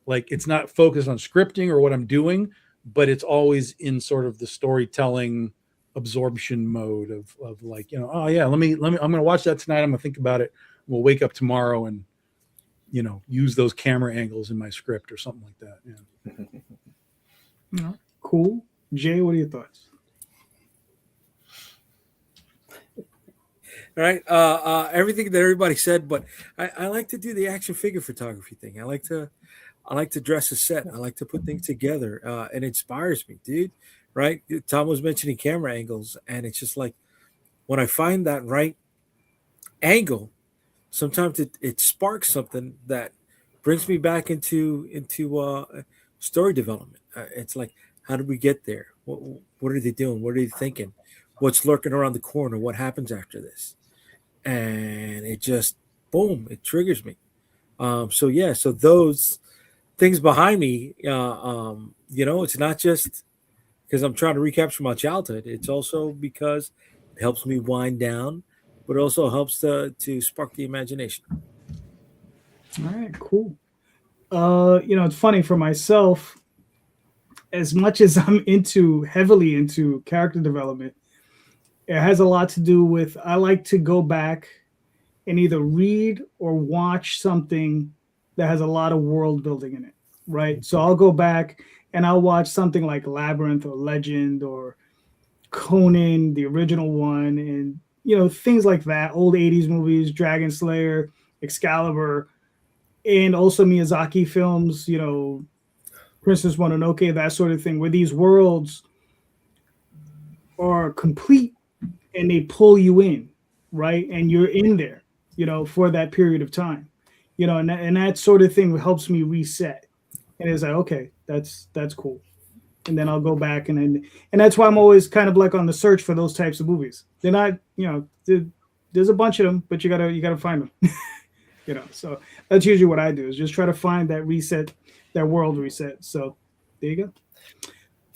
like, it's not focused on scripting or what I'm doing, but it's always in sort of the storytelling absorption mode of like, oh yeah, let me, I'm going to watch that tonight. I'm going to think about it. We'll wake up tomorrow and, use those camera angles in my script or something like that. Yeah. Cool. Jay, what are your thoughts? All right. Everything that everybody said, but I like to do the action figure photography thing. I like to dress a set. I like to put things together. It inspires me, dude. Right. Tom was mentioning camera angles, and it's just like when I find that right angle, sometimes it sparks something that brings me back into story development. It's like, how did we get there? What are they doing? What are they thinking? What's lurking around the corner? What happens after this? And it just, boom, it triggers me. So those things behind me, it's not just because I'm trying to recapture my childhood. It's also because it helps me wind down, but it also helps to spark the imagination. All right, cool. It's funny for myself, as much as I'm heavily into character development, it has a lot to do with, I like to go back and either read or watch something that has a lot of world building in it, right? So I'll go back and I'll watch something like Labyrinth or Legend or Conan, the original one, and things like that, old 80s movies, Dragon Slayer, Excalibur, and also Miyazaki films, Princess Mononoke, that sort of thing, where these worlds are complete and they pull you in, right? And you're in there, for that period of time, and that sort of thing helps me reset. And it's like, okay, that's cool. And then I'll go back and that's why I'm always kind of like on the search for those types of movies. They're not, there's a bunch of them, but you gotta find them. So that's usually what I do, is just try to find that reset, that world reset. So there you go.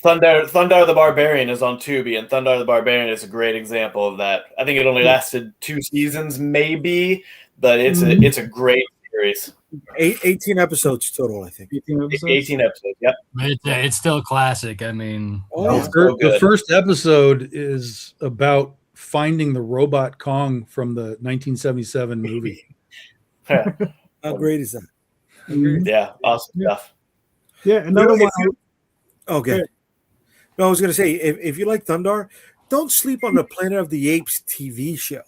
Thundar the Barbarian is on Tubi, and Thundar the Barbarian is a great example of that. I think it only lasted 2 seasons, maybe, but it's a great series. 18 episodes total, I think. 18 episodes, yep. It's still a classic. I mean, the first episode is about finding the robot Kong from the 1977 movie. How great is that? Yeah, awesome stuff. Yeah, another one. Okay. No, I was going to say, if you like Thundar, don't sleep on the Planet of the Apes TV show.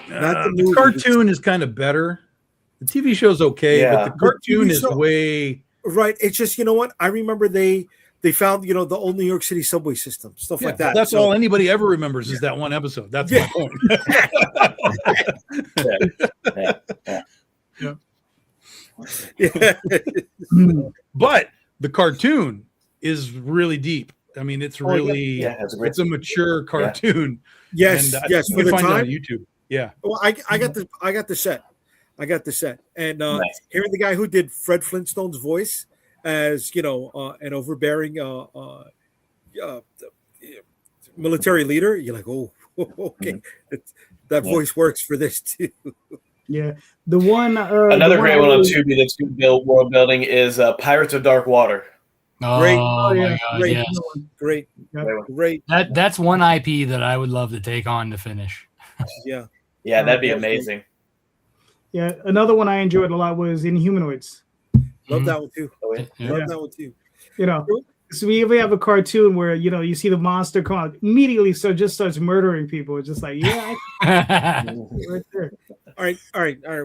The cartoon is kind of better. The TV show's okay, but the cartoon is way right. It's just, you know what? I remember they found, the old New York City subway system, stuff like that. That's all anybody ever remembers is that one episode. That's my point. But the cartoon is really deep. I mean, it's really it's a mature cartoon. Yes, and, yes. You can find it on YouTube. Yeah. Well, I got the set. And hearing the guy who did Fred Flintstone's voice as an overbearing military leader, you're like, oh, okay, that voice works for this too. Yeah, the one. Another great one on Tubi that's good world building is Pirates of Dark Water. Great. Oh my God! Great. Yes, Great. Great. that's one IP that I would love to take on to finish. Yeah. Yeah, that'd be amazing. Yeah, another one I enjoyed a lot was Inhumanoids. Love that one too. Yeah. Love that one too. You know, so we even have a cartoon where you see the monster come out immediately, so it just starts murdering people. It's just like, yeah, right there. All right.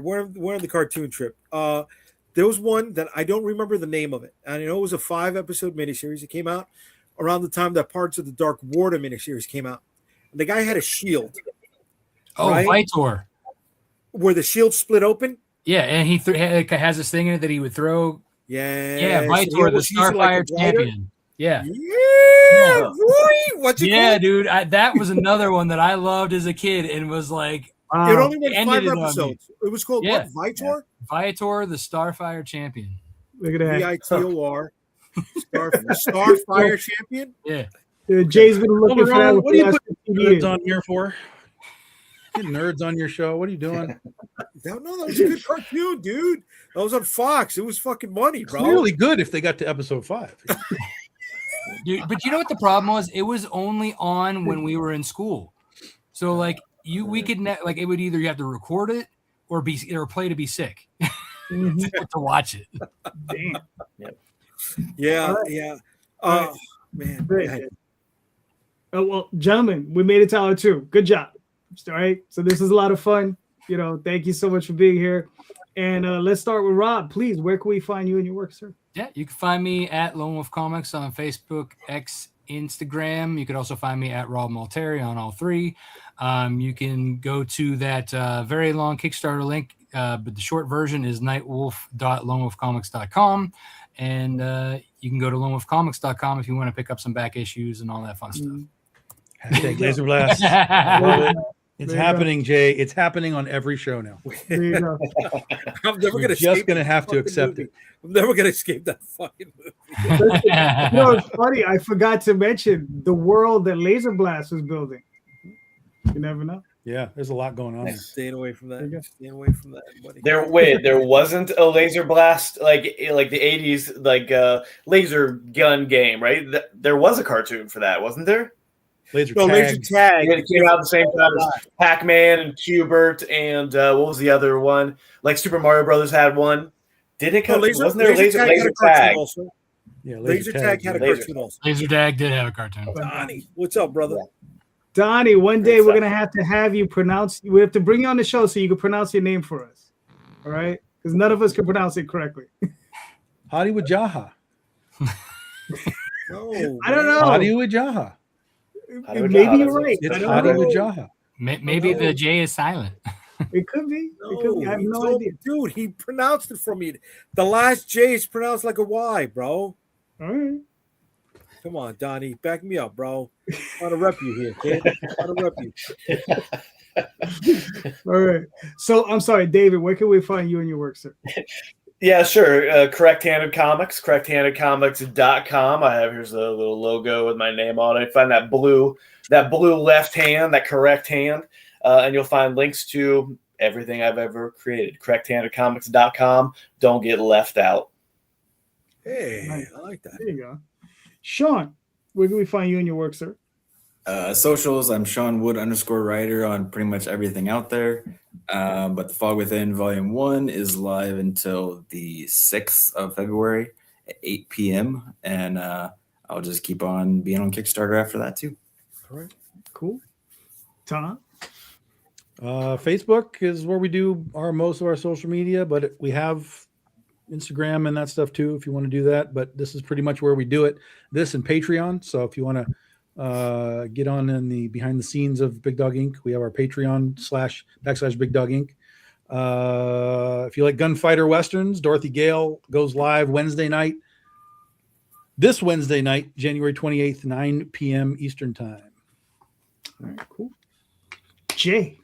We're on the cartoon trip. There was one that I don't remember the name of it. And I know it was a 5-episode miniseries. It came out around the time that Parts of the Dark Water miniseries came out. And the guy had a shield. Oh, right? Vitor. Where the shield split open. Yeah, and he has this thing in it that he would throw. Yeah, Vitor, the Starfire champion. Yeah. Yeah, boy. What's it called? Dude, that was another one that I loved as a kid and was like, it only went ended 5 it on me. episodes. It was called what? Vitor? Vitor, the Starfire champion. Look at that. Vitor. Starfire champion? Yeah. Jay's been looking for that. What are you putting nerds on here for? Get nerds on your show. What are you doing? No, that was a good cartoon, dude. That was on Fox. It was fucking money, bro. Clearly good if they got to episode 5. Dude, but you know what the problem was? It was only on when we were in school. So like we could it would either you have to record it or play to be sick to watch it. Damn. Yep. Yeah, All right. yeah. Man. Great. Oh, well, gentlemen, we made it to hour 2. Good job. All right. So this is a lot of fun. Thank you so much for being here. And let's start with Rob. Please, where can we find you and your work, sir? Yeah, you can find me at Lone Wolf Comics on Facebook, X, Instagram. You could also find me at Rob Multari on all 3. You can go to that very long Kickstarter link, but the short version is nightwolf.lonewolfcomics.com. And you can go to lonewolfcomics.com if you want to pick up some back issues and all that fun stuff. Hashtag Laser Blast. Love it. It's happening, Jay. It's happening on every show now. There you go. I'm never You're just going to have to accept movie. it. I'm never going to escape that fucking movie. It's funny. I forgot to mention the world that Laser Blast was building. You never know. Yeah, there's a lot going on. Staying away from that. Staying away from that, buddy. There wasn't a Laser Blast like the 80s laser gun game, right? There was a cartoon for that, wasn't there? Laser Tag. It came out at the same time as Pac-Man and Q*bert and what was the other one? Like Super Mario Brothers had one. Didn't it come? Wasn't there Laser Tag? Also. Yeah, Laser Tag had a cartoon also. Laser Tag did have a cartoon. Donnie, what's up, brother? Donnie, one day we're gonna have you pronounce. We have to bring you on the show so you can pronounce your name for us. All right, because none of us can pronounce it correctly. Hadi Wajaha. No, I don't know. Hadi Wajaha. Maybe you're right. It's Hadi Wajaha. Maybe the J is silent. It could be. It could be. I have no idea. Dude, he pronounced it for me. The last J is pronounced like a Y, bro. All right. Come on, Donnie, back me up, bro. I'm trying to rep you here, kid. I'm trying to rep you. All right. So I'm sorry, David. Where can we find you and your work, sir? Yeah, sure. Correct Handed Comics, correcthandedcomics.com. Here's a little logo with my name on it. Find that blue left hand, that correct hand, and you'll find links to everything I've ever created. Correcthandedcomics.com. Don't get left out. Hey, I like that. There you go. Sean, where can we find you and your work, sir? Socials, I'm Sean Wood _writer on pretty much everything out there. But The Fog Within Volume 1 is live until the 6th of February at 8 p.m. And I'll just keep on being on Kickstarter after that too. All right. Cool. Tom? Facebook is where we do most of our social media, but we have Instagram and that stuff too if you want to do that. But this is pretty much where we do it. This and Patreon. So if you want to get on in the behind the scenes of Big Dog Inc., we have our Patreon / Big Dog Inc. If you like gunfighter westerns, Dorothy Gale goes live this Wednesday night, January 28th, 9 p.m. Eastern time. All right, cool. Jay.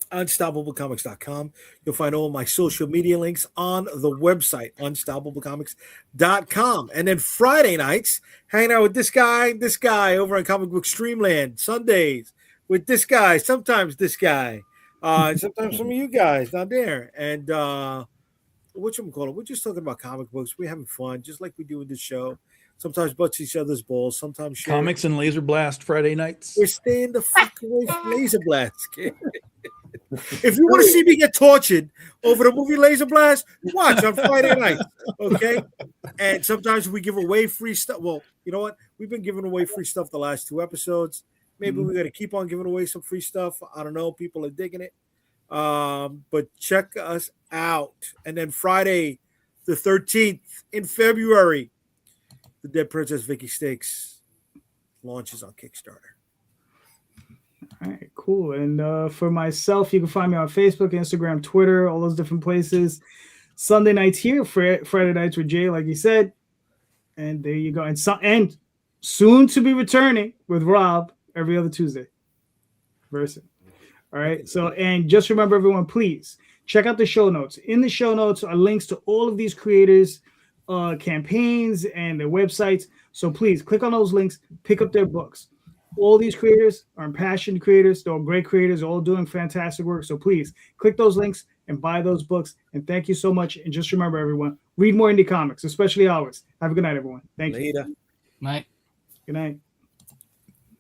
UnstoppableComics.com. You'll find all my social media links on the website, UnstoppableComics.com. And then Friday nights, hanging out with this guy over on Comic Book Streamland. Sundays with this guy, sometimes this guy. And sometimes some of you guys down there. And whatchamacallit, we're just talking about comic books. We're having fun, just like we do in this show. Sometimes butts each other's balls. Sometimes share. Comics and Laser Blast Friday nights. We're staying the fuck away from Laser Blast, kid. If you want to see me get tortured over the movie Laser Blast, watch on Friday night, okay? And sometimes we give away free stuff. Well, you know what? We've been giving away free stuff the last 2 episodes. Maybe we got to keep on giving away some free stuff. I don't know. People are digging it. But check us out. And then Friday, the 13th in February, the Dead Princess Vicky Stakes launches on Kickstarter. All right, cool. And for myself, you can find me on Facebook, Instagram, Twitter, all those different places. Sunday nights here, Friday nights with Jay, like you said. And there you go. And soon to be returning with Rob every other Tuesday. Versa. All right. So, and just remember, everyone, please check out the show notes. In the show notes are links to all of these creators' campaigns and their websites. So please click on those links, pick up their books. All these creators are impassioned creators. They're all great creators, all doing fantastic work. So please click those links and buy those books. And thank you so much. And just remember, everyone, read more indie comics, especially ours. Have a good night, everyone. Thank you. Later. Night. Good night.